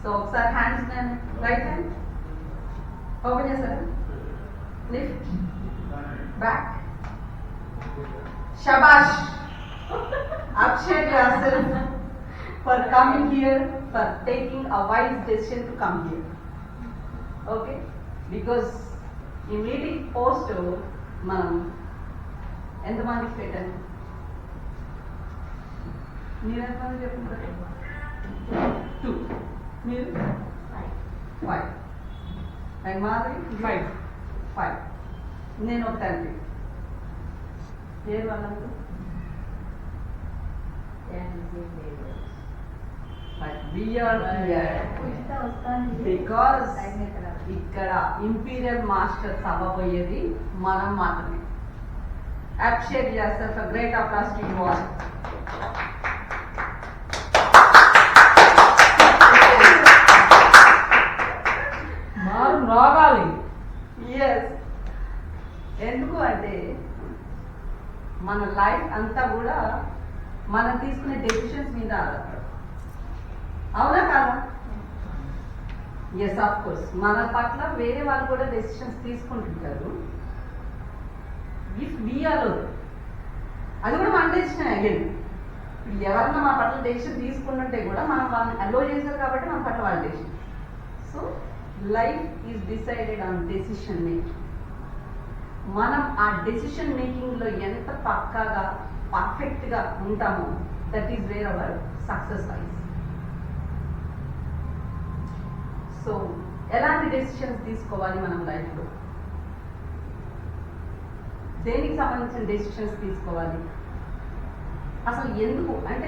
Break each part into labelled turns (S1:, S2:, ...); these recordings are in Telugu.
S1: So ఒకసారి హ్యాండ్స్ రైట్ హ్యాండ్ ఓపెన్ చేశారు, lift back, shabash. Appreciate yourself for coming here, for taking a wise decision to come here. Okay, because in meeting post మనం ఎంతమందికి పెట్టాను, మీరు ఎంతమంది చెప్పుకుంటారు? 2, మీరు 5 అండ్ మాధవి 5. నేను ఒక 10. పేరు వాళ్ళందరూ బికాస్ ఇక్కడ ఇంపీరియల్ మాస్టర్స్ అవ్వబోయేది మనం మాత్రమే. అప్రిషియేట్ చేస్తారు. Great applause to you all. రావాలి. ఎస్, ఎందుకు అంటే మన లైఫ్ అంతా కూడా మనం తీసుకునే డెసిషన్స్ మీద ఆధారపడదు. అవునా కాదా? ఎస్, ఆఫ్ కోర్స్ మన పట్ల వేరే వాళ్ళు కూడా డెసిషన్స్ తీసుకుంటుంటారు. ఇఫ్ వీఆర్ అది కూడా మన డెసిషన్ అగైన్. ఎవరన్నా మన పట్ల డెసిషన్ తీసుకుంటుంటే కూడా మనం వాళ్ళని అలో చేశారు కాబట్టి మన పట్ల వాళ్ళ decision. So life is decided on decision making. మనం ఆ డెసిషన్ మేకింగ్ లో ఎంత పక్కాగా పర్ఫెక్ట్ గా ఉంటామో that is where our success life. So ఎలాంటి డెసిషన్స్ తీసుకోవాలి మనం లైఫ్ లో, దేనికి సంబంధించిన డెసిషన్స్ తీసుకోవాలి, అసలు ఎందుకు అంటే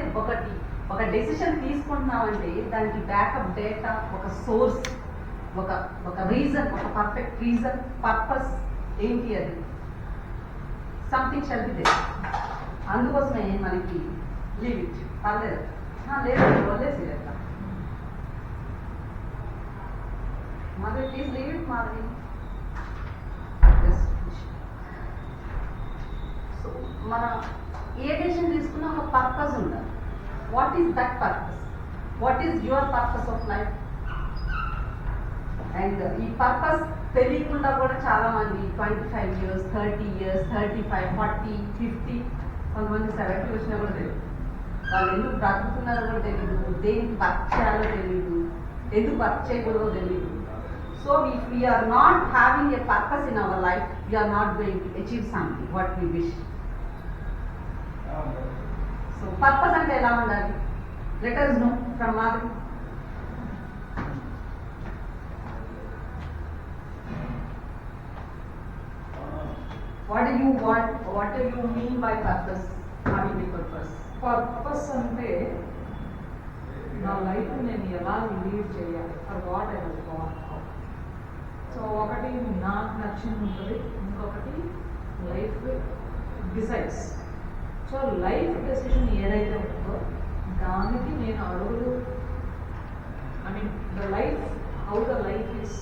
S1: ఒక డెసిషన్ తీసుకుంటున్నామంటే దానికి బ్యాకప్ డేటా, ఒక సోర్స్, ఒక రీజన్, ఒక పర్ఫెక్ట్ రీజన్, పర్పస్ ఏంటి, అది సంథింగ్ షల్ బి దేర్. అందుకోసమే మనకి లీవ్ ఇట్ పర్లేదు, లేదు వదిలేసి లేదా Madhavi, please leave it Madhavi. So మన ఏ డెసిషన్ తీసుకున్నా ఒక పర్పస్ ఉండాలి. What is that purpose? What is your purpose of life? And ఈ పర్పస్ తెలియకుండా కూడా చాలా మంది 25 years, 30 years, 35, 40, 50, కొంతమంది 70 వచ్చినా కూడా తెలియదు. వాళ్ళు ఎందుకు బ్రతుకుతున్నారో కూడా తెలియదు, దేనికి వర్క్ చేయాలో తెలియదు, ఎందుకు వర్క్ చేయకూడదో తెలియదు. So if we are not having a purpose in our life, we are not going to achieve something what we wish. So purpose అంటే ఎలా ఉండాలి? Let us know from Madhavi. What do you want? What do you mean by purpose? Having a purpose.
S2: Purpose అంటే నా లైఫ్ నేను ఎలా లీడ్ చేయాలి, for what I was Born for. So ఒకటి నాకు నచ్చింది ఉంటుంది, ఇంకొకటి life decides. So life decision ఏదైతే ఉంటుందో దానికి నేను అడుగులు, I mean the life, how the life is,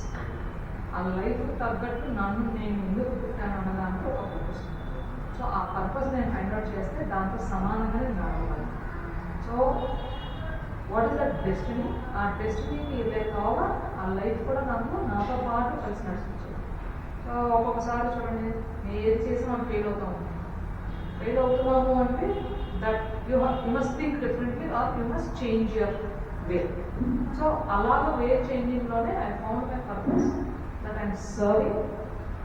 S2: ఆ లైఫ్ తగ్గట్టు నన్ను నేను ఎందుకు పుట్టాను అన్నదానికి ఒక పర్పస్. సో ఆ పర్పస్ నేను ఫైండ్ అవుట్ చేస్తే దాంతో సమానంగా నేను నడవాలి. So what is that destiny? ఆ డెస్టినీకి ఏదైతే కావాలో ఆ లైఫ్ కూడా నాతో పాటు కలిసి నడిచించాలి. సో ఒక్కొక్కసారి చూడండి, నేను ఏది చేసి మనం ఫెయిల్ అవుతున్నాము అంటే that you must think differently or you must change your way. So అలాగ వే చేంజింగ్లోనే I found my purpose that I'm serving.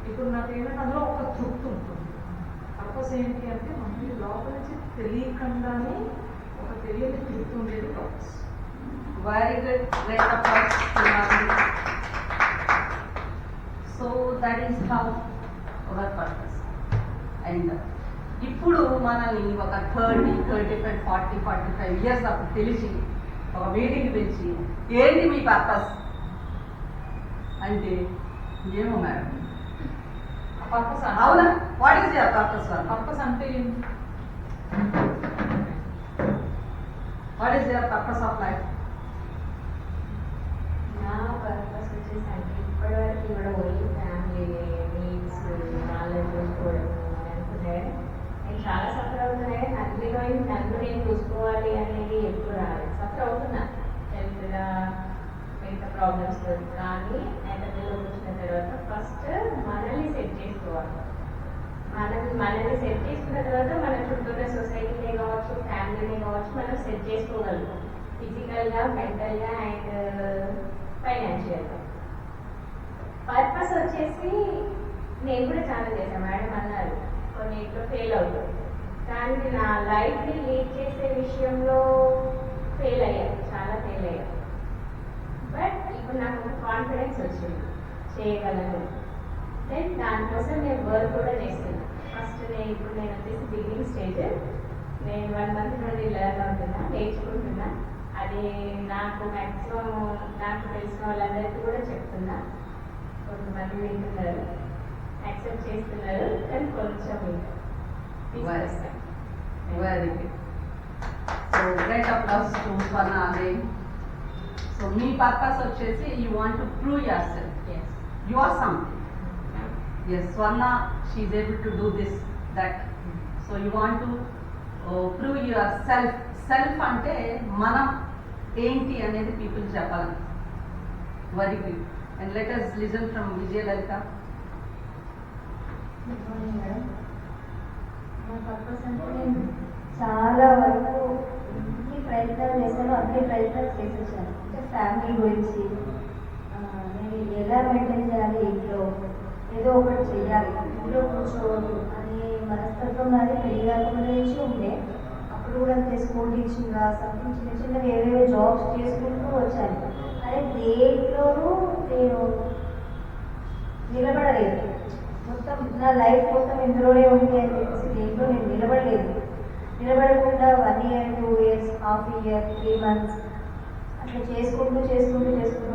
S2: ఇప్పుడు నాకు ఏంటంటే అందులో ఒక తృప్తి ఉంటుంది. పర్పస్ ఏంటి అంటే మనకి లోపల నుంచి తెలియకుండానే ఒక తెలియని తృప్తి ఉండేది purpose.
S1: Very good. Great applause. So that is how our purpose. And ఇప్పుడు మనల్ని ఒక 30, 35, 40, 45 years అప్పుడు తెలిసి ఒక మీటింగ్ పిలిచి ఏంటి మీ పర్పస్ అంటే ఏమో మేడం
S2: పర్పస్
S1: అవునా? What is your purpose?
S2: Purpose అంటే
S1: what is your purpose of life?
S3: నా పర్పస్ వచ్చేసరికి ఇప్పటివరకు కూడా ఓన్లీ ఫ్యామిలీ నీడ్స్ వాళ్ళని చూసుకోవడం అనుకునే నేను చాలా సఫర్ అవుతున్నాయి. నన్ను నేను చూసుకోవాలి అనేది ఎప్పుడు రాలేదు. సఫర్ అవుతున్నా హెల్త్గా, ప్రాబ్లమ్స్ కానీ అకాడమీలోకి వచ్చిన తర్వాత ఫస్ట్ మనల్ని సెట్ చేసుకోవాలి. మనల్ని సెట్ చేసుకున్న తర్వాత మన చుట్టూ ఉన్న సొసైటీనే కావచ్చు, ఫ్యామిలీనే కావచ్చు, మనం సెట్ చేసుకోగలుగుతాం ఫిజికల్గా, మెంటల్గా అండ్ ఫైనాన్షియల్గా. పర్పస్ వచ్చేసి నేను కూడా చాలా చేశాను, మేడం అన్నారు కొన్నిట్లో ఫెయిల్ అవుతుంది, కానీ నా లైఫ్ని లీడ్ చేసే విషయంలో ఫెయిల్ అయ్యాను, చాలా ఫెయిల్ అయ్యాను. బట్ ఇప్పుడు నాకు కాన్ఫిడెన్స్ వచ్చింది, చేయగలను. దెన్ దానికోసం నేను వర్క్ కూడా చేస్తున్నాను. ఫస్ట్ ఇప్పుడు నేను వచ్చేసి బిగినింగ్ స్టేజ్. నేను 1 month నుండి లెర్న్ అవుతున్నా, నేర్చుకుంటున్నా. అది నాకు మ్యాక్సిమం నాకు తెలిసిన వాళ్ళందరికీ కూడా చెప్తున్నా. కొంతమంది వింటున్నారు, యాక్సెప్ట్ చేస్తున్నారు, కానీ కొంచెం తీసుకొస్తాను.
S1: Very good. So great applause to Swarna again. So me purpose వచ్చేసి you want to prove yourself.
S3: Yes.
S1: You are something. Yes, Swarna, she is able to do this, that. So you want to prove yourself. Self అంటే మనం ఏంటి అనేది people చెప్పాలి. Very good. And let us listen from Vijayalalitha.
S4: Good morning madam. నా పర్పస్ అంటే నేను చాలా వరకు ఎన్ని ప్రయత్నాలు చేశానో అన్ని ప్రయత్నాలు చేసి వచ్చాను. అంటే ఫ్యామిలీ గురించి నేను ఎలా మెయింటైన్ చేయాలి, ఇంట్లో ఏదో ఒకటి చెయ్యాలి, ఇంట్లో కూర్చోవద్దు అనే మనస్తత్వం నాది పెరిగాకుండా నుంచి ఉండే. అప్పుడు కూడా అంతే, స్కూల్ టీచింగ్గా సంథింగ్ చిన్న చిన్న వేరే జాబ్స్ చేసుకుంటూ వచ్చాను. అదే దేంట్లోనూ నేను నిలబడలేదు. మొత్తం నా లైఫ్ మొత్తం ఇందులోనే ఉంది అని చెప్పేసి దేంట్లో నేను నిలబడకుండా 1 year, 2 years, half a year, 3 months అట్లా చేసుకుంటూ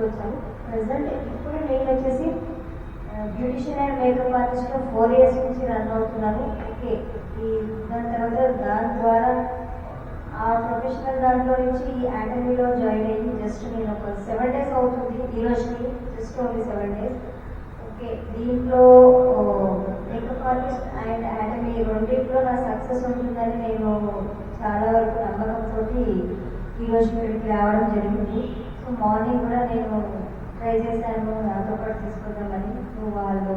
S4: వచ్చాను. ప్రజెంట్ ఇప్పుడు నేను వచ్చేసి బ్యూటిషియన్ అండ్ మేకప్ ఆర్టిస్ట్గా 4 years నుంచి రన్ అవుతున్నాను. ఓకే, దాని తర్వాత దాని ద్వారా ఆ ప్రొఫెషనల్ దాంట్లో నుంచి ఈ అకాడమీలో జాయిన్ అయ్యి జస్ట్ నేను ఒక 7 days అవుతుంది ఈ రోజుకి, జస్ట్ ఓన్లీ 7 days. ఓకే, దీంట్లో మేకప్ ఆర్టిస్ట్ అండ్ అకాడమీ రెండింటిలో నా సక్సెస్ ఉంటుందని నేను చాలా వరకు నమ్మకంతో ఈరోజు ఇక్కడికి రావడం జరిగింది. సో మార్నింగ్ కూడా నేను ట్రై చేశాను నాతో పాటు తీసుకొద్దామని, వాళ్ళు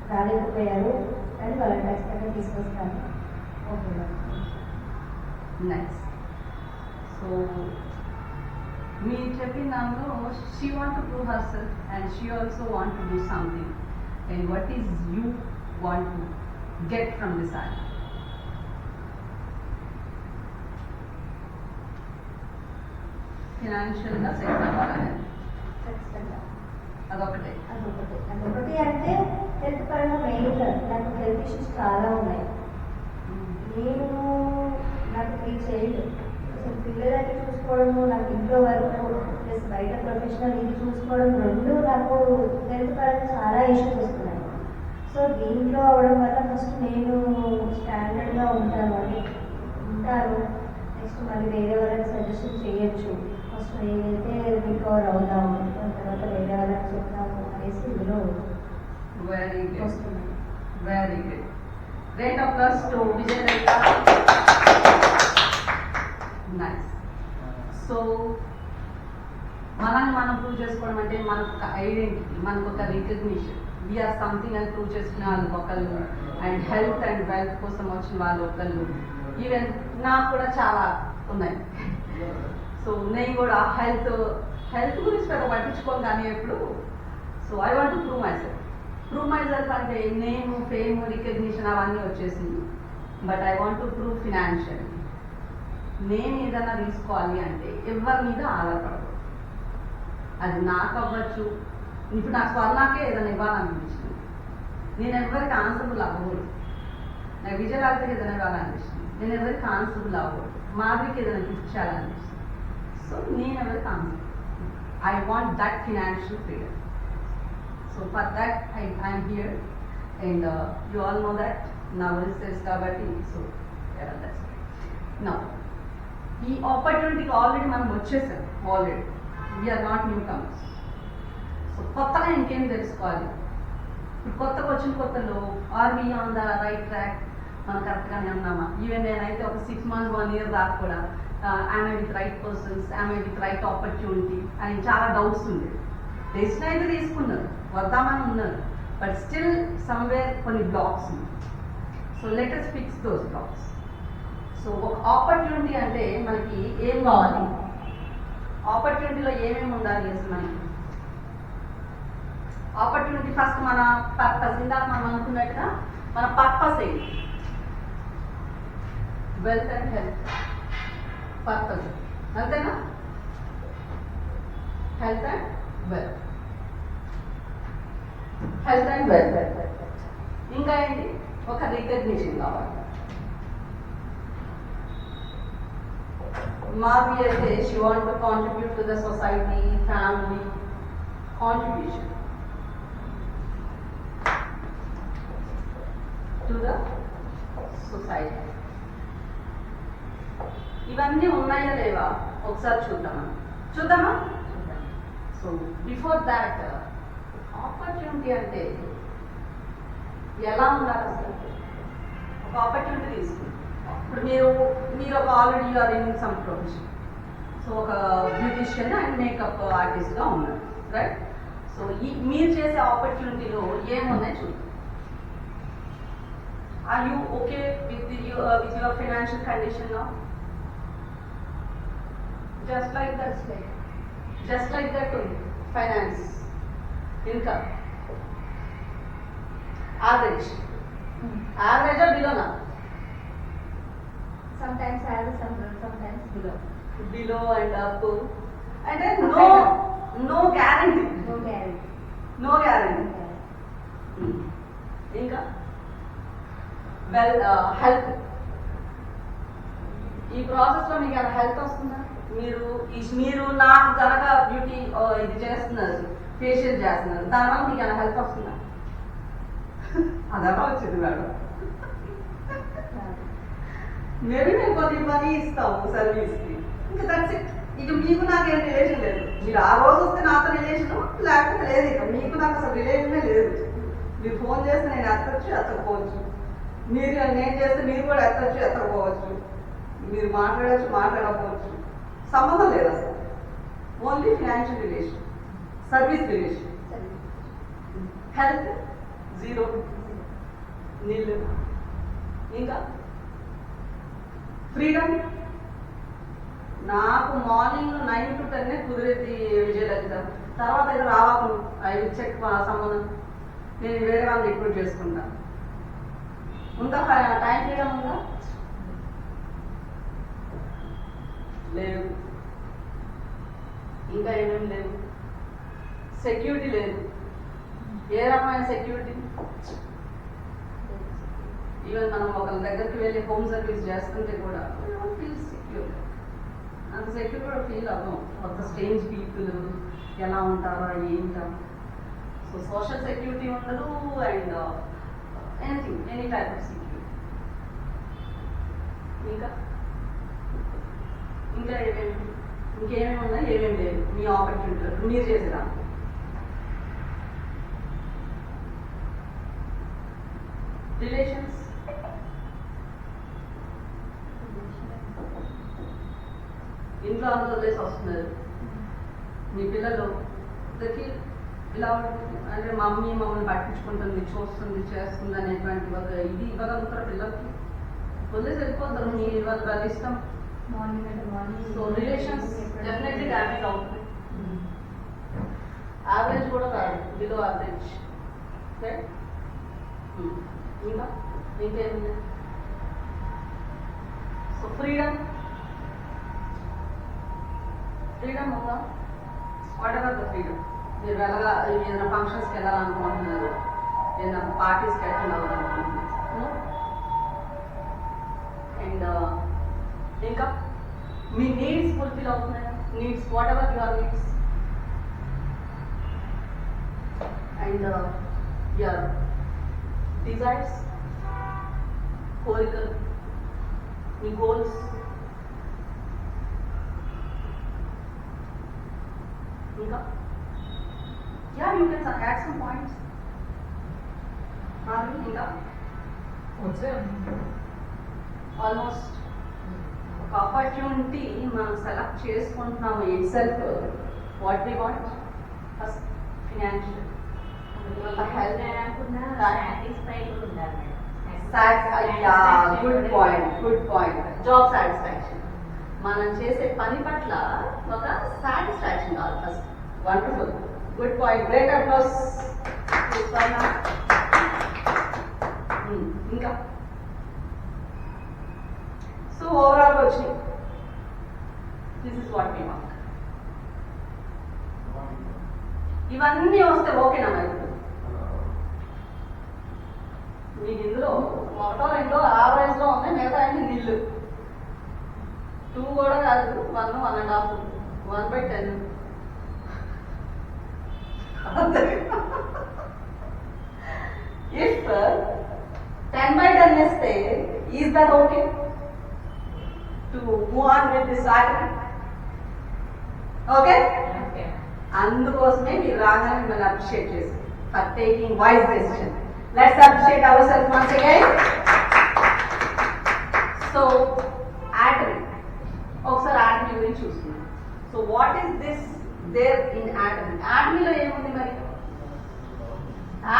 S4: రాలేకపోయారు, కానీ వాళ్ళని ఖచ్చితంగా తీసుకొస్తాను. Okay madam.
S1: Nice. So me చెప్పిన దాంట్లో she want to prove herself and she also want to do something. And what is you want to get from this art? Financial గా సెట్ అవ్వాలని
S4: ఖచ్చితంగా
S1: అదొకటే.
S4: అదొకటి అంటే హెల్త్ పరంగా మెయిన్గా నాకు హెల్త్ ఇష్యూస్ చాలా ఉన్నాయి. నేను నాకు 3 చైల్డ్, అసలు పిల్లలకి చూసుకోవడము, నాకు ఇంట్లో వర్క్ ప్లస్ బయట ప్రొఫెషనల్ ఇది చూసుకోవడం, రెండు నాకు హెల్త్ పరంగా చాలా ఇష్యూస్ వస్తున్నాయి. సో దీంట్లో అవడం వల్ల ఫస్ట్ నేను స్టాండర్డ్గా ఉంటాను, నెక్స్ట్ మళ్ళీ వేరే వాళ్ళకి సజెషన్ చేయొచ్చు. ఫస్ట్ నేనైతే రికవర్ అవుదాము, దాని తర్వాత వేరే వాళ్ళకి చెప్తాము అనేసి ఇందులో
S1: Very good.
S4: వస్తున్నాను.
S1: Very good. Great applause to Vijayalalitha. Nice. So మనం ప్రూవ్ చేసుకోవడం అంటే మనకు ఒక ఐడెంటిటీ, మనకు ఒక రికగ్నిషన్, వీఆర్ సంథింగ్ అని ప్రూవ్ చేసుకునే వాళ్ళు ఒకళ్ళు, అండ్ హెల్త్ అండ్ వెల్త్ కోసం వచ్చిన వాళ్ళు ఒకళ్ళు. ఈవెన్ నాకు కూడా చాలా ఉన్నాయి. సో నేను కూడా హెల్త్ గురించి పెద్ద పట్టించుకోను కానీ ఎప్పుడు. So I want to prove my self అంటే నేమ్, ఫేమ్, రికగ్నిషన్ అవన్నీ వచ్చేసింది. But I want to prove financial. నేను ఏదైనా తీసుకోవాలి అంటే ఎవరి మీద ఆధారపడదు. అది నాకు అవ్వచ్చు, ఇప్పుడు నాకు స్వర్ణకే ఏదైనా ఇవ్వాలనిపించింది, నేను ఎవరికి ఆన్సరబుల్ అవ్వకూడదు. నాకు విజయలలితకి ఏదైనా ఇవ్వాలనిపిస్తుంది, నేను ఎవరికి ఆన్సరబుల్ అవ్వకూడదు. మాధవికి ఏదైనా గిఫ్ట్ చేయాలనిపిస్తుంది. సో నేను ఎవరికి answer, I want that financial freedom. So for that I'm here and you all know that నా గురించి తెలుసు కాబట్టి. సో నా ఈ ఆపర్చునిటీకి ఆల్రెడీ మనం వచ్చేసాం. Already we are not newcomers. So కొత్తగా ఇంకేం తెలుసుకోవాలి. ఇప్పుడు కొత్తగా వచ్చిన కొత్తలో are we on the right track, మనం కరెక్ట్గానే ఉన్నామా? ఈవెన్ నేనైతే ఒక 6 months 1 year దాకా కూడా am I with right persons, am I with right opportunity అని చాలా డౌట్స్ ఉంది. డెసిషన్ అయితే తీసుకున్నారు, వద్దామని ఉన్నారు, బట్ స్టిల్ సమ్వేర్ కొన్ని బ్లాక్స్ ఉన్నాయి. So let us fix those blocks. So ఒక ఆపర్చునిటీ అంటే మనకి ఏం కావాలి, ఆపర్చునిటీలో ఏమేమి ఉండాలి అసలు మనకి? ఆపర్చునిటీ ఫస్ట్ మన పర్పస్, ఇందాక మనం అనుకున్నట్టుగా మన పర్పస్ ఏంటి? వెల్త్ అండ్ హెల్త్ పర్పస్, అంతేనా? Health and wealth, health and wealth. ఇంకా ఏంటి? ఒక రికగ్నిషన్ కావాలి. మాధవి అయితే she want to contribute to the society, family, contribution to the society. ఇవన్నీ ఉన్నాయా లేవా ఒకసారి చూద్దామా? సో బిఫోర్ దాట్, ఆపర్చునిటీ అంటే ఎలా ఉండాలి అసలు? ఒక ఆపర్చునిటీ తీసుకుంది. ఇప్పుడు మీరు ఒక already you are in some profession. So ఒక బ్యూటిషియన్ అండ్ మేకప్ ఆర్టిస్ట్గా ఉన్నారు, రైట్? సో మీరు చేసే ఆపర్చునిటీలో ఏమున్నాయి చూద్దాం. Are you okay with your financial condition now? Just like that only. Finance, income, average or below now?
S4: Sometimes average, sometimes below.
S1: Below and up, and then no guarantee. No guarantee. Income. Well, health. ఈ ప్రాసెస్లో మీకు ఏమైనా హెల్త్ వస్తుందా? మీరు నాకు కనుక బ్యూటీ ఇది చేస్తున్నారు, ఫేషియల్ చేస్తున్నారు, దానివల్ల మీకు ఏమైనా హెల్త్ వస్తుందా? అదలా వచ్చింది మేడం. మేబీ మేము కొన్ని మనీ ఇస్తాము సర్వీస్కి, ఇంకా దట్స్ ఇట్. ఇక మీకు నాకేం రిలేషన్ లేదు. మీరు ఆ రోజు వస్తే నాతో రిలేషను, లేకపోతే లేదు. ఇక మీకు నాకు అసలు రిలేషనే లేదు. మీరు ఫోన్ చేస్తే నేను ఎత్తచ్చు, ఎత్తకపోవచ్చు. నేను చేస్తే మీరు కూడా ఎత్తచ్చు, ఎత్తకపోవచ్చు. మీరు మాట్లాడచ్చు, మాట్లాడకపోవచ్చు. సంబంధం లేదు అసలు. Only financial relation, service relation. Health zero, నీళ్ళు. ఇంకా ఫ్రీడమ్. నాకు మార్నింగ్ 9 to 10 కుదిరేది విజయలలిత. తర్వాత ఇది రావాలి, ఐ విల్ చెక్ సంబంధం. నేను వేరే వాళ్ళని రిక్రూట్ చేసుకుంటా. ఉందా టైం ఫ్రీడమ్? ఉందా? లేదు. ఇంకా ఏమేమి లేవు. సెక్యూరిటీ లేదు. ఏ రకమైన సెక్యూరిటీ? ఈవెన్ మనం ఒకరి దగ్గరికి వెళ్ళి హోమ్ సర్వీస్ చేస్తుంటే కూడా ఫీల్ సెక్యూర్. అంత సెక్యూర్ కూడా ఫీల్ అవ్వం. కొత్త స్ట్రేంజ్ పీపుల్ ఎలా ఉంటారో ఏంటో. సో సోషల్ సెక్యూరిటీ ఉండదు, and anything, any type of security. ఇంకా ఇంకేమేమి ఉన్నాయి, ఏమేమి లేదు మీ ఆపర్చునిటీ మీరు చేసేదా? రిలేషన్స్. ఇంట్లో అంత వదిలేసి వస్తున్నారు. మీ పిల్లలు ఇలా అంటే మమ్మీ మమ్మల్ని పట్టించుకుంటుంది, చూస్తుంది, చేస్తుంది అనేటువంటి ఒక ఇది ఇవ్వగలుగుతారు పిల్లలకి? వదిలేసి వెళ్ళిపోతారు. మీ వాళ్ళ ఇష్టం. సో రిలేషన్స్ డెఫినెట్లీ డ్యామేజ్ అవుతుంది. యావరేజ్ కూడా కాదు, బిలో యావరేజ్. ఇంకేముంది? సో ఫ్రీడమ్ ఉందా? What ever the freedom. మీరు ఏదైనా ఫంక్షన్స్కి వెళ్ళాలనుకుంటున్నారు, ఏదైనా పార్టీస్కి అటెండ్ అవ్వాలనుకుంటున్నారు. అండ్ ఇంకా మీ నీడ్స్ ఫుల్ఫిల్ అవుతున్నాయా? Needs, what ever your needs, and your desires, కోరికలు, మీ గోల్స్. ఇంకా you can add some points. ఇంకా
S2: వచ్చే
S1: ఆల్మోస్ట్ ఒక ఆపర్చునిటీ మనం సెలెక్ట్ చేసుకుంటున్నాము itself what we want first financial good point job satisfaction మనం చేసే పని పట్ల ఒక సాటిస్ఫాక్షన్ కావాలి first wonderful good point great applause ఇంకా సో ఓవరాల్ వచ్చింది this is what we want ఇవన్నీ వస్తే ఓకేనా మరి మీకు ఇందులో ఒకటో రెండో యావరేజ్ లో ఉన్నాయి మిగతా అన్ని నిల్లు 2 కూడా కాదు 1 1.5 1/10 if 10/10 ఇస్తే is that okay to move on with this article? Okay? అందుకోసమే మీరు రాగానే మిమ్మల్ని అప్రిషియేట్ చేసి for taking wise decision. Let's appreciate our self once again. So Atomy, ఒకసారి ఆటమీ గురించి చూస్తున్నాం. So what is this there in Atomy? ఆటమీలో ఏముంది మరి?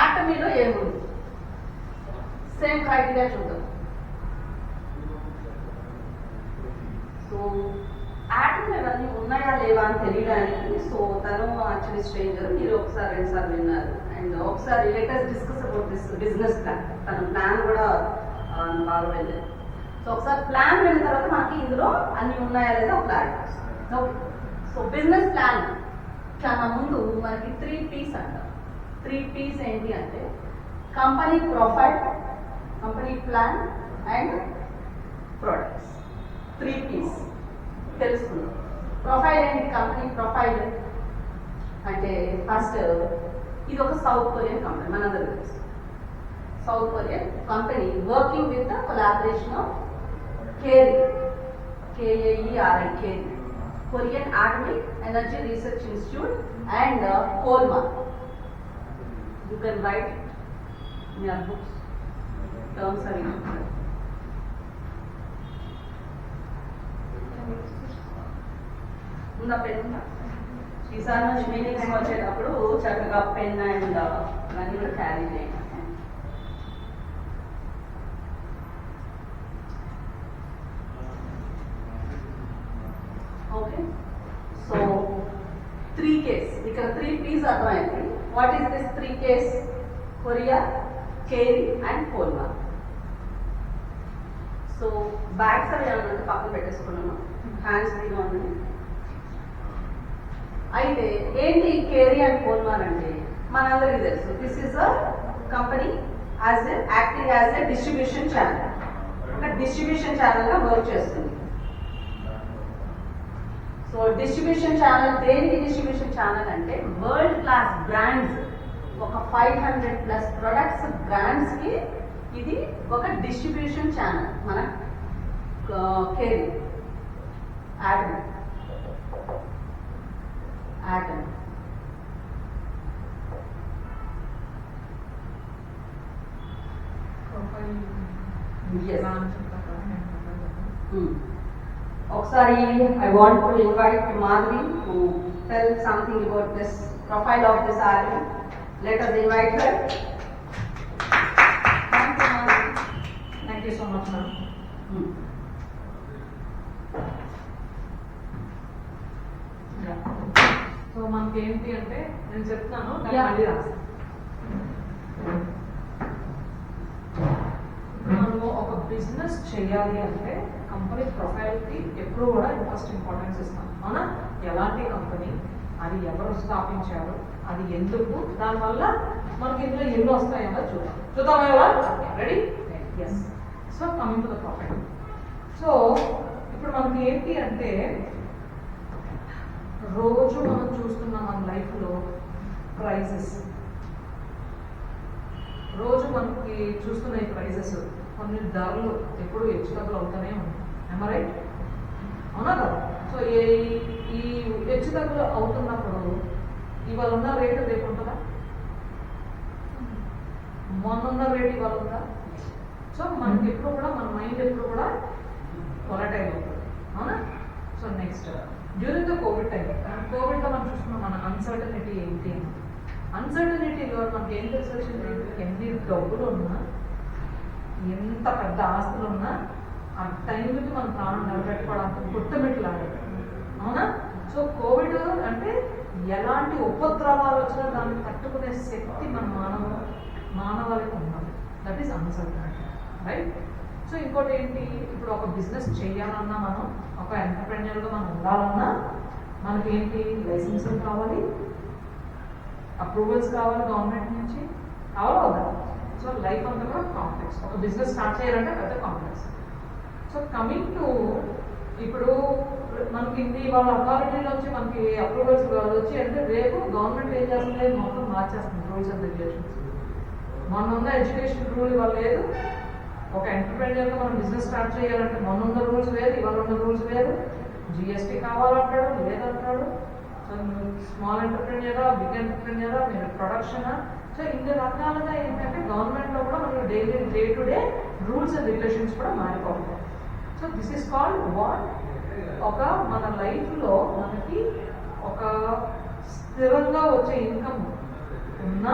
S1: ఆటమీలో ఏముంది? సేమ్ క్రైటీరియా చూద్దాం. సో ఆటమ్ ఇవన్నీ ఉన్నాయా లేవా అని తెలియడానికి, సో తను యాక్చువల్లీ స్ట్రేంజర్, మీరు ఒకసారి 2 సార్లు విన్నారు. అండ్ ఒకసారి latest discuss about this business plan. తన ప్లాన్ కూడా బాగా వెళ్ళారు. సో ఒకసారి ప్లాన్ విన్న తర్వాత మనకి ఇందులో అన్ని ఉన్నాయా లేదా ఒక క్లారిటీ వస్తుంది. ఓకే, సో బిజినెస్ ప్లాన్ కన్నా ముందు మనకి 3 P's అంటారు. 3 P's ఏంటి అంటే company profile, company plan and products. 3 P's తెలుసుకుందాం. ప్రొఫైల్ ఏంటి? కంపెనీ ప్రొఫైల్ అంటే ఫస్ట్ ఇది ఒక సౌత్ కొరియన్ కంపెనీ, మనందరూ తెలుసు. South Korean company working with the collaboration of KAERI, KAERI, KAERI, Korean atomic energy research institute and Kolmar. You can write in your books terms అవి. ఉందా పెన్? ఉందా? ఈసారి నుంచి మీటింగ్స్ వచ్చేటప్పుడు చక్కగా పెన్ అండ్ అవన్నీ కూడా క్యారీ చేయండి. ఓకే, సో 3 Ks ఇక్కడ 3 Ps అర్థమైంది. What is this 3 Ks? Korea, KAERI and Kolmar. So bags అవి ఏమన్నా పక్కన పెట్టేసుకున్నాను, హ్యాండ్స్ ఫ్రీగా ఉంది. అయితే ఏంటి కేరీ అండ్ కోల్మాన్ అంటే మనందరికీ తెలుసు. This is a company as acting as a distribution channel. ఒక డిస్ట్రిబ్యూషన్ ఛానల్ గా వర్క్ చేస్తుంది. సో డిస్ట్రిబ్యూషన్ ఛానల్ దేనికి డిస్ట్రిబ్యూషన్ ఛానల్ అంటే వరల్డ్ క్లాస్ బ్రాండ్స్, ఒక 500+ ప్రొడక్ట్స్ బ్రాండ్స్ కి ఇది ఒక డిస్ట్రిబ్యూషన్ ఛానల్. మన కేరీ ఆటమ్ ఒకసారి I want to invite Madhuri to tell something about this profile of this army. Let us invite her. Thank you, Madhuri.
S2: Thank you so much, ma'am. So మనకి ఏంటి అంటే నేను చెప్తాను, మళ్ళీ రాస్తాను. మనము ఒక బిజినెస్ చేయాలి అంటే కంపెనీ ప్రొఫైల్కి ఎప్పుడు కూడా ఫస్ట్ ఇంపార్టెన్స్ ఇస్తాం. అవునా? ఎలాంటి కంపెనీ, అది ఎవరు స్థాపించారు, అది ఎందుకు, దానివల్ల మనకి ఇందులో ఎన్ని వస్తాయో చూద్దామా? Ready? Yes. So coming to the profile. So ఇప్పుడు మనకి ఏంటి అంటే రోజు మనం చూస్తున్నాం మన లైఫ్లో ప్రైజెస్, రోజు మనకి చూస్తున్న ఈ ప్రైజెస్, కొన్ని ధరలు ఎప్పుడు హెచ్చుతగ్గులు అవుతూనే ఉంటాయి. ఏమో రైట్? అవునా కదా? సో ఈ హెచ్చుతగ్గులు అవుతున్నప్పుడు ఇవాళ ఉన్న రేటు రేపు ఉంటుందా? మొన్న రేటు ఇవాళ ఉందా? సో మనకి ఎప్పుడు కూడా మన మైండ్ ఎప్పుడు కూడా కొలటైల్ అవుతుంది. అవునా? So next during the Covid time, కోవిడ్లో మనం చూసుకున్నాం మన అన్సర్టనిటీ ఏంటి అని. అన్సర్టనిటీలో మనకి ఏం తెలిసి వచ్చింది? ఎన్ని డబ్బులు ఉన్నా, ఎంత పెద్ద ఆస్తులు ఉన్నా, ఆ టైంకి మన ప్రాణం నిలబెట్టుకోవడానికి గుట్టమెట్లాడారు. అవునా? సో కోవిడ్ అంటే ఎలాంటి ఉపద్రవాలు వచ్చినా దాన్ని తట్టుకునే శక్తి మన మానవాళికి ఉన్నది. That is uncertainty, right? So ఇంకోటి ఏంటి, ఇప్పుడు ఒక బిజినెస్ చేయాలన్నా, మనం ఒక ఎంటర్ప్రెన్యూర్గా మనం ఉండాలన్నా మనకి ఏంటి, లైసెన్సులు కావాలి, అప్రూవల్స్ కావాలి గవర్నమెంట్ నుంచి, కావాలి. సో లైఫ్ అంతా కూడా కాంప్లెక్స్. ఒక బిజినెస్ స్టార్ట్ చేయాలంటే పెద్ద కాంప్లెక్స్. సో కమింగ్ టు ఇప్పుడు మనకి వాళ్ళ అథారిటీలో వచ్చి మనకి అప్రూవల్స్ వచ్చి అంటే రేపు గవర్నమెంట్ ఏం చేస్తుంది, మొత్తం మార్చేస్తుంది రూల్స్ అండ్ రెగ్యులేషన్స్. మొన్న ఉన్న ఎడ్యుకేషన్ రూల్ ఇవాళ లేదు. ఒక ఎంటర్ప్రెన్యూర్గా మనం బిజినెస్ స్టార్ట్ చేయాలంటే మొన్న ఉన్న రూల్స్ వేరు, ఇవాళ ఉన్న రూల్స్ వేరు. జిఎస్టీ కావాలంటాడు, లేదంటాడు. సో స్మాల్ ఎంటర్ప్రెన్యూరా, బిగ్ ఎంటర్ప్రెన్యూరా, మీరు ప్రొడక్షనా? సో ఇన్ని రకాలుగా ఏంటంటే గవర్నమెంట్లో కూడా మనకి daily day to day rules and regulations కూడా మారిపోతాయి. So this is called what, ఒక మన లైఫ్లో మనకి ఒక స్థిరంగా వచ్చే ఇన్కమ్ ఉన్నా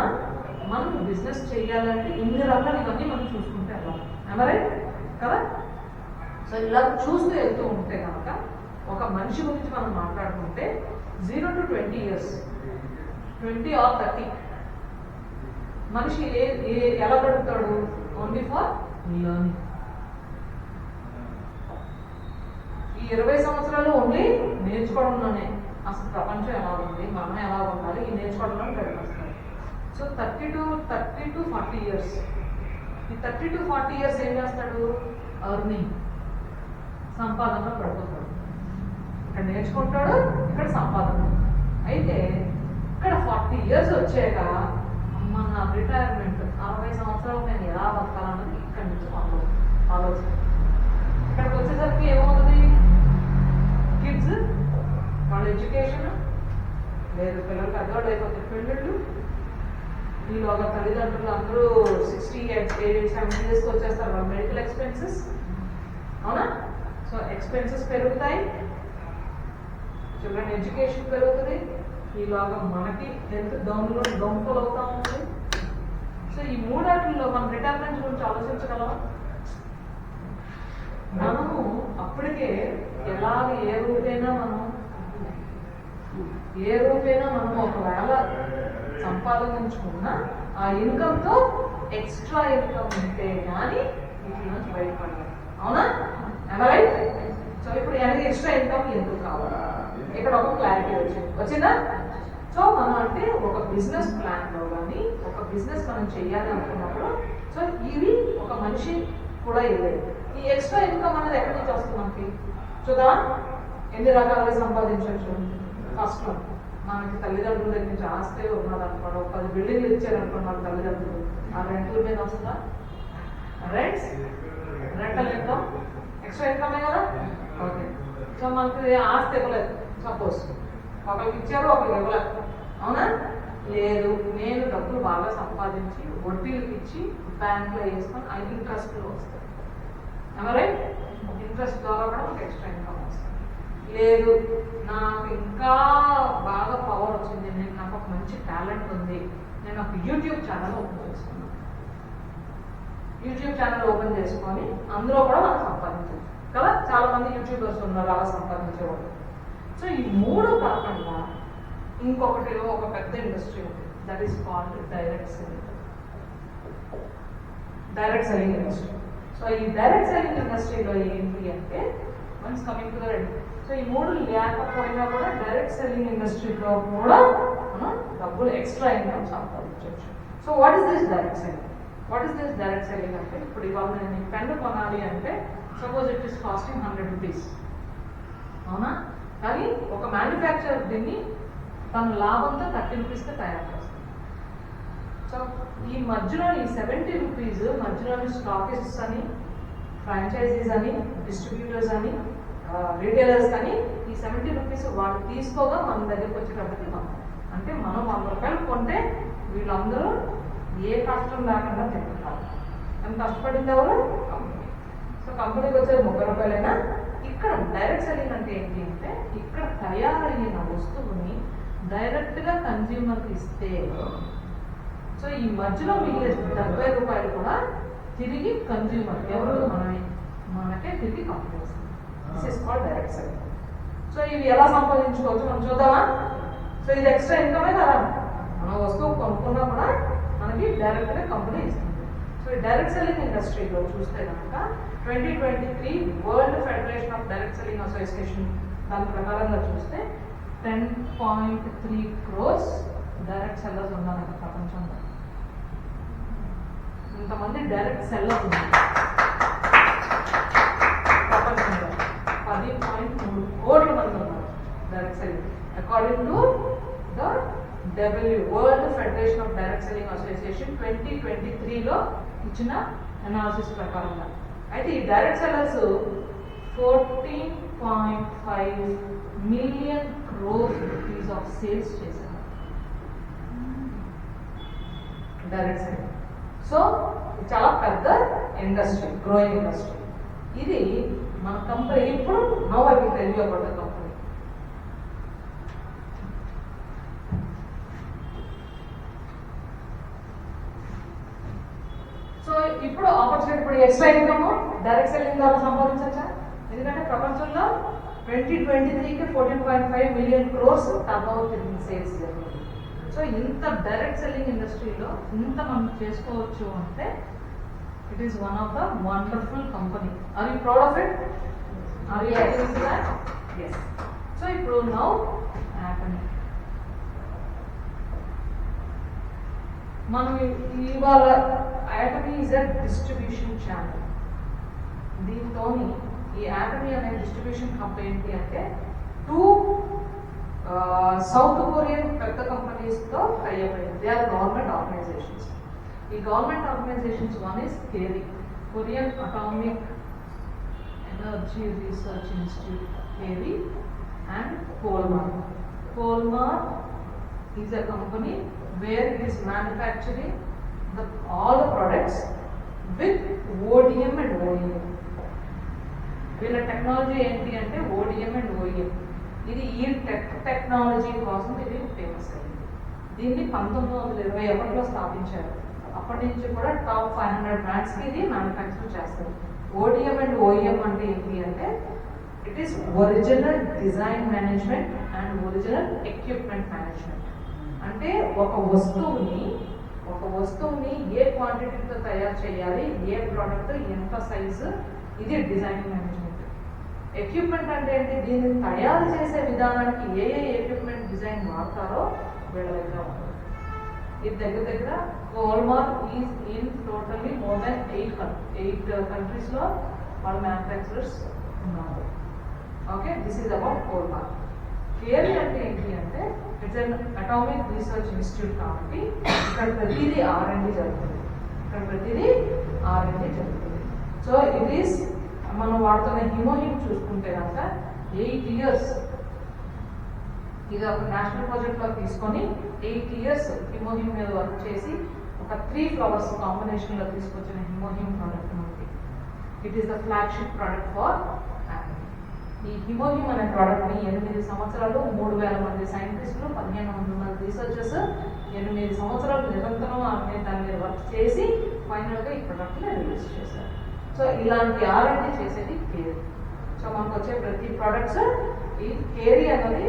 S2: మనం బిజినెస్ చేయాలంటే ఇన్ని రకాలు ఇవన్నీ మనం చూసుకుంటే వెళ్ళాలి. రైట్ కదా? సో ఇలా చూస్తూ వెళ్తూ ఉంటే కనుక ఒక మనిషి గురించి మనం మాట్లాడుకుంటే 0 to 20 years, 20 or 30 మనిషి ఎలా గడుపుతాడు? Only for learning. ఈ 20 సంవత్సరాలు ఓన్లీ నేర్చుకోవడంలోనే, అసలు ప్రపంచం ఎలా ఉంది, మనం ఎలా ఉండాలి, ఈ నేర్చుకోవడంలో గడిపేస్తారు. సో 30 to 40 years, ఈ 30 to 40 years ఏం చేస్తాడు? ఎర్నింగ్, సంపాదనలో పడిపోతాడు. ఇక్కడ నేర్చుకుంటాడు, ఇక్కడ సంపాదన. అయితే ఇక్కడ 40 years వచ్చాక అమ్మ నా రిటైర్మెంట్ 60 సంవత్సరాలు నేను ఎలా బతకాలన్నది ఇక్కడి నుంచి ఆలోచన. ఇక్కడికి వచ్చేసరికి ఏమవుతుంది? కిడ్స్ వాళ్ళ ఎడ్యుకేషన్ లేదు, పిల్లలు పెద్దవాళ్ళు అయిపోతే పెళ్ళిళ్ళు, ఈలోగా తల్లిదండ్రులు అందరూ 60, 70 yearsకి వచ్చేస్తారు. వాళ్ళ మెడికల్ ఎక్స్పెన్సెస్, అవునా? సో ఎక్స్పెన్సెస్ పెరుగుతాయి, చిల్డ్రన్ ఎడ్యుకేషన్ పెరుగుతుంది, ఈలోగా మనకి హెల్త్ డౌన్ఫాల్ అవుతా ఉంటుంది. సో ఈ మూడాటిల్లో మనం రిటైర్మెంట్ గురించి ఆలోచించగలమా? మనము అప్పటికే ఏ రూపైనా మనం ఒకవేళ సంపాదించుకున్నా ఆ ఇన్కమ్తో ఎక్స్ట్రా ఇన్కమ్ ఉంటే కానీ వీటి నుంచి బయటపడాలి. అవునా? రైట్? సో ఇప్పుడు ఎక్స్ట్రా ఇన్కమ్ ఎందుకు కావాలి? ఇక్కడ ఒక క్లారిటీ వచ్చిందా? సో మనం అంటే ఒక బిజినెస్ ప్లాన్లో కానీ ఒక బిజినెస్ మనం చేయాలి అనుకున్నప్పుడు సో ఇవి ఒక మనిషి కూడా ఇవ్వలేదు. ఈ ఎక్స్ట్రా ఇన్కమ్ అనేది ఎక్కడి నుంచి వస్తుంది మనకి? చూద్దాం ఎన్ని రకాలుగా సంపాదించవచ్చు. ఫస్ట్ మనకి తల్లిదండ్రుల దగ్గర నుంచి ఆస్తే ఉన్నదనుకోండి, 10 బిల్డింగ్లు ఇచ్చారనుకున్నారు తల్లిదండ్రులు, ఆ రెంట్ల మీద వస్తుందా? రెంటల్ ఇన్కమ్ ఎక్స్ట్రా ఇన్కమే కదా. ఓకే, సో మనకి ఆస్తి ఇవ్వలేదు, సపోజ్ ఒకరికి ఇచ్చారు, ఒకరికి ఇవ్వలేదు, అవునా? లేదు, నేను డబ్బులు బాగా సంపాదించి వడ్డీలకు ఇచ్చి బ్యాంక్లో వేసుకొని ఆ ఇంట్రెస్ట్లో వస్తాయి. రైట్? ఇంట్రెస్ట్ ద్వారా కూడా ఒక ఎక్స్ట్రా ఇన్కమ్ వస్తుంది. లేదు, నాకు ఇంకా బాగా పవర్ వచ్చింది, నాకు ఒక మంచి టాలెంట్ ఉంది, నేను ఒక యూట్యూబ్ ఛానల్ ఓపెన్ చేసుకున్నాను. యూట్యూబ్ ఛానల్ ఓపెన్ చేసుకొని అందులో కూడా మనం సంపాదించవచ్చు కదా. చాలా మంది యూట్యూబర్స్ ఉన్నారు అలా సంపాదించేవాళ్ళు. సో ఈ మూడు కాకుండా ఇంకొకటి ఒక పెద్ద ఇండస్ట్రీ ఉంది, that is called direct selling industry. So ఈ డైరెక్ట్ సెల్లింగ్ ఇండస్ట్రీలో ఏంటి అంటే once coming to the red. So ఈ మూడు లేకపోయినా కూడా డైరెక్ట్ సెల్లింగ్ ఇండస్ట్రీలో కూడా మనం డబ్బులు ఎక్స్ట్రా ఇన్కమ్ సంపాదించవచ్చు. So what is this direct selling? అంటే ఇప్పుడు ఇవాళ నేను పెన్ను కొనాలి అంటే suppose it is costing 100 rupees, అవునా? కానీ ఒక మ్యానుఫ్యాక్చరర్ దీన్ని తన లాభంతో 30 rupeesకి తయారు చేస్తుంది. సో ఈ మధ్యలో ఈ 70 rupees మధ్యలోని స్టాకిస్ట్స్ అని, ఫ్రాంచైజీస్ అని, డిస్ట్రిబ్యూటర్స్ అని, రిటైలర్స్ అని ఈ 70 rupees వాళ్ళు తీసుకోగా మన దగ్గరికి వచ్చేటప్పటికి అంటే మనం 100 రూపాయలు కొంటే వీళ్ళందరూ ఏ కష్టం లేకుండా తింటున్నారు. ఎంత కష్టపడింది ఎవరు? కంపెనీ. సో కంపెనీకి వచ్చేది 30 రూపాయలైనా ఇక్కడ డైరెక్ట్ సెల్లింగ్ అంటే ఏంటి అంటే ఇక్కడ తయారయ్యిన వస్తువుని డైరెక్ట్గా కన్జ్యూమర్కి ఇస్తే సో ఈ మధ్యలో మిగిలే 70 రూపాయలు కూడా తిరిగి కన్జ్యూమర్ ఎవరు మనకే తిరిగి కంపెనీ వస్తుంది. This is called direct selling. So ఇవి ఎలా సంపాదించుకోవచ్చు మనం చూద్దామా. సో ఇది ఎక్స్ట్రా ఇన్కమే కదా, మన వస్తువు కొనుక్కున్నా కూడా మనకి డైరెక్ట్గా కంపెనీ ఇస్తుంది. సో ఈ డైరెక్ట్ సెల్లింగ్ ఇండస్ట్రీలో చూస్తే కనుక 2023 world federation of direct selling association దాని ప్రకారంగా చూస్తే 10.3 crores డైరెక్ట్ సెల్లర్స్ ఉన్నారంట ప్రపంచంలో. ఇంతమంది డైరెక్ట్ సెల్లర్స్ ఉన్నారు ప్రపంచంలో. 10.3 కోట్ల మంది ఉన్నారు direct selling according to the world federation of direct selling association 2023లో ఇచ్చిన అనాలిసిస్ ప్రకారంగా. అయితే ఈ direct sellers 14.5 million crores rupees of sales చేశారు డైరెక్ట్ సెల్లింగ్. సో ఇది చాలా పెద్ద ఇండస్ట్రీ, గ్రోయింగ్ ఇండస్ట్రీ. ఇది మన కంపెనీ ఇప్పుడు now I will tell you about the company. So ఇప్పుడు ఆపర్చునిటీ, ఇప్పుడు ఎక్స్ట్రా ఇన్కమ్ డైరెక్ట్ సెల్లింగ్ ద్వారా సంపాదించవచ్చా? ఎందుకంటే ప్రపంచంలో 2023కి 14.5 million crores టర్నోవర్ సేల్స్ జరిగింది. సో ఇంత డైరెక్ట్ సెల్లింగ్ ఇండస్ట్రీలో ఇంత మనం చేసుకోవచ్చు అంటే it is one of the wonderful company. Are you proud of it? Are you happy with that? yes. So ఇప్పుడు నౌ హ్యాపీ మనం ఇవాళ Atomy is a distribution channel. దీంతో ఈ యాటమీ అనే డిస్ట్రిబ్యూషన్ కంపెనీ ఏంటి అంటే 2 సౌత్ కొరియన్ పెద్ద కంపెనీస్తో టైఅప్ అయ్యింది. They are government organisations. ఈ government organisations one is KAERI, Korean atomic energy research institute KAERI, and Kolmar. Kolmar is a company where it is manufacturing all the products with ODM and OEM. వీళ్ళ టెక్నాలజీ ఏంటి అంటే ODM and OEM. ఇది ఈ టెక్నాలజీ కోసం ఇది ఫేమస్ అయింది. దీన్ని 1921లో స్థాపించారు. అప్పటి నుంచి కూడా టాప్ 500 బ్రాండ్స్కి ఇది మ్యానుఫ్యాక్చర్ చేస్తారు. ODM and OEM అంటే ఏంటి అంటే it is original design management and original equipment management. అంటే ఒక వస్తువుని ఏ క్వాంటిటీతో తయారు చేయాలి, ఏ ప్రోడక్ట్ ఎంత సైజు, ఇది డిజైన్ మేనేజ్మెంట్. ఎక్విప్మెంట్ అంటే ఏంటి, దీన్ని తయారు చేసే విధానానికి ఏ ఎక్విప్మెంట్ డిజైన్ వాడతారో వీళ్ళ దగ్గర ఉంటుంది. ఇది దగ్గర Kolmar is in totally more than 8 కంట్రీస్లో వాళ్ళ మ్యానుఫ్యాక్చరర్స్ ఉన్నారు. Okay, this is about Kolmar. KAERI అంటే ఏంటి అంటే it's an atomic research institute కాబట్టి ఇక్కడ ప్రతిదీ R&D జరుగుతుంది. సో ఇట్ ఈస్ మనం వాడుతున్న హిమోహిమ్ చూసుకుంటే కనుక 8 years ఇది ఒక నేషనల్ ప్రాజెక్ట్ లో తీసుకొని 8 years హిమోహిమ్ మీద వర్క్ చేసి ఒక 3 flowers కాంబినేషన్ లో తీసుకొచ్చిన హిమోహిమ్ ప్రోడక్ట్ మనకి. It is the flagship product for ఈ హిమోహిమ్ అనే ప్రోడక్ట్ ని 8 సంవత్సరాలు 3000 మంది సైంటిస్టులు 1500 మంది రీసెర్చర్స్ 8 సంవత్సరాలు నిరంతరం దాని మీద వర్క్ చేసి ఫైనల్ గా ఈ ప్రోడక్ట్ ని రిలీజ్ చేశారు. సో ఇలాంటి R&D చేసేది కేరీ. సో మనకు వచ్చే ప్రతి ప్రొడక్ట్స్ ఈ కేరీ అనేది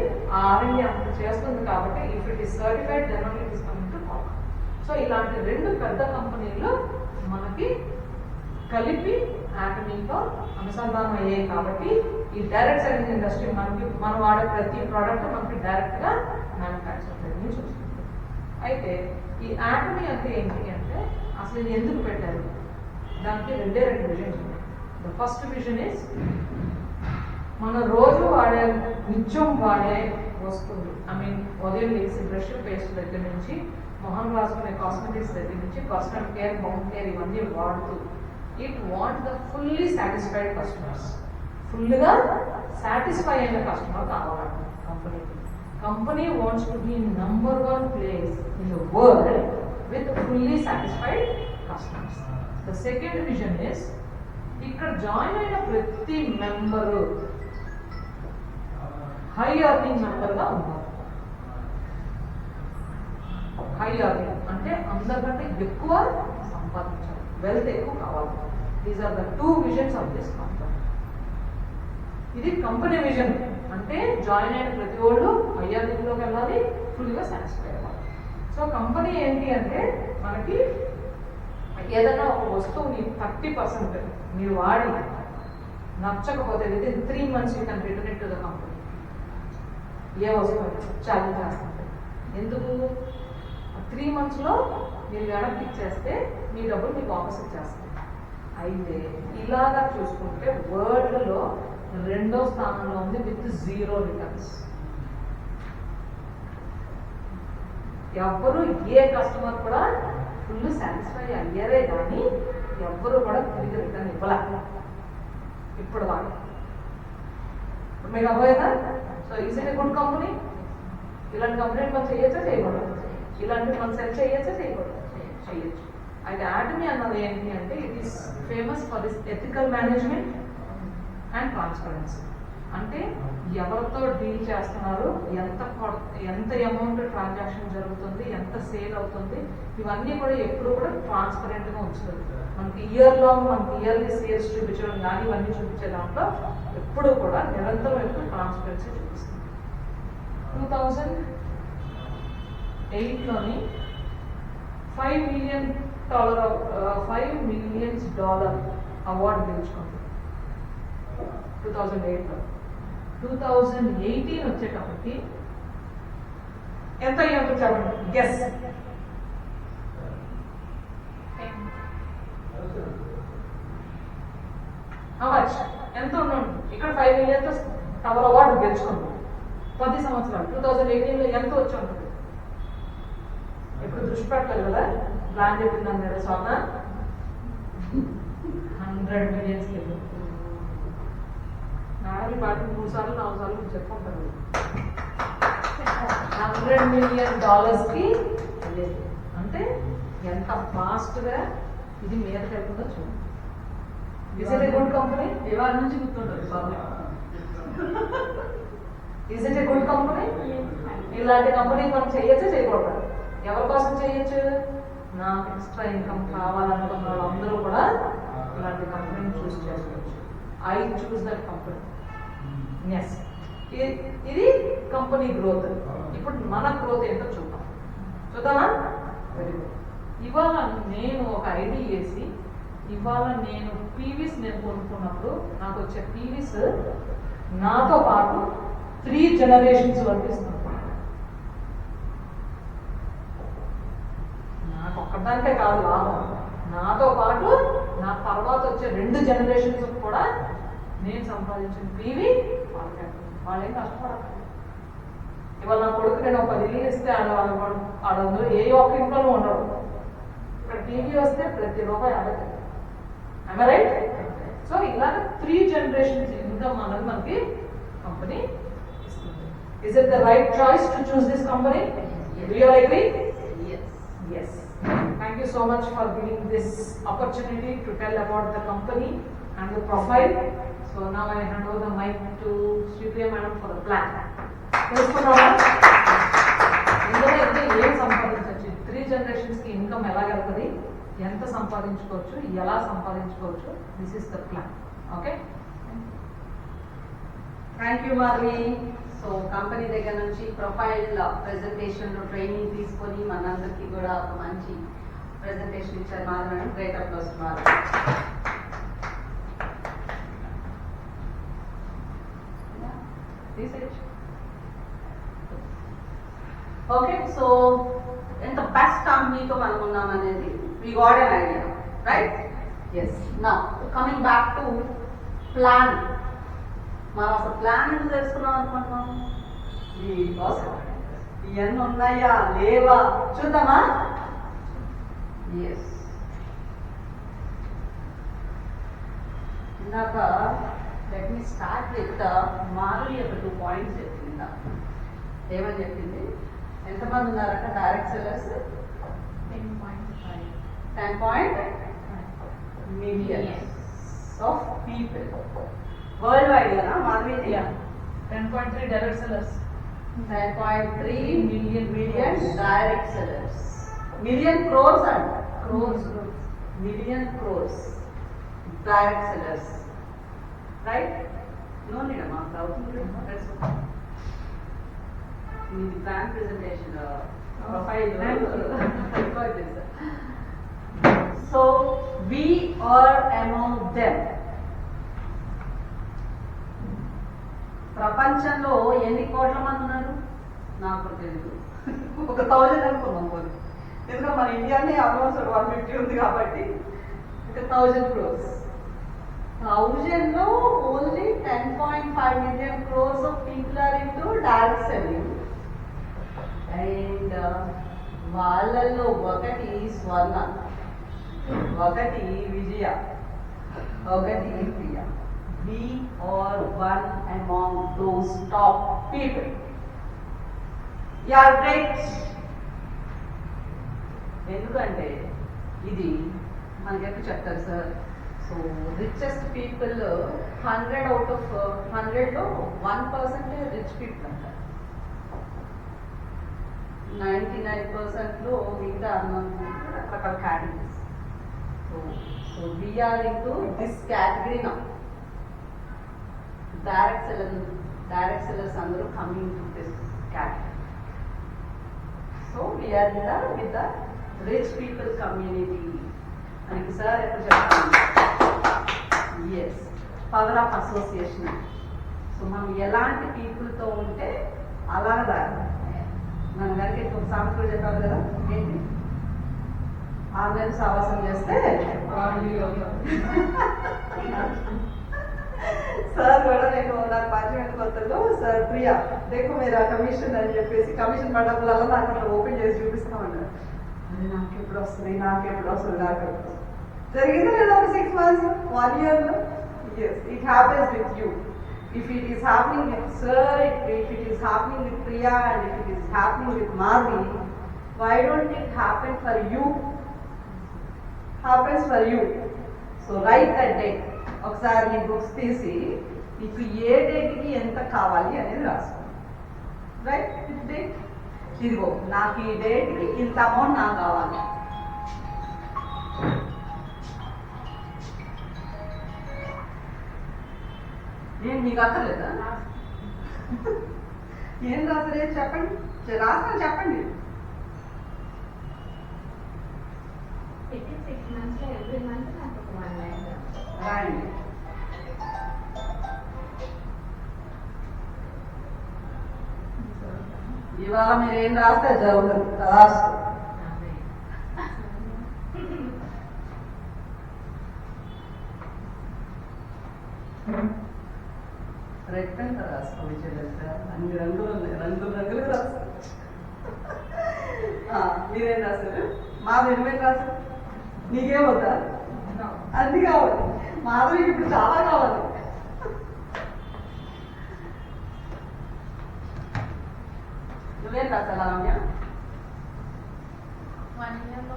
S2: R&D అంత చేస్తుంది కాబట్టి if it is certified then only it is coming to top. So ఇలాంటి 2 పెద్ద కంపెనీలు మనకి కలిపి యాటమీతో అనుసంధానం అయ్యాయి కాబట్టి ఈ డైరెక్ట్ సెల్లింగ్ ఇండస్ట్రీ మనం వాడే ప్రతి ప్రోడక్ట్ మనకి డైరెక్ట్ గా మ్యానుఫ్యాక్చర్ చూస్తుంది. అయితే ఈ యాటమీ అంటే ఏంటి అంటే అసలు ఇది ఎందుకు పెట్టారు, దానికి 2 విజన్స్ ఉన్నాయి. ద ఫస్ట్ విజన్ ఇస్ మన రోజు వాడే నిత్యం వాడే వస్తువులు, ఐ మీన్ ఉదయం లేసి బ్రష్ పేస్ట్ దగ్గర నుంచి మొహం రాసుకునే కాస్మెటిక్స్ దగ్గర నుంచి పర్సనల్ కేర్, హోమ్ కేర్ ఇవన్నీ వాడుతూ it want the fully satisfied customers. ఫుల్గా సాటిస్ఫై అయిన కస్టమర్ కావాలి కంపెనీకి. Company wants to be number 1 place in the world with fully satisfied customers. The second vision is ఇక్కడ జాయిన్ అయిన ప్రతి మెంబరు హై అర్నింగ్ మెంబర్గా ఉన్నారు. హై అర్నింగ్ అంటే అందరికంటే ఎక్కువ సంపాదించాలి, వెల్త్ ఎక్కువ కావాలి. These are the 2 visions of this company. ఇది కంపెనీ విజన్ అంటే జాయిన్ అయిన ప్రతి ఒళ్ళు హై అర్నింగ్లోకి వెళ్ళాలి, ఫుల్గా సాటిస్ఫై అవ్వాలి. సో కంపెనీ ఏంటి అంటే మనకి ఏదైనా ఒక వస్తువుని 30% మీరు వాడి నచ్చకపోతే within 3 months you can return it to the company. ఏ వస్తువు ఛాలెంజ్ చేస్తుంటే ఎందుకు 3 monthsలో మీరు వెనక్కి ఇచ్చేస్తే మీ డబ్బులు మీకు వాపస్ ఇచ్చేస్తారు. అయితే ఇలాగా చూసుకుంటే వరల్డ్లో 2వ స్థానంలో ఉంది విత్ 0 రిటర్న్స్. ఎవ్వరు ఏ కస్టమర్ కూడా ఫుల్ సాటిస్ఫై అయ్యారే కానీ ఎవ్వరు కూడా తిరిగి రిటర్న్ ఇవ్వలే ఇప్పుడు దాకా. ఇప్పుడు మీకు అవ్వదా? So is it a good company? ఇలాంటి కంపెనీ మనం చేయొచ్చా చేయకూడదు? ఇలాంటి మనం సెల్ చేయొచ్చా చేయకూడదు? చేయొచ్చు. అయితే యాటమీ అన్నది ఏంటి అంటే it is famous for this ethical management and transparency. అంటే ఎవరితో డీల్ చేస్తున్నారు, ఎంత అమౌంట్ ట్రాన్సాక్షన్ జరుగుతుంది, ఎంత సేల్ అవుతుంది, ఇవన్నీ కూడా ఎప్పుడు కూడా ట్రాన్స్పరెంట్గా ఉంచుతుంది. మనకి మనకి ఇయర్లీ సేల్స్ చూపించడం కానీ ఇవన్నీ చూపించే దాంట్లో ఎప్పుడు కూడా నిరంతరం ఎప్పుడు ట్రాన్స్పరెన్సీ చూపిస్తుంది. 2008లోని $5 million అవార్డు గెలుచుకుంది 2008లో. 2018 వచ్చేటప్పటికి ఎంత అయ్యాక చెప్పండి, గెస్. ఎంత ఉన్నాడు ఇక్కడ? 5 million టవర్ అవార్డు గెలుచుకుంది 10 సంవత్సరాలు. 2018లో ఎంత వచ్చి ఉంటుంది? ఎప్పుడు దృష్టి పెట్టలేదు కదా, ప్లాన్ చెప్పిందని కదా సోన 100 million. నాలుగు పాటి 3 సార్లు 4 సార్లు చెప్పుకుంటారు. $100 million అంటే ఎంత ఫాస్ట్ గా ఇది మీదకి వెళ్తుందో చూడండి. Is it a good company? ఇవాళ నుంచి గుర్తుంటుంది బాబు. Is it a good company? ఇలాంటి కంపెనీ మనం చేయొచ్చా చేయకూడదు? ఎవరి కోసం చేయొచ్చు? నాకు ఎక్స్ట్రా ఇన్కమ్ కావాలనుకున్న వాళ్ళందరూ కూడా ఇలాంటి కంపెనీని చూస్ చేసుకోవచ్చు. I choose that company. Yes, ఇది కంపెనీ గ్రోత్. ఇప్పుడు మన గ్రోత్ ఏంటో చూద్దామా? Very good. ఇవాళ నేను ఒక ఐడి వేసి ఇవాళ నేను పీవీస్ నేను కొనుక్కున్నప్పుడు నాకు వచ్చే పీవీస్ నాతో పాటు 3 generations వరకు ఇస్తున్నాను. నాకు ఒక్కదానికే కాదు లాభం, నాతో పాటు నా తర్వాత వచ్చే 2 generations కూడా నేను సంపాదించిన పీవీ వాళ్ళేం కష్టపడతారు. ఇవాళ నా కొడుకు నేను 10 ఇల్లు ఇస్తే ఆడందరూ ఏ ఒక్క ఇంట్లోనూ ఉండడు. ఇక్కడ టీవీ వస్తే ప్రతి రూపాయి ఆడతారు. రైట్? సో ఇలాగ 3 generations ఇన్కమ్ అనేది మనకి కంపెనీ ఇస్తుంది. Is it the right choice to choose this company? Do you agree? Yes. Thank you so much for giving this opportunity to tell about the company and the profile. So now I hand over the mic to Sripriya Madam for the plan. తెలుసుకున్నావా? ఇందులో అయితే ఏం సంపాదించవచ్చు, 3 generations కి ఇన్కమ్ ఎలా వెళ్తుంది, ఎంత సంపాదించుకోవచ్చు, ఎలా సంపాదించుకోవచ్చు, this is the plan. Okay,
S1: thank you Madhavi. So company దగ్గర నుంచి ప్రొఫైల్ ప్రెజెంటేషన్ ట్రైనింగ్ తీసుకొని మనందరికీ కూడా ఒక మంచి ప్రెజెంటేషన్ ఇచ్చారు Madhavi. Great applause Madhavi. Okay, so ఎంత బెస్ట్ కంపెనీతో మనం ఉన్నాం అనేది we got an idea, right? Yes. Now coming back to plan. మనం అసలు ప్లాన్ ఎందుకు తెలుసుకున్నాం అనుకుంటున్నాం? దీనికోసం ఇవన్నీ ఉన్నాయా లేవా చూద్దామా? ఎస్. ఇందాక let me start with Madhavi ఒక 2 points చెప్పింది. ఏమని చెప్పింది? ఎంతమంది ఉన్నారట direct sellers? 10.5 million. Of people world wide కదా Madhavi
S2: Yeah. 10.3 direct sellers.
S1: 10.3
S2: Million
S1: million
S2: crores.
S1: direct sellers. Million crores and
S2: Crores.
S1: million crores direct sellers. Right? No need a mark out. That's okay. In the plan presentation profile.
S2: Thank you.
S1: I got this. So we are among them. ప్రపంచంలో ఎన్ని కోట్ల మంది ఉన్నారు నాకు తెలియదు. 1000 అనుకున్నాం పోనీ, ఎందుకంటే మన ఇండియానే ఆల్మోస్ట్ 150 ఉంది కాబట్టి 1000 crores. 1000 లో only 10.5 million crores of people are into direct selling. And వాళ్ళల్లో ఒకటి స్వర్ణ, ఒకటి విజయ, ఒకటి ప్రియ. We are one among those top people. You are great. ఎందుకంటే ఇది మనకి ఎప్పుడు చెప్తారు sir, so richest people 100 out of 100లో 1% రిచ్ పీపుల్ అంటారు. 99%లో మిగతా రకరకాల categories. So we are into this category now. Direct sellers అందరూ coming to this category. So we are with the rich people community అని సార్ ఎప్పుడు చెప్తాను. Yes, power of association. So మనం ఎలాంటి పీపుల్తో ఉంటే అలాగా మన గారికి ఒక సామెత కూడా చెప్పారు కదా, ఏంటి, ఆన్లైన్ సావాసం చేస్తే సార్ కూడా నేను నాకు పరిచయం కొత్తలో సార్ ప్రియా దేకో మీరా కమిషన్ అని చెప్పేసి కమిషన్ పడ్డప్పుడల్లా నాకు అట్లా ఓపెన్ చేసి చూపిస్తామన్నారు. అది నాకెప్పుడు వస్తుంది నాకు జరిగింది లేదా ఒక 6 months 1 yearలో. Yes, it happens with you. If it is happening with sir, if it is happening with Priya, and if it is happening with Madhvi, why don't it happen for you? Happens for you. So write that date. ఒకసారి నీ బుక్స్ తీసి నీకు ఏ డేట్కి ఎంత కావాలి అనేది రాసుకోండి. రైట్ డేట్, ఇదిగో నాకు ఈ డేట్కి ఇంత అమౌంట్ నాకు కావాలి. ఏం మీకు అక్కర్లేదా? ఏం రాసలేదు చెప్పండి, రాస్తాను చెప్పండి.
S3: Within 6 months every month నాకు ఒక 1 lakh
S1: రాయండి. ఇవాళ మీరు ఏం రాస్తే జరుగుతుంది రాసుకో. రెడ్ పెన్ రాసుకో విజయలలిత, అన్ని రంగులు ఉన్నాయి, రంగులు రాసుకో. మీరేం రాశారు? మాధవి నువ్వేం రాశారు? నీకేమవుతా? అన్ని కావాలి. మాధవికి ఇప్పుడు చాలా కావాలి. నువ్వేం రాసా లావణ్య?
S5: 1 yearలో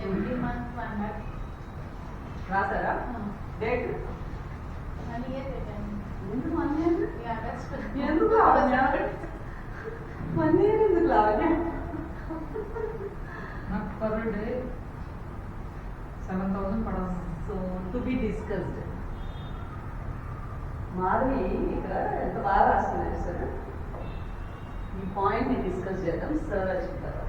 S5: every month 1 lakh.
S1: రాసారా? డేట్
S5: 1 year పెట్టాను.
S1: ఎందుకు 1 year?
S5: Yeah, that's good.
S1: ఎందుకు లావణ్య? 1 year ఎందుకు లావణ్య?
S2: నాకు per day 7,000 పడాలి.
S1: So to be discussed. Madhavi ఇక్కడ ఎంత బాగా రాస్తున్నారు సార్. ఈ పాయింట్ ని డిస్కస్ చేద్దాం సార్ చెప్తారు.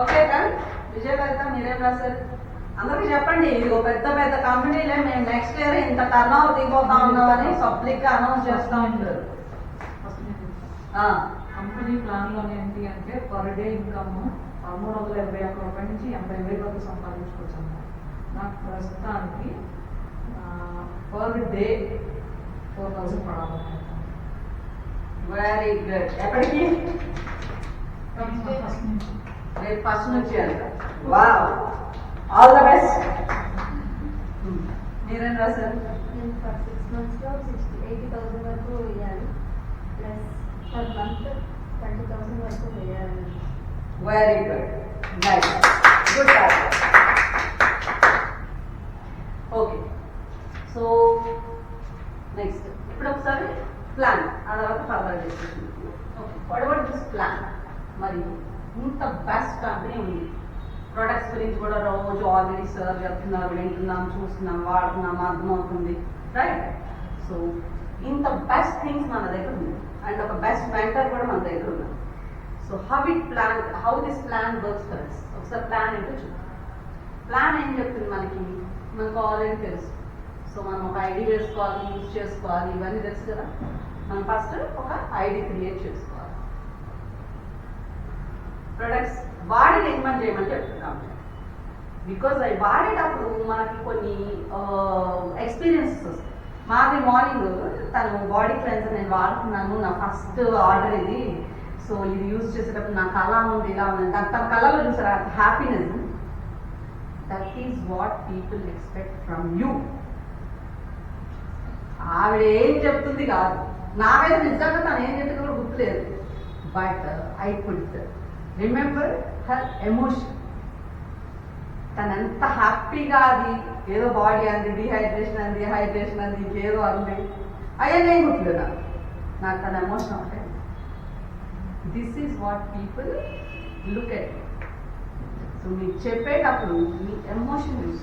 S1: Okay done. విజయలలిత మీరేం రాశారు? అందరికి చెప్పండి, ఇది ఒక పెద్ద పెద్ద కంపెనీలే మేము నెక్స్ట్ ఇయర్ ఇంత టర్న్ ఓవర్ దిగిపోతా ఉన్నామని పబ్లిక్ గా అనౌన్స్ చేస్తూ ఉంటారు.
S2: కంపెనీ ప్లాన్ లో ఏంటి అంటే పర్ డే ఇన్కమ్ 321 రూపాయల నుంచి 80,000 వరకు సంపాదించుకోవచ్చు అన్నారు. నాకు ప్రస్తుతానికి పర్ డే 4,000 పడాలి.
S1: Very good. ఎప్పటికి? రేపు ఫస్ట్ నుంచి అంట. Wow, all the best. మీరేం రాశారు?
S4: నేను ఫర్ 6 monthsలో 80,000 వరకు ఇవ్వాలి. ప్లస్ పర్ మంత్ 20,000 వరకు వేయాలి.
S1: Very good, nice, good target. Okay, so next ఇప్పుడు ఒకసారి ప్లాన్, ఆ తర్వాత further discussion. Okay, what about this plan? మరి ఇంత బెస్ట్ కంపెనీ ఉంది, ప్రొడక్ట్స్ గురించి కూడా రోజు ఆల్రెడీ సార్ చెప్తున్నారు, వింటున్నాం, చూస్తున్నాం, వాడుతున్నాం, అర్థమవుతుంది, రైట్? సో ఇంత బెస్ట్ థింగ్స్ మన దగ్గర ఉంది అండ్ ఒక బెస్ట్ మెంటర్ కూడా మన దగ్గర ఉన్నారు. So how this plan works for us? ఒకసారి ప్లాన్ ఏంటో చూద్దాం. ప్లాన్ ఏం చెప్తుంది మనకు ఆల్రెడీ తెలుసు. సో మనం ఒక ఐడి వేసుకోవాలి, యూజ్ చేసుకోవాలి, ఇవన్నీ తెలుసు కదా. మనం ఫస్ట్ ఒక ఐడి క్రియేట్ చేసుకోవాలి, ప్రొడక్ట్స్ వాడి రికమెండ్ చేయమని చెప్తున్నాం. బికాజ్ అవి వాడేటప్పుడు మనకి కొన్ని ఎక్స్పీరియన్సెస్ వస్తాయి. మాది మార్నింగ్ తను బాడీ క్లెన్సర్ నేను వాడుతున్నాను, నా ఫస్ట్ ఆర్డర్ ఇది, సో ఇది యూజ్ చేసేటప్పుడు నాకు అలా ఉంది, ఇలా ఉంది, తన కళ్ళలో చూసారా happiness. That is what people expect from you. ఆవిడ ఏం చెప్తుంది కాదు, నా మీద నిజంగా తను ఏం చెప్తుంది కూడా గుర్తులేదు, but I could remember her emotion. తను ఎంత హ్యాపీగా, అది ఏదో బాడీ అంది, డిహైడ్రేషన్ అంది, ఇంకేదో అంది, అవన్నీ ఏం గుర్తులేదు నాకు తన ఎమోషన్ ఒకటే. This is what people look at. So మీకు చెప్పేటప్పుడు మీ ఎమోషన్ యూజ్,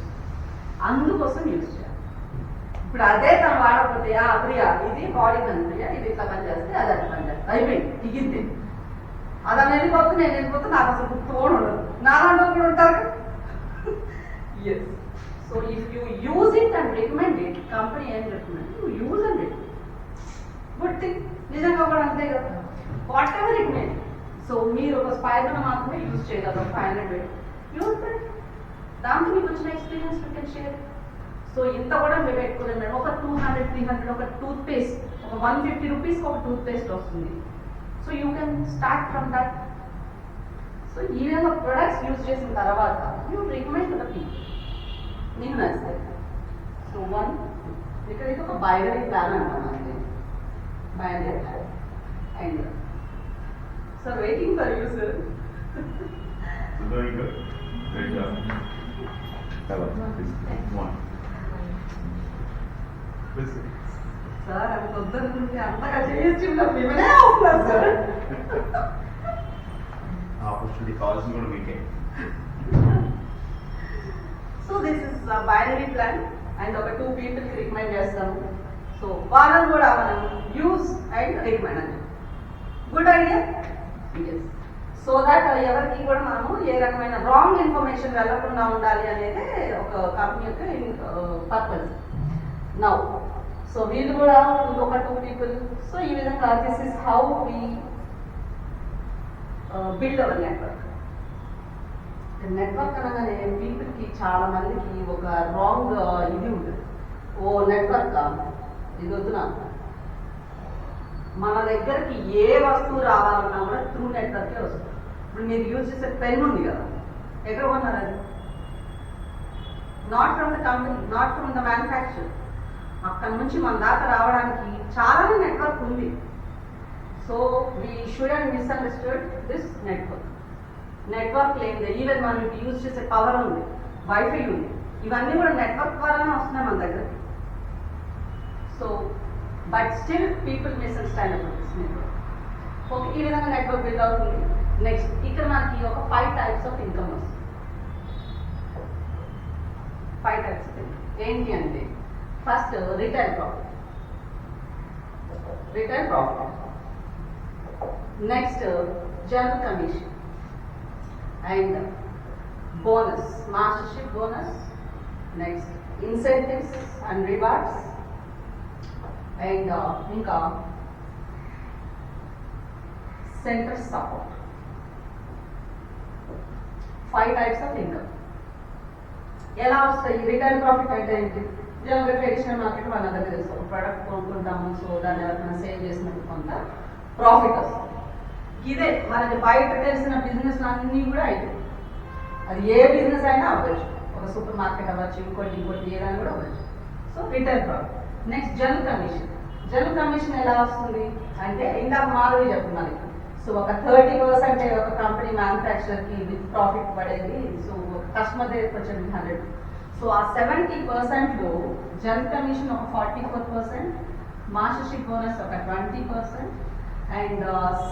S1: అందుకోసం యూజ్ చేయాలి. ఇప్పుడు అదే తను వాడకపోతే ప్రియా ఇది బాడీ పని, ప్రియా ఇది ఇట్లా పని చేస్తే అది అట్లా పని చేస్తే అయిపోయింది, దిగింది. అది వెళ్ళిపోతే నేను వెళ్ళిపోతే నాకు అసలు గుర్తు కూడా ఉండదు, నాలాంటి కూడా ఉంటారు. Yes, so if you use it and recommend it, company ఏం చెప్తుందంటే you use and it, good thing. నిజంగా కూడా అంతే కదా, వాట్ ఎవర్ రికమెండ్. సో మీరు ఒక స్పైడర్ మాత్రమే యూజ్ చేయగలరు, 500 యూజ్ దట్. దాంతో మీకు వచ్చిన experience you can share. So ఇంత కూడా మీరు పెట్టుకోలేదు మేడం, ఒక 200, 300 ఒక టూత్ పేస్ట్, ఒక 150 రూపీస్కి ఒక టూత్ పేస్ట్ వస్తుంది. So you can start from that. So ఈ విధంగా ప్రొడక్ట్స్ యూజ్ చేసిన తర్వాత you recommend to the people, నీకు నచ్చుతాయి. సో ఇక్కడ ఒక బైనరీ ప్లాన్ అంటాం, అంటే binary plan. And sir waiting for you sir.
S6: Very good. Great job. Please.
S1: Sir అంత వద్దనుకుంటే అంతగా చేయొచ్చు, మేమనే అవుతున్నారు సార్.
S6: Opportunity calls కూడా మీకే.
S1: So this is binary plan and ఒక 2 పీపుల్కి రికమెండ్ చేస్తాము. సో వాళ్ళని కూడా మనం యూజ్ అండ్ రికమెండ్ అని. Good idea. సో దాట్ ఎవరికి కూడా మనము ఏ రకమైన రాంగ్ ఇన్ఫర్మేషన్ వెళ్ళకుండా ఉండాలి అనేది ఒక కంపెనీ యొక్క పర్పస్. నౌ సో వీళ్ళు కూడా ఇంకొక 2 పీపుల్. సో ఈ విధంగా this is how we build our network. Network అనగానే పీపుల్కి చాలా మందికి ఒక రాంగ్ ఇది ఉంటుంది, ఓ నెట్వర్క్ ఇది వద్దు నాకు. మన దగ్గరికి ఏ వస్తువు రావాలన్నా కూడా త్రూ నెట్వర్కే వస్తుంది. ఇప్పుడు మీరు యూజ్ చేసే పెన్ ఉంది కదా, ఎక్కడ కొన్నారు అది? Not from the company, not from the manufacture. అక్కడ నుంచి మన దాకా రావడానికి చాలా నెట్వర్క్ ఉంది. So we shouldn't misunderstood this network. Network లేనిదే ఈవెన్ మనం యూజ్ చేసే పవర్ ఉంది, వైఫై ఉంది, ఇవన్నీ కూడా నెట్వర్క్ ద్వారానే వస్తున్నాయి మన దగ్గరికి. So but still people misunderstand about this network. Okay, ఈ విధంగా నెట్వర్క్ బిల్డ్ అవుతుంది. నెక్స్ట్ ఇక్కడ మనకి ఒక 5 types ఆఫ్ ఇన్కమ్ వస్తుంది. 5 types ఆఫ్ ఇన్కమ్ ఏంటి అంటే, first retail profit. Next general commission and bonus, mastership bonus. Next incentives and rewards అండ్ ఇంకా centre support. 5 types of income. ఎలా వస్తాయి? రిటైల్ ప్రాఫిట్ అంటే ఏంటి? జనరల్గా ట్రెడిషనల్ మార్కెట్ మన దగ్గర తెలుసు, ఒక ప్రోడక్ట్ కొనుక్కుంటాము, సో దాన్ని ఎవరైనా సేల్ చేసినట్టు కొంత ప్రాఫిట్ వస్తుంది. ఇదే మనకి బయట తెలిసిన బిజినెస్ అన్నీ కూడా అవుతాయి. అది ఏ బిజినెస్ అయినా అవ్వచ్చు, ఒక సూపర్ మార్కెట్ అవ్వచ్చు, ఇంకోటి ఏదైనా కూడా అవ్వచ్చు. So retail profit. Next general commission. General commission ఎలా వస్తుంది అంటే ఇందాక మాధవి చెప్తున్నారు. సో ఒక 30% ఒక కంపెనీ మ్యానుఫ్యాక్చరర్కి విత్ ప్రాఫిట్ పడేది. సో కస్టమర్ దగ్గరికి వచ్చేది 100. సో ఆ 70%లో జన్ కమిషన్ ఒక 44%, మాస్టర్షిప్ బోనస్ ఒక 20%, అండ్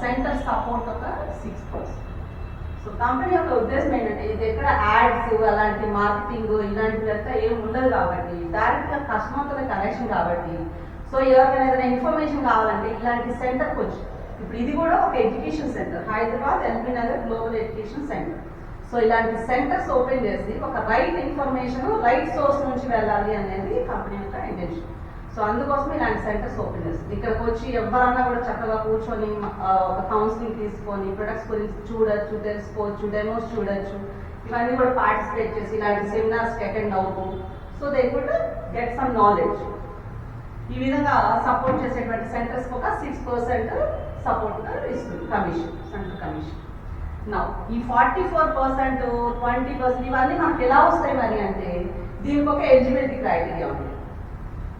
S1: సెంటర్ సపోర్ట్ ఒక 6%. సో కంపెనీ యొక్క ఉద్దేశం ఏంటంటే ఇది ఎక్కడ యాడ్స్ అలాంటి మార్కెటింగ్ ఇలాంటివి అంతా ఏం ఉండదు కాబట్టి డైరెక్ట్ గా కస్టమర్తో కనెక్షన్ కాబట్టి సో ఎవరికైనా ఏదైనా ఇన్ఫర్మేషన్ కావాలంటే ఇలాంటి సెంటర్కి వచ్చి ఇప్పుడు ఇది కూడా ఒక education centre, Hyderabad LB Nagar global education centre. So ఇలాంటి సెంటర్స్ ఓపెన్ చేసి ఒక రైట్ ఇన్ఫర్మేషన్ రైట్ సోర్స్ నుంచి వెళ్ళాలి అనేది కంపెనీ యొక్క ఇంటెన్షన్. సో అందుకోసం ఇలాంటి సెంటర్స్ ఓపెన్ చేస్తుంది. ఇక్కడికి వచ్చి ఎవరన్నా కూడా చక్కగా కూర్చొని ఒక కౌన్సిలింగ్ తీసుకొని ప్రొడక్ట్స్ గురించి చూడొచ్చు, తెలుసుకోవచ్చు, డెమోస్ చూడొచ్చు, ఇవన్నీ కూడా పార్టిసిపేట్ చేసి ఇలాంటి సెమినార్స్కి అటెండ్ అవుతూ so they could get some knowledge. ఈ విధంగా సపోర్ట్ చేసేటువంటి సెంటర్స్కి ఒక 6% సపోర్ట్ ఇస్తుంది కమిషన్, సెంటర్ కమిషన్. నా ఈ 44%, 20% ఇవన్నీ మనకి ఎలా వస్తాయి మరి అంటే దీనికి ఒక ఎలిజిబిలిటీ క్రైటీరియా ఉంది.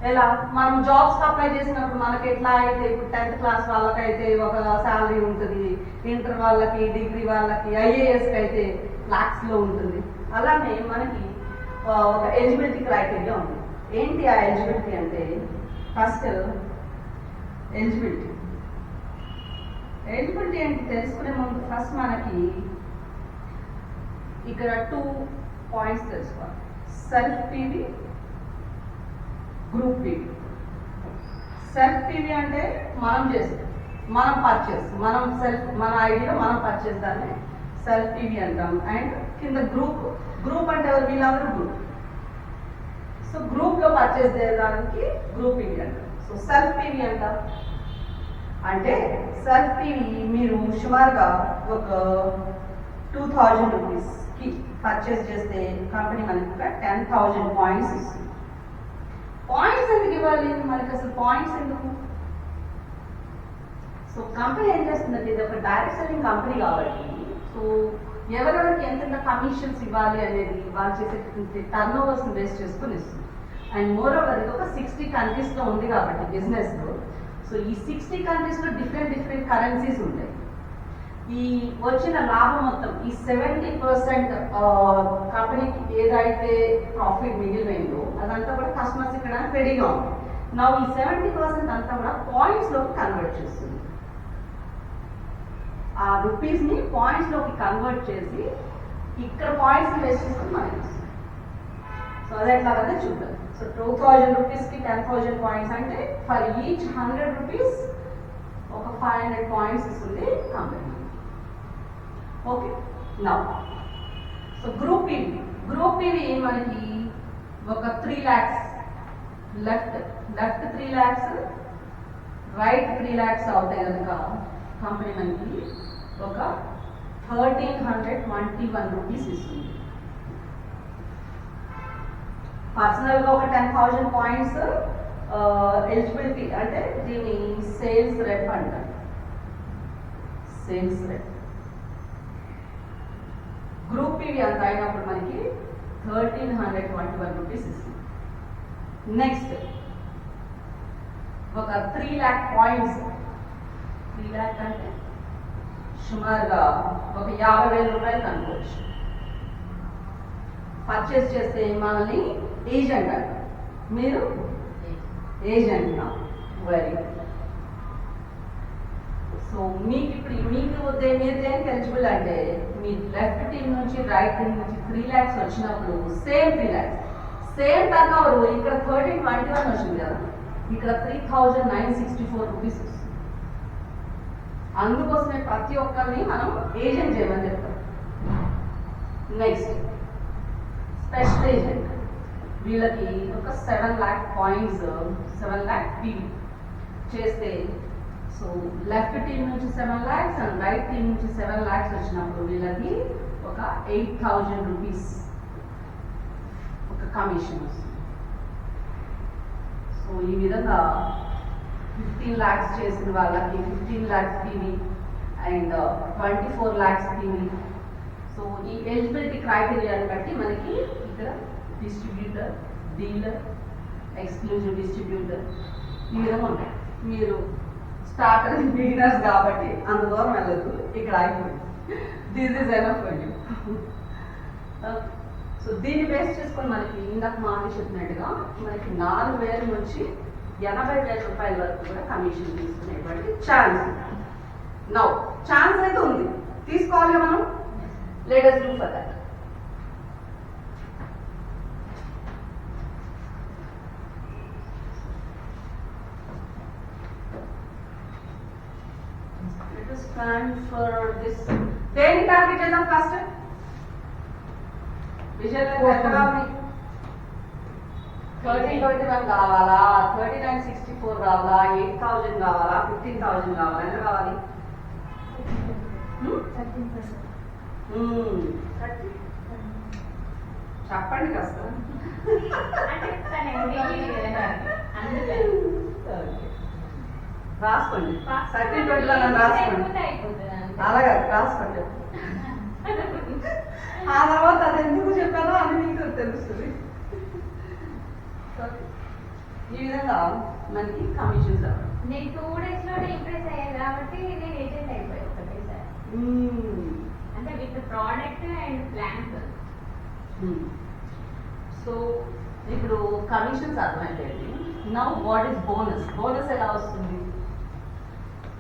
S1: ఎలా మనం జాబ్స్ అప్లై చేసినప్పుడు మనకి ఎట్లా అయితే ఇప్పుడు 10th క్లాస్ వాళ్ళకైతే ఒక శాలరీ ఉంటుంది, ఇంటర్ వాళ్ళకి, డిగ్రీ వాళ్ళకి, ఐఏఎస్కి అయితే లాక్స్లో ఉంటుంది. అలానే మనకి ఒక ఎలిజిబిలిటీ క్రైటీరియా ఉంది. ఏంటి ఆ ఎలిజిబిలిటీ అంటే ఫస్ట్ ఎలిజిబిలిటీ ఏంటి తెలుసుకునే ముందు ఫస్ట్ మనకి ఇక్కడ 2 పాయింట్స్ తెలుసుకోవాలి. Self PV, group PV. Self PV అంటే మనం చేస్తాం, మనం పర్చేస్, మన ఐడియాలో మనం పర్చేస్ దాన్ని సెల్ఫ్ పీవీ అంటాం. అండ్ కింద గ్రూప్ అంటే వీళ్ళందరూ గ్రూప్. సో గ్రూప్ లో పర్చేస్ చేయడానికి గ్రూప్ పీవీ అంటాం. సో సెల్ఫ్ పీవీ అంటాం అంటే సెల్ఫ్ పీవీ మీరు సుమారుగా ఒక 2000 రూపీస్కి పర్చేస్ చేస్తే కంపెనీ మనకి 10,000 పాయింట్స్ ఇస్తుంది. పాయింట్స్ ఎందుకు ఇవ్వాలి మనకి, అసలు పాయింట్స్ ఎందుకు? సో కంపెనీ ఏం చేస్తుందంటే ఇది ఒక డైరెక్ట్ సెల్లింగ్ కంపెనీ కాబట్టి సో ఎవరెవరికి ఎంత కమిషన్స్ ఇవ్వాలి అనేది వాళ్ళు చేసే టర్న్ ఓవర్స్ బేస్ చేసుకుని ఇస్తుంది. అండ్ మోర్ ఓవర్ ఇది ఒక 60 కంట్రీస్లో ఉంది కాబట్టి బిజినెస్లో. సో ఈ 60 కంట్రీస్లో డిఫరెంట్ కరెన్సీస్ ఉంటాయి. ఈ వచ్చిన లాభం మొత్తం ఈ 70% కంపెనీకి ఏదైతే ప్రాఫిట్ మిగిలిపోయిందో అదంతా కూడా కస్టమర్స్ ఇక్కడ రెడీగా ఉంది. నా ఈ 70% అంతా కూడా పాయింట్స్ లోకి కన్వర్ట్ చేస్తుంది. ఆ రూపీస్ ని పాయింట్స్ లోకి కన్వర్ట్ చేసి ఇక్కడ పాయింట్స్ వేస్ట్ చేసుకుని మనకి ఇస్తుంది. సో అదే ఎట్లాగైతే చూద్దాం. సో 2000 రూపీస్కి 10,000 పాయింట్స్ అంటే ఫర్ ఈచ్ 100 రూపీస్ ఒక 500 పాయింట్స్ ఇస్తుంది కంపెనీ. ఓకే నా సో గ్రూప్ పీవీ మనకి ఒక 3 lakhs left 3 lakhs right 3 lakhs అవుతాయి కనుక కంపెనీ మనకి ఒక 1,321 రూపీస్ ఇస్తుంది. పర్సనల్ గా ఒక 10,000 పాయింట్స్ ఎలిజిబిలిటీ అంటే దీని సేల్స్ రెప్ అంటారు. సేల్స్ రెప్ గ్రూప్ పీవీ అంత అయినప్పుడు మనకి 1,321 రూపీస్ ఇస్తుంది. నెక్స్ట్ ఒక 3 lakh పాయింట్స్ 3 lakh అంటే సుమారుగా ఒక 50,000 రూపాయలు అనుకోవచ్చు. పర్చేస్ చేస్తే మనల్ని ఏజెంట్ అంటారు. మీరు ఏజెంట్ వెరీ గుడ్. సో మీకు ఇప్పుడు మీరు దేనికి ఎలిజిబుల్ అంటే మీ లెఫ్ట్ టీమ్ నుంచి రైట్ టీమ్ నుంచి 3 lakhs వచ్చినప్పుడు same 3 lakhs same turn over ఇక్కడ 1,321 వచ్చింది కదా, ఇక్కడ 3,964 రూపీస్ వస్తుంది. అందుకోసమే ప్రతి ఒక్కరిని మనం ఏజెంట్ చేయమని చెప్తాం. నెక్స్ట్ స్పెషల్ ఏజెంట్ వీళ్ళకి ఒక 7 lakh పాయింట్స్ 7 lakh పీవీ చేస్తే సో లెఫ్ట్ టీం నుంచి 7 lakhs అండ్ రైట్ టీం నుంచి 7 lakhs వచ్చినప్పుడు వీళ్ళకి ఒక 8,000 రూపీస్ ఒక కమిషన్ వస్తుంది. సో ఈ విధంగా 15 lakhs చేసిన వాళ్ళకి 15 lakhs PV and 24 lakhs PV. So ఈ ఎలిజిబిలిటీ క్రైటీరియాని బట్టి మనకి ఇక్కడ డిస్ట్రిబ్యూటర్, డీలర్, ఎక్స్క్లూజివ్ డిస్ట్రిబ్యూటర్ ఈ విధంగా ఉంటాయి. మీరు స్టార్టర్ బిగినర్స్ కాబట్టి అంత దూరం వెళ్ళదు, ఇక్కడ ఆగిపోయింది. This is enough for you. So దీన్ని బేస్ చేసుకొని మనకి ఇందాక మాది చెప్పినట్టుగా మనకి 4,000 నుంచి 80,000 రూపాయల వరకు కూడా కమిషన్ తీసుకునేటువంటి ఛాన్స్. నౌ ఛాన్స్ అయితే ఉంది, తీసుకోవాలి మనం. Let us do for that. Let us plan for this. దేని టార్గెట్ చేద్దాం ఫస్ట్? విజయనగరం ఎంత కావాలి? 1321 కావాలా, 3964 కావాలా, 8000 కావాలా, 15,000 కావాలా, ఎంత కావాలి?
S4: 13%.
S1: చెప్పండి కాస్త.
S3: అంటే తను MBA కదా, అందుకని.
S1: రాసుకోండి 1321 రాసుకోండి.
S3: అయిపోతుంది అంతే.
S1: అలాగే రాసుకోండి. ఆ తర్వాత అది ఎందుకు చెప్పానో అని మీకు తెలుస్తుంది. ఈ విధంగా మనకి కమిషన్స్ రావడం.
S3: నేను 2 days లోనే ఇంప్రెస్ అయ్యాను కాబట్టి నేను ఏజెంట్ అయిపోయాను ఒకటేసారి. అంటే with product and plans.
S1: So ఇప్పుడు కమిషన్స్ అర్థమైపోయింది. Now what is bonus? Bonus ఎలా వస్తుంది?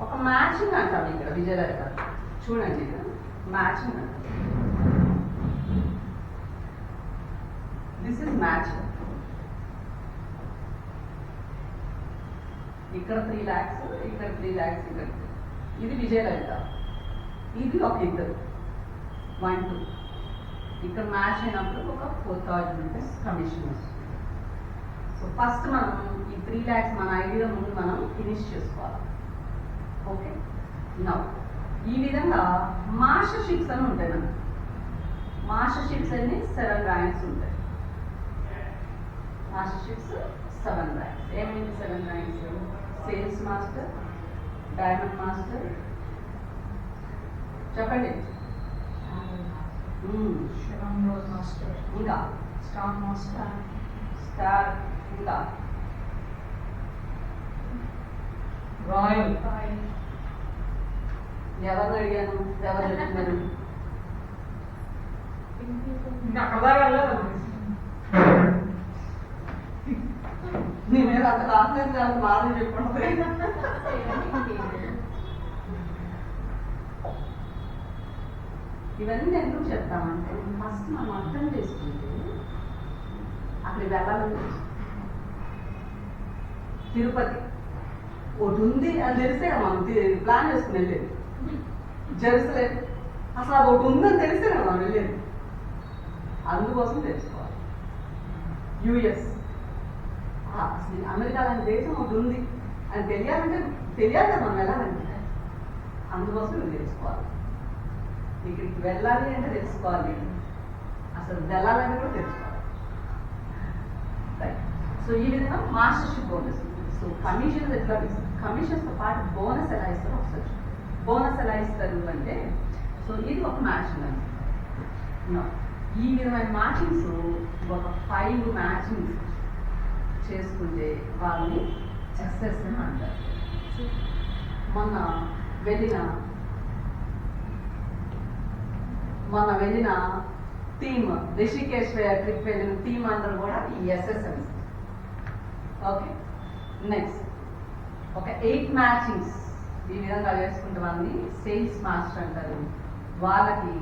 S1: ఒక మ్యాచింగ్ అంటాం ఇక్కడ విజయలయ గారు, చూడండి మ్యాచింగ్ అంటాం. This is matching. ఇక్కడ 3 lakhs, ఇక్కడ 3 lakhs, ఇక్కడ ఇది విజయలలిత, ఇది ఒక ఇద్దరు 1, 2. ఇక్కడ మ్యాచ్ అయినప్పుడు ఒక 4,000 రూపీస్ కమిషన్ వస్తుంది. సో ఫస్ట్ మనం ఈ 3 lakhs మన ఐడియా ముందు మనం ఫినిష్ చేసుకోవాలి. ఓకే, నౌ ఈ విధంగా మాస్టర్షిప్స్ అని ఉంటాయి. మనకి మాస్టర్షిప్స్ అన్ని 7 ర్యాంక్స్ ఉంటాయి. మాస్టర్షిప్స్ 7 ర్యాంక్స్. ఏమైంది 7 ranks? Sales master, diamond master, చెప్పండి.
S2: మాస్టర్,
S1: ఇంకా
S2: స్టార్ మాస్టర్,
S1: స్టార్, ఇంకా
S2: రాయల్,
S1: ఎవరు అడిగాను, ఎవరు చెప్తున్నారు?
S2: ఇంకా అక్కడ దాకా వెళ్ళలేదు.
S1: నీ మీద అంత కాన్ఫిడెన్స్ అంత మాటలు చెప్పండి. ఇవన్నీ ఎందుకు చెప్తామంటే ఫస్ట్ మనం అర్థం చేసుకుంటే అక్కడికి వెళ్ళాలని తెలుసు. తిరుపతి ఒకటి ఉంది అని తెలిస్తే మనం ప్లాన్ చేసుకుని వెళ్ళేది. జెరూసలేం అసలు అది ఒకటి ఉందని తెలిస్తే మనం వెళ్ళేది. అందుకోసం తెలుసుకోవాలి. యుఎస్ అసలు అమెరికా లాంటి దేశం ఒకటి ఉంది అని తెలియాలంటే తెలియాలి కదా మనం వెళ్ళాలంటే. అందుకోసం నువ్వు తెలుసుకోవాలి. ఇక్కడికి వెళ్ళాలి అంటే తెలుసుకోవాలి, అసలు వెళ్ళాలని కూడా తెలుసుకోవాలి. రైట్. సో ఈ విధంగా మాస్టర్షిప్ బోనస్. సో కమిషన్స్ ఎట్లా ఇస్తారు? కమిషన్స్తో పాటు బోనస్ ఎలా ఇస్తారు ఒకసారి. బోనస్ ఎలా ఇస్తారు అంటే, సో ఇది ఒక మ్యాచింగ్ అండి. ఈ విధమైన మ్యాచింగ్స్ ఒక 5 మ్యాచింగ్స్ చేసుకుంటే వాళ్ళని ఎస్ఎస్ అని అంటారు. మొన్న వెళ్ళిన టీమ్, రిషికేశ్ ట్రిప్ వెళ్ళిన టీమ్ అందరూ కూడా ఈ ఎస్ఎస్ఎం. ఓకే, నెక్స్ట్ ఒక 8 మ్యాచింగ్స్ ఈ విధంగా చేసుకుంటే వాళ్ళని సేల్స్ మాస్టర్ అంటారు. వాళ్ళకి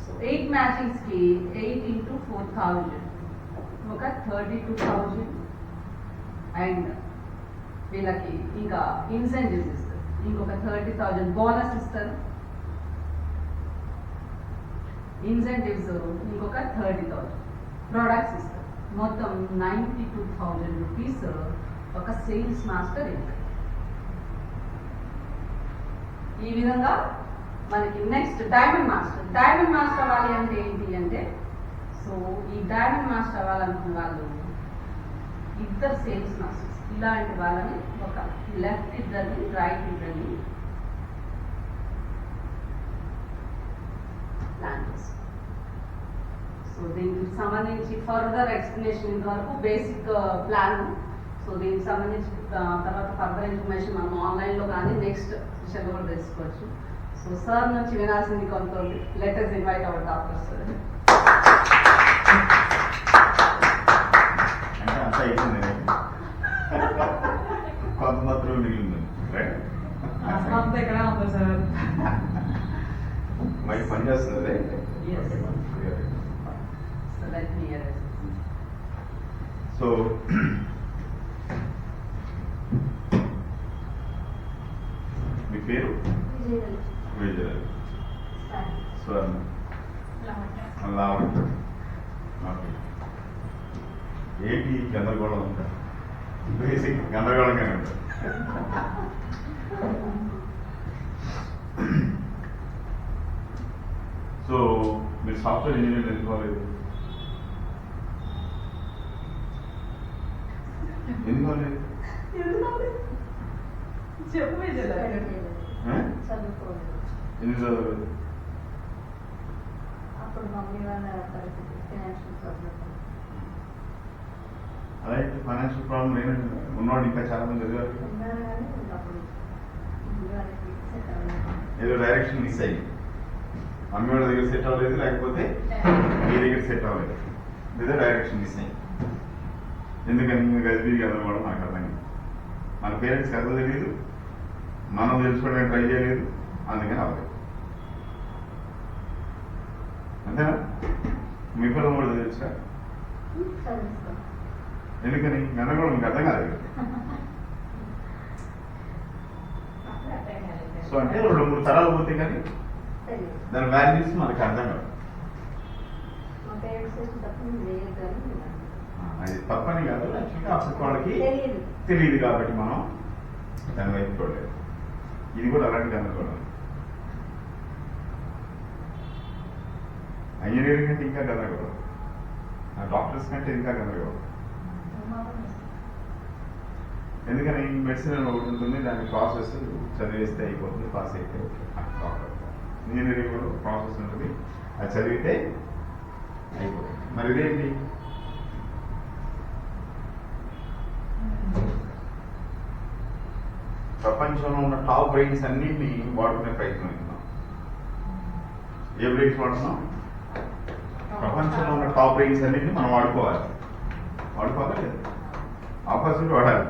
S1: సో 8 మ్యాచింగ్స్కి 8 × 4,000 ఒక 32,000. అండ్ వీళ్ళకి ఇంకా ఇన్సెంటివ్స్ ఇస్తారు, ఇంకొక 30,000 బోనస్ ఇస్తారు. ఇన్సెంటివ్స్ ఇంకొక 30,000. ప్రొడక్ట్స్ ఇస్తారు. మొత్తం 92,000 రూపీస్ ఒక సేల్స్ మాస్టర్ ఇస్తారు. ఈ విధంగా మనకి next diamond master. Diamond master అవ్వాలి అంటే ఏంటి అంటే, సో ఈ డైమండ్ మాస్టర్ అవ్వాలనుకున్న వాళ్ళు ఇద్దరు సేల్స్ మాస్టర్స్ ఇలాంటి వాళ్ళని, ఒక లెఫ్ట్ ఇద్దరిని, రైట్ ఇద్దరిని ప్లాన్ చేస్తాం. సో దీనికి సంబంధించి ఫర్దర్ ఎక్స్ప్లెనేషన్ ఇంతవరకు బేసిక్ ప్లాన్. సో దీనికి సంబంధించి తర్వాత ఫర్దర్ ఇన్ఫర్మేషన్ మనం ఆన్లైన్లో కానీ నెక్స్ట్ సెషన్లో కూడా తెలుసుకోవచ్చు. సో సార్ నుంచి వినాల్సింది కొంత letters invite our doctor sir.
S6: అంటే అంతా అయిపోయింది కొంత మాత్రం మిగిలింది రైట్.
S2: అంతా ఇక్కడ ఉంది సార్.
S6: మరి పని చేస్తుంది.
S1: Yes. So let me hear it.
S6: So మీ పేరు విజయరాజు స్వర్ణ లావణ్య. ఓకే. ఏంటి గందరగోళం ఉంటా? బేసిక్ గందరగోళంగానే ఉంటా. సో మీరు సాఫ్ట్వేర్ ఇంజనీర్ ఎందుకోలేదు? ఎందుకోలేదు?
S1: చెప్పు విజయరాజు.
S4: చదువుకోలేదు.
S6: ఎందుకు చదవలేదు?
S4: అప్పుడు మమ్మీ వాళ్ళ పరిస్థితి ఫైనాన్షియల్ ప్రాబ్లమ్.
S6: అలాంటి ఫైనాన్షియల్ ప్రాబ్లం లేనండి ఉన్నవాడు ఇంకా చాలా మంది చదివారు.
S4: ఉన్నారు కానీ అప్పుడు వాళ్ళకి సెట్ అవ్వలేదు.
S6: ఏదో డైరెక్షన్ మిస్ అయ్యింది. మమ్మీ వాళ్ళ దగ్గర సెట్ అవ్వలేదు, లేకపోతే మీ దగ్గర సెట్ అవ్వలేదు, లేదా డైరెక్షన్ మిస్ అయ్యింది. ఎందుకని మీకు గదిబీది చదవడం మనకు అర్థం కాదు. మన పేరెంట్స్కి అర్థం తెలియదు, మనం తెలుసుకోవడానికి ట్రై చేయలేదు, అందుకని అవ్వలేదు. అంతేనా? మీ పిల్లలు కూడా తెలుసా?
S4: చదివిస్తాం.
S6: ఎందుకని గందరగోళం మీకు అర్థం కాదు.
S3: అప్పుడు అర్థం కాలేదు.
S6: సో అంటే 2-3 తరాలు పోతే కానీ
S4: తెలియదు.
S6: దాని వాల్యూస్ మనకు అర్థం కాదు.
S4: మా పేరెంట్స్ చేసిన తప్పు నేను చేయలేదు కానీ
S6: అది తప్పని కాదు, యాక్చువల్గా అప్పటి వాళ్ళకి
S4: తెలియదు.
S6: తెలియదు కాబట్టి మనం దాని వైపు చూడలేదు. ఇది కూడా అలాంటి గందరగోళం. ఇంజనీరింగ్ అంటే ఇంకా గందరగోళం, డాక్టర్స్ కంటే ఇంకా గందరగోళం. ఎందుకని మెడిసిన్ ఒకటి ఉంటుంది, దాని ప్రాసెస్ చదివేస్తే అయిపోతుంది, పాస్ అయితే డాక్టర్. ఇంజనీరింగ్ కూడా ప్రాసెస్ ఉంటుంది, అది చదివితే అయిపోతుంది. మరి ఇదేంటి? ప్రపంచంలో ఉన్న టాప్ బ్రెయిన్స్ అన్నింటినీ వాడుకునే ప్రయత్నం అవుతున్నాం. ఏ బ్రెయిన్స్ వాడుతున్నాం? ప్రపంచంలో ఉన్న టాప్ బ్రెయిన్స్ అన్నింటినీ మనం వాడుకోవాలి. వాడుకోవాలి లేదు, ఆపర్చునిటీ వాడాలి.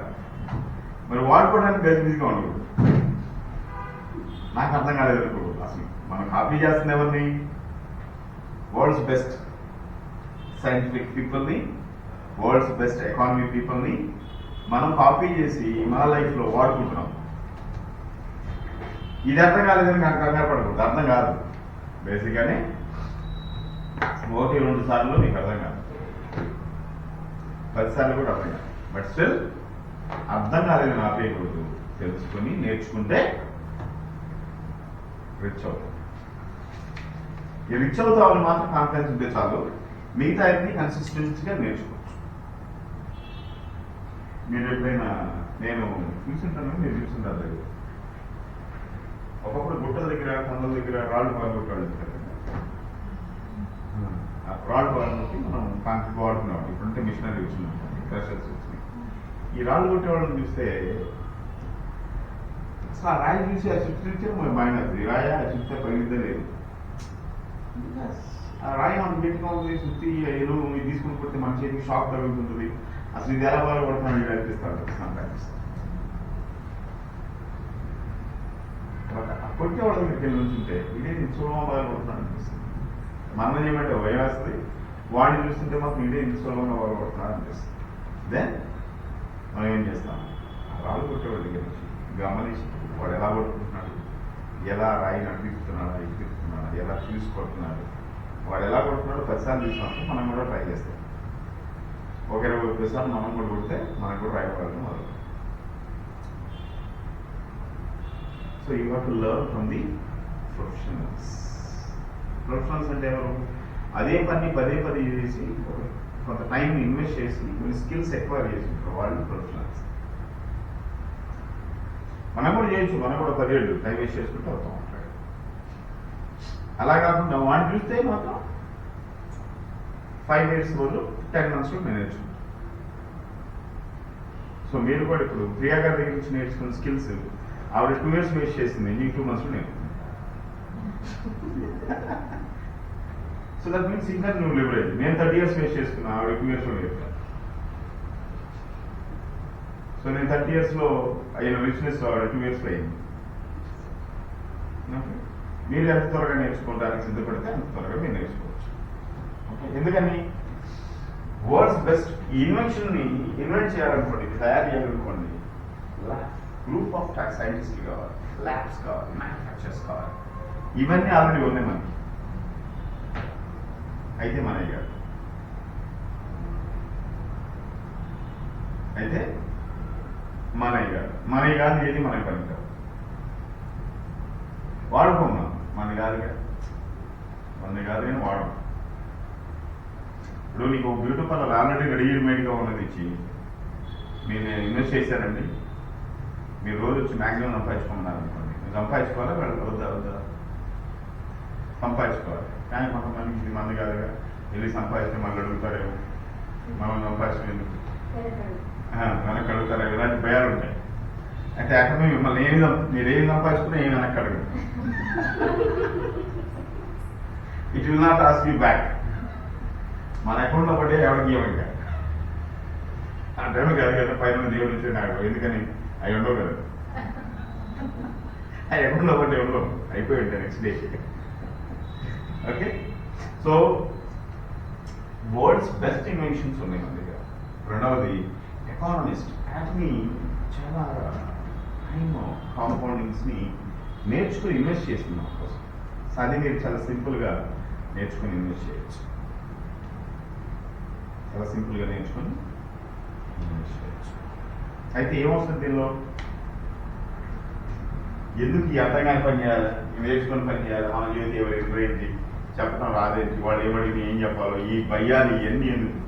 S6: మరి వాడుకోవడానికి గజిబిజిగా ఉండదు. నాకు అర్థం కాలేదు ఇప్పుడు అసలు మనం కాపీ చేస్తున్న ఎవరిని? వరల్డ్స్ బెస్ట్ సైంటిఫిక్ పీపుల్ని, వరల్డ్స్ బెస్ట్ ఎకానమీ పీపుల్ని మనం కాపీ చేసి మన లైఫ్లో వాడుకుంటున్నాం. ఇది అర్థం కాలేదని నాకు కంగారు పడకూడదు, అర్థం కాదు. బేసిక్గానే 1-2 సార్లు నీకు అర్థం కాదు, 10 సార్లు కూడా అర్థం కాదు. బట్ స్టిల్ అర్థం కాలేదని ఆపేయకూడదు, తెలుసుకుని నేర్చుకుంటే రిచ్ అవుతాం. ఈ రిచ్ అవుతామని మాత్రం కాన్ఫిడెన్స్ ఉంటే చాలు, మిగతా అన్ని కన్సిస్టెన్సీగా నేర్చుకోవచ్చు. మీరు ఎప్పుడైనా, నేను చూసింటాను, మీరు చూసింటారు దగ్గర ఒకప్పుడు గుట్టల దగ్గర, కొండల దగ్గర రాళ్ళు పాల్గొట్టాడు. ఆ రాళ్ళు పాల్గొట్టి మనం కాంక్రీట్ వాడుకున్నాం. ఇప్పుడంటే మిషనరీ వచ్చినాం, క్రషర్స్ వచ్చినాయి. ఈ రాళ్ళు కొట్టేవాళ్ళని చూస్తే అసలు ఆ రాయి చూసి ఆ చుట్టూ మన మైండ్ అవుతుంది. రాయ ఆ చుట్టూ పగిలిద్దే లేదు. ఆ రాయి మనం పెట్టుకోవాలి, చుట్టి ఏదో ఇది తీసుకుని కొడితే మన చేతికి షాక్ తగులుతుంటుంది. అసలు ఇది ఎలా బాధపడుతున్నాడు ఇది అనిపిస్తాడు. కొట్టే వాళ్ళ దగ్గరికి వెళ్ళి నుంచుంటే ఇదే సులభంగా బాధపడుతున్నాడు అనిపిస్తుంది. మనం ఏమంటే భయం వేస్తుంది, వాడిని చూస్తుంటే మాకు ఇదే సులభంగా బాధపడుతున్నాడు అనిపిస్తుంది. దెన్ మనం ఏం చేస్తాం? రాళ్ళు కొట్టేవాడి దగ్గర నుంచి గమనించి వాడు ఎలా కొట్టుకుంటున్నాడు, ఎలా రాయి నడిపిస్తున్నాడా, ఎక్కిస్తున్నాడా, ఎలా చూసుకొడుతున్నాడు, వాడు ఎలా కొడుతున్నాడో 10 సార్లు చూసినప్పుడు మనం కూడా ట్రై చేస్తాం. ఒక 20 సార్లు మనం కూడా కొడితే మనకు కూడా రాయబడడం మొదలు. So you have to learn from the professionals. Professionals అంటే ఎవరు? అదే పని పదే చేసి కొంత టైం ఇన్వెస్ట్ చేసి కొన్ని స్కిల్స్ ఎక్వైర్ చేసి ఉంటారు వాళ్ళు ప్రొఫెషనల్స్. మనం కూడా చేయొచ్చు, మనం కూడా 10 ఏళ్ళు టైం వేస్ట్ చేసుకుంటూ అవుతాం ఉంటాడు. అలా కాకుండా వాడిని చూస్తే మాత్రం 5 years రోజు 10 months లో నేర్చుకుంటాం. సో మీరు కూడా ఇప్పుడు ప్రియా గారి దగ్గర నుంచి నేర్చుకున్న స్కిల్స్ ఆవిడ 2 years వేస్ట్ చేసింది, నీకు 2 months నేర్చుకున్నాను. సో దట్ మీన్స్ ఇంకా నువ్వు లిబరేజ్. నేను 30 years వేస్ట్ చేసుకున్నా, ఆవిడ 2 years నేర్చుకున్నాను. సో నేను 30 years అయిన రిచ్నెస్ ఆవిడ 2 years అయింది. మీరు ఎంత త్వరగా నేర్చుకోవడానికి సిద్ధపడితే అంత త్వరగా మీరు నేర్చుకోవచ్చు. ఓకే, ఎందుకని వర్డ్స్ బెస్ట్. ఈ ఇన్వెన్షన్ని ఇన్వెంట్ చేయాలనుకోండి, తయారు చేయాలనుకోండి, గ్రూప్ ఆఫ్ సైంటిస్టులు కావాలి, ల్యాబ్స్ కావాలి, మ్యానుఫ్యాక్చర్స్ కావాలి. ఇవన్నీ ఆల్రెడీ ఉన్నాయి మనకి. అయితే మనయ్య గారు మనయ్య గారు ఏది మనకి పని కాదు, వాడుకున్నాం. మన కాదుగా, మన కాదు కానీ వాడు. ఇప్పుడు నీకు బ్యూటీ పార్లర్ ఆల్రెడీ రెడీమేడ్గా ఉన్నది ఇచ్చి మీరు నేను ఇన్వెస్ట్ చేశానండి, మీరు రోజు వచ్చి మ్యాక్సిమం సంపాదించుకున్నారు అనుకోండి, మీరు సంపాదించుకోవాలా వద్దా? సంపాదించుకోవాలి. కానీ కొంతమందికి మంది కాదుగా, వెళ్ళి సంపాదిస్తే మళ్ళీ అడుగుతారేమో, మనం సంపాదించలేదు వెనక్కి అడుగుతారేమో, ఇలాంటి భయాలు ఉంటాయి. అయితే అక్కడ మిమ్మల్ని మీరు ఏమి సంపాదించుకున్నా ఏమి వెనక్కి అడగదు. It will not ask you back. మన అకౌంట్లో పడే ఎవరికి ఇవ్వండి ఆ టైంలో కాదు కదా, పైన దేవుడు ఇచ్చే నాకు, ఎందుకని అవి ఉండవు కదా, అవి అకౌంట్లో పడ్డే ఉండవు, అయిపోయి ఉంటాయి next day. Okay, so world's best inventions ఉన్నాయి మన దగ్గర. రెండవది ఎకానమిస్ట్, యాటమీ చాలా టైమ్ కాంపౌండింగ్స్ని నేర్చుకుని ఇన్వెస్ట్ చేస్తున్నాం కోసం. సో అది మీరు చాలా సింపుల్గా నేర్చుకుని ఇన్వెస్ట్ చేయొచ్చు. చాలా సింపుల్గా నేర్చుకుని ఇన్వెస్ట్ చేయొచ్చు. అయితే ఏమవుతుంది దీనిలో, ఎందుకు ఈ అర్థంగానే పని చేయాలి, నేర్చుకుని పని చేయాలి, మన జీవితం ఎవరేంటి చెప్పడం రాదేంటి, వాడు ఏమడిగి ఏం చెప్పాలో, ఈ భయాలు ఇవన్నీ ఎందుకు,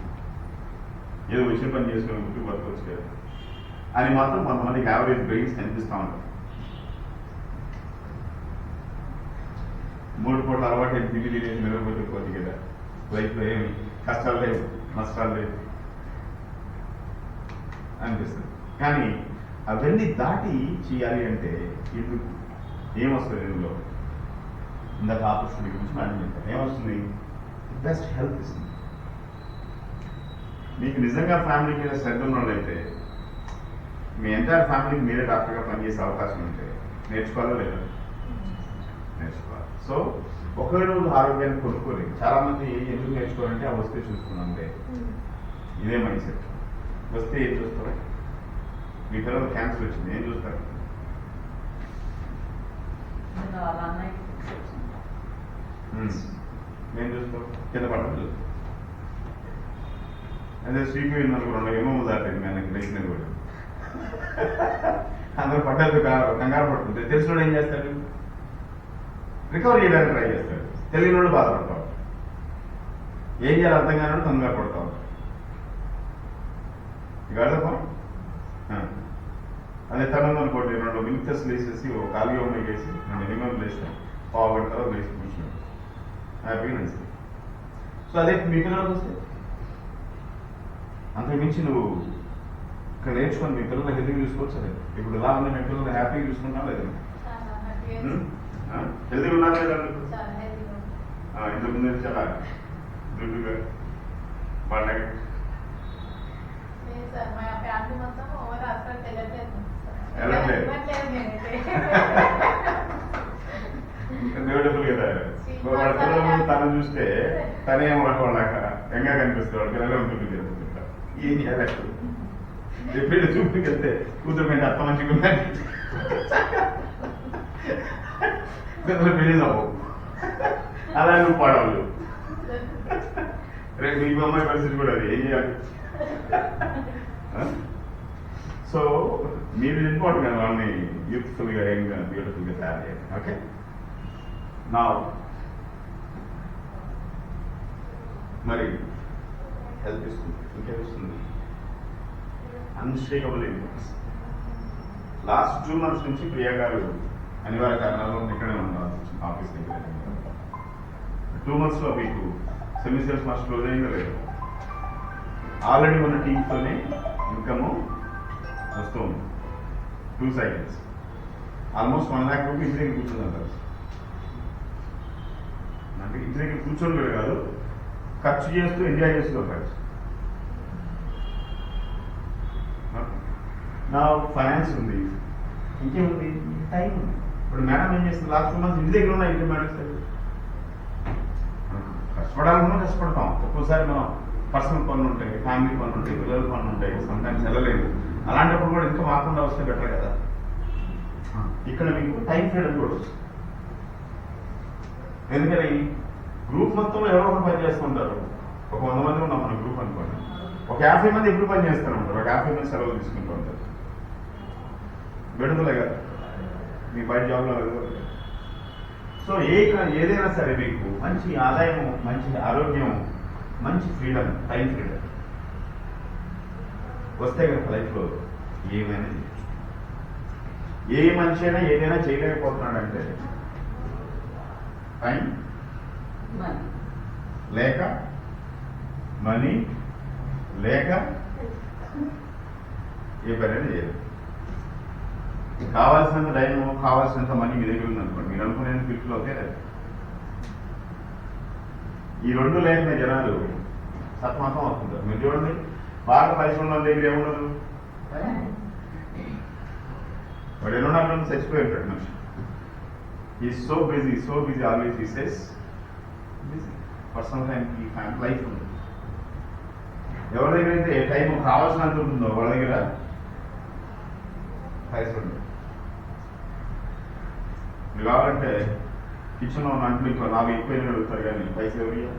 S6: ఏదో వచ్చిన పని చేసుకుని గుర్తు బతకొచ్చు కదా అని మాత్రం కొంతమందికి యావరేజ్ బ్రెయిన్స్ కనిపిస్తూ ఉంటాయి. 3 పూటలు అలవాటు ఏం తిరిగి తినేసి మెరుగుపోతుంది కదా, లైఫ్లో ఏమి కష్టాలు లేవు, నష్టాలు లేవు అనిపిస్తుంది. కానీ అవన్నీ దాటి చేయాలి అంటే ఎందుకు, ఏమొస్తుంది ఇందులో? ఇందాక ఆపర్చునిటీ గురించి మాట్లాడుతాను. ఏమొస్తుంది? బెస్ట్ హెల్త్ ఇస్తుంది. మీకు నిజంగా ఫ్యామిలీ మీద శ్రద్ధ ఉన్నట్లయితే మీ ఎంటైర్ ఫ్యామిలీకి మీరే డాక్టర్గా పనిచేసే అవకాశం ఉంటే నేర్చుకోవాలా లేదా? నేర్చుకోవాలి. సో ఒకే రోజు ఆరోగ్యాన్ని కొనుక్కోలేదు. చాలా మంది ఎందుకు నేర్చుకోవాలంటే ఆ వస్తే చూసుకున్నాంటే ఇదే మైండ్ సెట్. వస్తే ఏం చూస్తారు? మీ పిల్లలు క్యాన్సర్ వచ్చింది, ఏం చూస్తారు? ఏం చూస్తావు? కింద పడడం చూస్తాం. అదే స్వీపీ విన్నర్ 2 ఏమో దాటింది మనకి లేచినది కూడా. అందరూ పడ్డది కంగారు పడుతుంది. తెలిసిన ఏం చేస్తాడు? రికవర్ చేయడానికి ట్రై చేస్తాడు. తెలియని వాళ్ళు బాధపడతావు. ఏం చేయాలి అర్థం కాని కంగారు పడతావు. ఇక అదే తనంలో అనుకోండి, 2 మిల్క్ టెస్ట్ వేసేసి ఒక ఖాళీగా ఉన్నాయి వేసి 2 నిమ్మలు వేస్తాం, పావుగడతారో వేసి కూర్చున్నాడు, హ్యాపీగా నచ్చింది. సో అదే మీ పిల్లలకు వస్తే అంతకు మించి నువ్వు ఇక్కడ నేర్చుకొని మీ పిల్లలు హెల్తీగా చూసుకోవచ్చు. అదే ఇప్పుడు ఎలా ఉంది, మీ పిల్లలు హ్యాపీగా చూసుకుంటున్నా లేదా? హెల్తీగా ఉన్నారు లేదా? ఇంతకుముందు చాలా దుడ్డుగా పండగ బ్యూటిఫుల్ కదా. వాళ్ళ పిల్లలు తను చూస్తే తనే వాళ్ళక ఎంగా కనిపిస్తాడు, పిల్లలే ఉంటుంది తిరుగుతుంటా. ఏం చేయాలి? ఎప్పుడు చూపుకి వెళ్తే కూతురు మీద అత్త మంచిగా ఉన్నాయి, పిల్లలు పెళ్లి నవ్వు, అలా నువ్వు పాడవాళ్ళు. రేపు ఈ అమ్మాయి పరిస్థితి కూడా అది, ఏం చేయాలి? సో మీరు ఇంపార్టెంట్ కదా, వాళ్ళని యూత్ఫుల్గా యంగ్గా బ్యూటిఫుల్గా తయారు చేయాలి. ఓకే, నా మరి హెల్త్ ఇస్తుంది, ఇంకేమిస్తుంది? Unshakable influence. లాస్ట్ 2 months నుంచి ప్రియా గారు అనివార్య కారణాల్లో ఇక్కడే ఉన్నారు ఆఫీస్ దగ్గర. 2 monthsలో మీకు సెమిస్టర్స్ మాస్టర్ క్లోజ్ అయిందో లేదు? ఆల్రెడీ ఉన్న టీమ్స్తోనే ఇన్కమ్ వస్తూ ఉంది 2 cycles ఆల్మోస్ట్ 1 lakh రూపీస్ ఇంటి దగ్గర కూర్చుందంటారు. అంటే ఇంటి దగ్గర కూర్చోని కాదు, ఖర్చు చేస్తూ ఎంజాయ్ చేస్తూ ఖర్చు. నా ఫైనాన్స్ ఉంది, ఇంకేముంది, టైం ఉంది. ఇప్పుడు మేడం ఏం చేస్తుంది, లాస్ట్ 2 months ఇంటి దగ్గర ఉన్న ఇంటి మేడం కష్టపడాలన్నా కష్టపడతాం. ఒక్కోసారి మనం పర్సనల్ పనులు ఉంటాయి, ఫ్యామిలీ పనులు ఉంటాయి, పిల్లల పనులు ఉంటాయి, సమ్టైమ్స్ వెళ్ళలేదు. అలాంటప్పుడు కూడా ఇంకా మాకుండా వస్తే బెటర్ కదా. ఇక్కడ మీకు టైం ఫ్రీడమ్ కూడా వస్తుంది. ఎందుకని గ్రూప్ మొత్తంలో ఎవరో ఒకరు పని చేస్తుంటారు. ఒక 100 మంది ఉన్నాం మన గ్రూప్ అనుకోండి, ఒక 50 మంది ఎప్పుడు పని చేస్తూనే ఉంటారు, ఒక 50 మంది సెలవులు తీసుకుంటూ ఉంటారు. విడుదలే కదా మీ బయట జాబ్లో. సో ఏదైనా సరే మీకు మంచి ఆదాయము, మంచి ఆరోగ్యం, మంచి ఫ్రీడమ్, టైం ఫ్రీడమ్ వస్తే కనుక లైఫ్లో ఏమైనా ఏ మనిషి అయినా ఏదైనా చేయలేకపోతున్నాడంటే టైం లేక, మనీ లేక ఏ పనైనా చేయలేదు. కావాల్సినంత టైం, కావాల్సినంత మనీ మీ దగ్గర ఉందనుకోండి, మీరు అనుకునే ఫిఫ్ట్లో అవుతే ఈ 2 లేకనే జనాలు సత్మతం అవుతుంటారు. మీరు చూడండి, బాగా పరిశ్రమల దగ్గర ఏముండదు, వాడు 24 గంటలు చచ్చిపోయి ఉంటాడు మనిషి. ఈ సో బిజీ ఆల్వేస్ ఈ సేస్ బిజీ. పర్సనల్ టైంకి లైఫ్ ఉంది. ఎవరి దగ్గర అయితే టైం కావాల్సినంత ఉంటుందో వాళ్ళ దగ్గర పైసలు ఉండవు. మీరు కావాలంటే కిచెన్లో ఉన్న అంట్లు ఇంకో 4 ఎక్కువ అడుగుతారు, కానీ పైసలు ఎవరు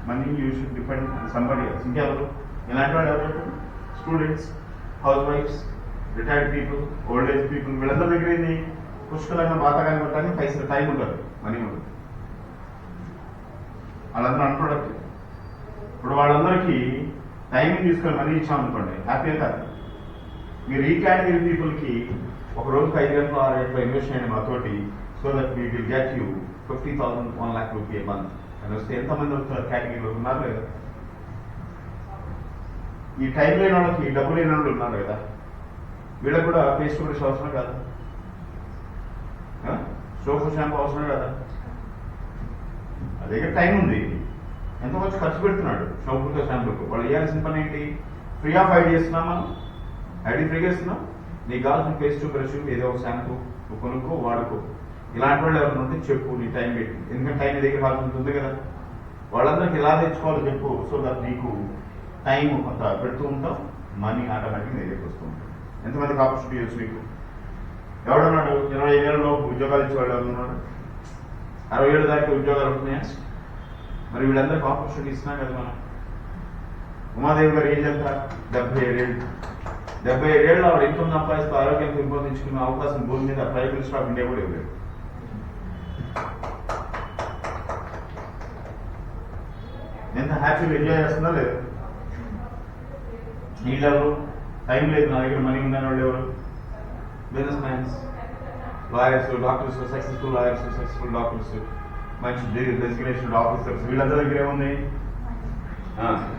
S6: money you should depend on somebody else. ఇంకెవరు ఇలాంటి వాళ్ళు ఎవరు? స్టూడెంట్స్, హౌస్ వైఫ్స్, retired people, old age people, వీళ్ళందరి దగ్గర ఏంది పుష్కలంగా బాతకాన్ని కొట్టడానికి పైసలు, టైం ఉండదు, మనీ ఉండదు. వాళ్ళందరూ అన్ప్రొడక్టివ్. ఇప్పుడు వాళ్ళందరికీ టైమింగ్ తీసుకొని మనీ ఇచ్చామనుకోండి, హ్యాపీగా కాదు. మీరు ఈ కేటగిరీ పీపుల్కి ఒక రోజుకి 5 గంటలు 6 గంటలు ఇన్వెస్ట్ చేయండి మాతోటి, so that we will get you 50,000 1 lakh rupee A month అని వస్తే ఎంతమంది వస్తారు? కేటగిరీలో ఉన్నారు లేదా? ఈ టైం లేని వాళ్ళకి, డబ్బు లేని వాళ్ళు ఉన్నారు కదా, వీళ్ళకి కూడా పేస్ట్ బ్రష్ అవసరం కాదు, సోపు షాంపూ అవసరం కదా. అదే టైం ఉంది, ఎంతో కొంచెం ఖర్చు పెడుతున్నాడు షాంపూతో షాంపూకు. వాళ్ళు చేయాల్సిన పని ఏంటి? ఫ్రీ ఆఫ్ ఐడి ఇస్తున్నాం, మనం ఐడి ఫ్రీగా ఇస్తున్నాం. నీకు కావాల్సిన పేస్ట్ బ్రష్, ఏదో ఒక షాంపూ నువ్వు కొనుక్కో, వాడుకో. ఇలాంటి వాళ్ళు ఎవరైనా ఉంటే చెప్పు, నీ టైం పెట్టి. ఎందుకంటే టైం దగ్గర కావాల్సి ఉంది కదా. వాళ్ళందరికీ ఎలా తెచ్చుకోవాలో చెప్పు, సో దట్ నీకు టైం కొంత పెడుతూ ఉంటాం, మనీ ఆటోమేటిక్గా నీ దగ్గరికి వస్తూ ఉంటాం. ఎంతమందికి ఆపర్చునిటీ వచ్చు మీకు? ఎవడున్నాడు 25 ఏళ్ళలో ఉద్యోగాలు ఇచ్చేవాళ్ళు ఎవరున్నాడు? 60 ఏళ్ళ దాకా ఉద్యోగాలు ఉంటున్నాయా? మరి వీళ్ళందరికీ ఆపర్చునిటీ ఇస్తున్నాం కదా మనం. ఉమాదేవి గారు ఏం చెప్తారు? 77 ఏళ్ళు. 77 ఏళ్ళు ఆవిడ ఇన్కమ్ సంపాదిస్తూ ఆరోగ్యం పెంపొందించుకునే అవకాశం భూమి మీద ప్రైవేట్ మినిస్టర్ ఆఫ్ ఇండియా కూడా ఇవ్వలేదు. ఎంత హ్యాపీగా ఎంజాయ్ చేస్తుందా లేదు? వీళ్ళెవరు? టైం లేదు, నా దగ్గర మనీ ఉందని వాళ్ళు ఎవరు? Business mans, lawyers, doctors, successful lawyers, successful doctors, మంచి డెసిగ్నేషన్ ఆఫీసర్స్. వీళ్ళందరి దగ్గర ఏముంది?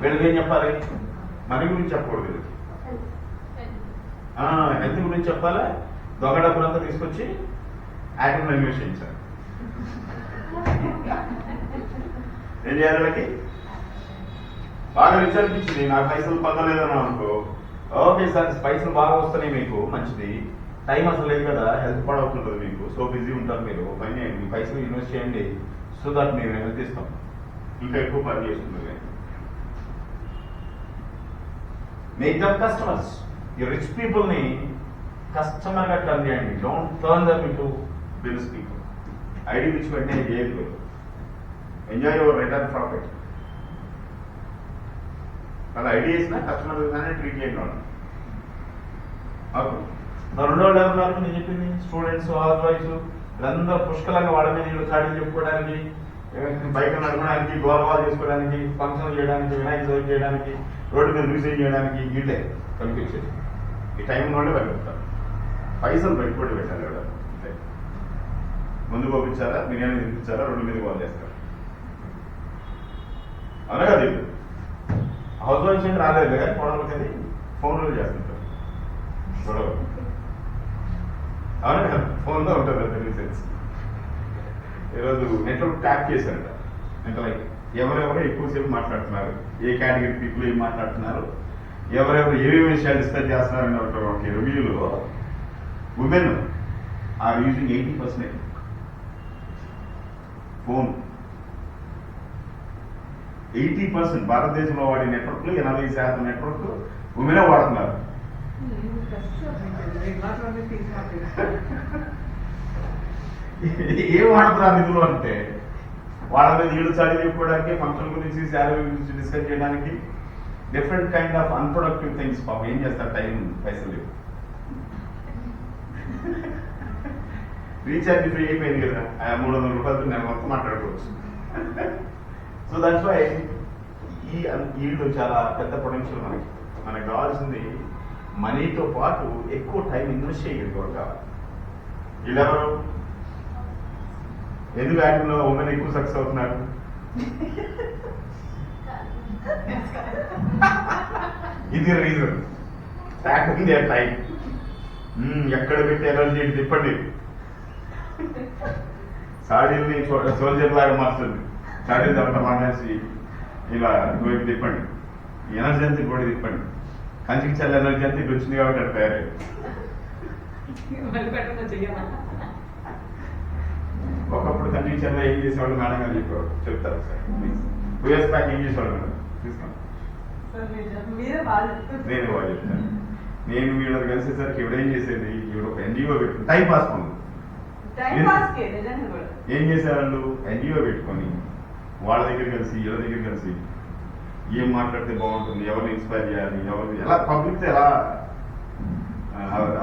S6: వీళ్ళకి ఏం చెప్పాలి? మనీ గురించి చెప్పకూడదు, హెల్త్ గురించి చెప్పాలా? దొంగ డబ్బులంతా తీసుకొచ్చి యాక్టివ్ ఇన్వెస్ట్ చేయించాలి. ఏం చేయాలి? వాళ్ళకి బాగా రిచ్ అనిపించింది, నాకు పైసలు పొందలేదని అనుకో, ఓకే సార్ పైసలు బాగా వస్తున్నాయి మీకు, మంచిది. టైం అసలు లేదు కదా, హెల్త్ పాడవుతుంటుంది మీకు, సో బిజీ ఉంటారు మీరు, పని చేయండి, పైసలు ఇన్వెస్ట్ చేయండి, సో దట్ మేము హెల్త్ ఇస్తాం, ఇంకా ఎక్కువ పని చేస్తుంది. Make them customers. ఈ రిచ్ పీపుల్ని కస్టమర్గా టర్న్ చేయండి, don't turn dum into business people. ID పిచ్చి వెంటనే చేయదు. Enjoy your return profit. అలా ఐడి చేసినా కస్టమర్ విధానే ట్రీట్ చేయండి వాళ్ళు. ఓకే, రెండో వాళ్ళు ఎవరున్నారు? నేను చెప్పింది స్టూడెంట్స్, హౌస్ వైఫ్స్, వీళ్ళందరూ పుష్కలంగా వాళ్ళ మీద వీళ్ళు చాడీలు చెప్పుకోవడానికి, బైక్ నడపడానికి, గోలవాలు చేసుకోవడానికి, ఫంక్షన్ చేయడానికి, వినాయక చవితి చేయడానికి, రోడ్డు మీద మ్యూజియం చేయడానికి వీళ్ళే కనిపించేది. ఈ టైం వాళ్ళే వెళ్ళిపోతారు. పైసలు పెట్టుబడి పెట్టాలి ఎవడ. ముందు పంపించారా, బిర్యానీ తినిపించారా, రోడ్డు మీద కాల్ చేస్తారు. అనగా హౌస్ వైఫ్స్ అంటే రాలేదు కానీ గొడవలు కానీ ఫోన్లో చేస్తుంటారు గొడవ. అవునా కదా, ఫోన్లో ఉంటుంది అంత రీసెన్స్. ఈరోజు నెట్వర్క్ ట్యాప్ చేశారట. అంటే లైక్ ఎవరెవరు ఎక్కువసేపు మాట్లాడుతున్నారు, ఏ కేటగిరీ పీపుల్ ఏం మాట్లాడుతున్నారు, ఎవరెవరు ఏమేమి విషయాలు డిస్కస్ చేస్తున్నారు అనే ఒక రివ్యూలో ఉమెన్ ఆర్ యూజింగ్ 80% ఫోన్. 80% భారతదేశంలో వాడే నెట్వర్క్ లో 80% నెట్వర్క్ ఉమెనే వాడుతున్నారు. ఏం వాడుతున్నారు నిధులు అంటే వాళ్ళ మీద ఈడు చాలి చెప్పుకోవడానికి, ఫంక్షన్ గురించి, శాలరీ గురించి డిస్కస్ చేయడానికి, different kind of unproductive things. పాపం ఏం చేస్తారు, టైం పైసలు లేవు. రీఛార్జ్ ఫ్రీ అయిపోయింది కదా, 300 రూపాయలతో నేను మొత్తం మాట్లాడుకోవచ్చు. సో దట్స్ వై వీళ్ళు చాలా పెద్ద పొటెన్షియల్. మనకి కావాల్సింది మనీతో పాటు ఎక్కువ టైం ఇన్వెస్ట్ చేయగలిగే కావాలి. వీళ్ళెవరు ఎందుకు యాక్టివ్లో ఉమెన్ ఎక్కువ సక్సెస్ అవుతున్నారు? ఇది రీజన్. ట్యాకింగ్ their time. ఎక్కడ పెట్టి ఎనర్జీ తిప్పండి. సాడీల్ని సోల్జర్ లాగా మార్చండి. సాడీలు తర్వాత మానేసి ఇలా వైపు తిప్పండి. ఎనర్జీ అంతా కూడా తిప్పండి. కంచికి చల్ల ఎనర్జీ అంతా ఇప్పుడు వచ్చింది కాబట్టి అది తయారయ్యి. ఒకప్పుడు కంచికి చల్ల ఏం చేసేవాళ్ళు మేడం గారు చెప్పేవాడు, చెప్తారు సార్. 2 years బ్యాక్ ఏం చేసేవాళ్ళు మేడం తీసుకోండి.
S1: మీరే బాగా చెప్తారు.
S6: నేను బాగా చెప్తాను. నేను వీళ్ళకి కలిసేసరికి ఇవిడేం చేసేది, ఈవిడ ఒక ఎన్జిఓ పెట్టుకుని టైం పాస్ పనులు ఏం చేసేవాళ్ళు, ఎన్జిఓ పెట్టుకొని వాళ్ళ దగ్గర కలిసి వీళ్ళ దగ్గర కలిసి ఏం మాట్లాడితే బాగుంటుంది, ఎవరిని ఇన్స్పైర్ చేయాలి, ఎవరిని ఎలా పబ్లిక్తో ఎలా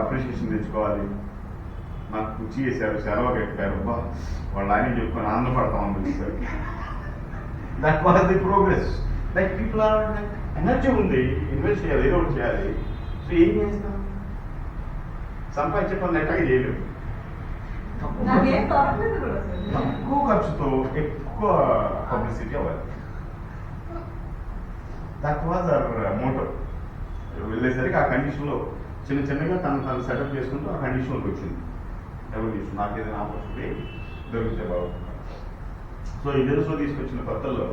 S6: అప్రిషియేషన్ తెచ్చుకోవాలి. నాకు కుర్చీ చేశారు, సెలవు పెట్టారు, వాళ్ళు ఆయన చెప్పుకొని ఆనందపడతాం అనిపిస్తారు. That was the progress. Like people are energy ఉంది, ఇన్వెస్ట్ చేయాలి, ఏదో ఒకటి చేయాలి. సో ఏం చేస్తాం, సంపాదించే పనులు ఎట్లాగే చేయలేము. తక్కువ ఖర్చుతో ఎక్కువ పబ్లిసిటీ అవ్వాలి. That was our motto. వెళ్ళేసరికి ఆ కండిషన్లో చిన్న చిన్నగా తను సెటప్ చేసుకుంటూ ఆ కండిషన్లోకి వచ్చింది. ఎవల్యూషన్. నాకు ఏదైనా ఆపర్చునిటీ దొరికితే బాగుంటుంది. సో ఈ తెలుసులో తీసుకొచ్చిన కొత్తల్లో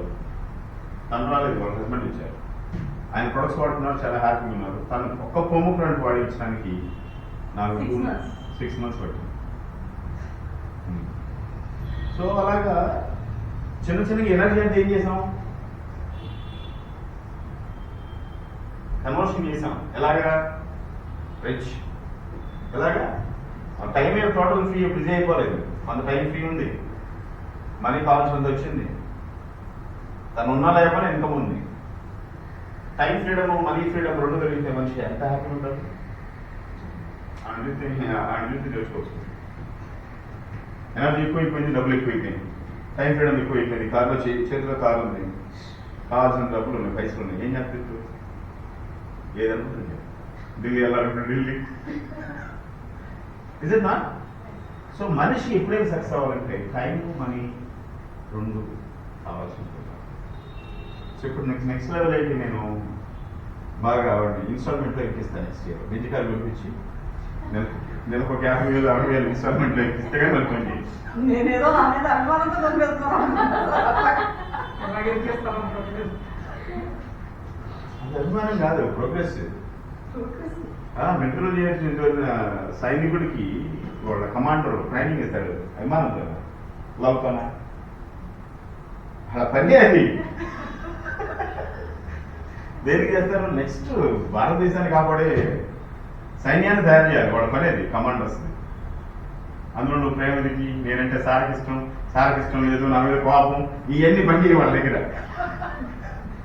S6: తను రాలేదు, వాళ్ళ హస్బెండ్ ఇచ్చారు. ఆయన ప్రొడక్ట్స్ వాడుతున్నారు, చాలా హ్యాపీగా ఉన్నారు. తను ఒక్క పొమోగ్రానైట్ వాడించడానికి నాకు 6 months పట్టింది. సో అలాగా చిన్న చిన్నగా ఎనర్జీ అంటే ఏం చేసాం, కన్వర్షన్ చేసాం. ఎలాగా రిచ్, ఎలాగా టైం ఏం టోటల్ ఫ్రీ బిజీ అయిపోలేదు. మన టైం ఫ్రీ ఉంది, మనీ కావాల్సినంత వచ్చింది, తను ఉన్నా లేకపోయినా ఇన్కమ్ ఉంది. టైం ఫ్రీడమ్, మనీ ఫ్రీడమ్ రెండు కలిగితే మనిషి ఎంత హ్యాపీ ఉంటుంది. అన్నిటి చేసుకోవచ్చు. ఎనర్జీ ఎక్కువైపోయింది, డబ్బులు ఎక్కువైపోయింది, టైం ఫ్రీడమ్ ఎక్కువైపోయింది. కార్లో చేతిలో కారు ఉంది, కావాల్సిన డబ్బులు ఉన్నాయి, పైసలు ఉన్నాయి. ఏం చేస్తుంది, ఏదనుకుంటుంది, ఢిల్లీ వెళ్ళాలంటే Delhi. Is it not? So మనిషి ఎప్పుడైనా సక్సెస్ అవ్వాలంటే టైం, మనీ రెండు కావాల్సి ఉంటుంది. సో ఇప్పుడు నెక్స్ట్ లెవెల్ అయితే నేను బాగా ఇన్స్టాల్మెంట్లో ఎక్కిస్తాను. నెక్స్ట్ ఇయర్ బెంజికాలు పంపించి నెలకు ఒక 50,000 60,000 ఇన్స్టాల్మెంట్లో ఎక్కిస్తే కానీ అనుకోండి.
S1: నేనేదో నా మీద అనుమానంతో దొరికేస్తున్నాను.
S6: అది అభిమానం కాదు, ప్రోగ్రెస్. మెట్రోలో చేసిన సైనికుడికి వాళ్ళ కమాండర్ ట్రైనింగ్ ఇస్తాడు, అభిమానం కదా, లవ్తోనా అలా పని అది. దేనికి చేస్తారు, నెక్స్ట్ భారతదేశాన్ని కాపాడే సైన్యాన్ని తయారు చేయాలి. వాళ్ళ పని అది, కమాండర్స్. అందులో నువ్వు ప్రేమదికి, నేనంటే సార్కి ఇష్టం లేదు, నా మీద కోపం, ఇవన్నీ పని వాళ్ళ దగ్గర.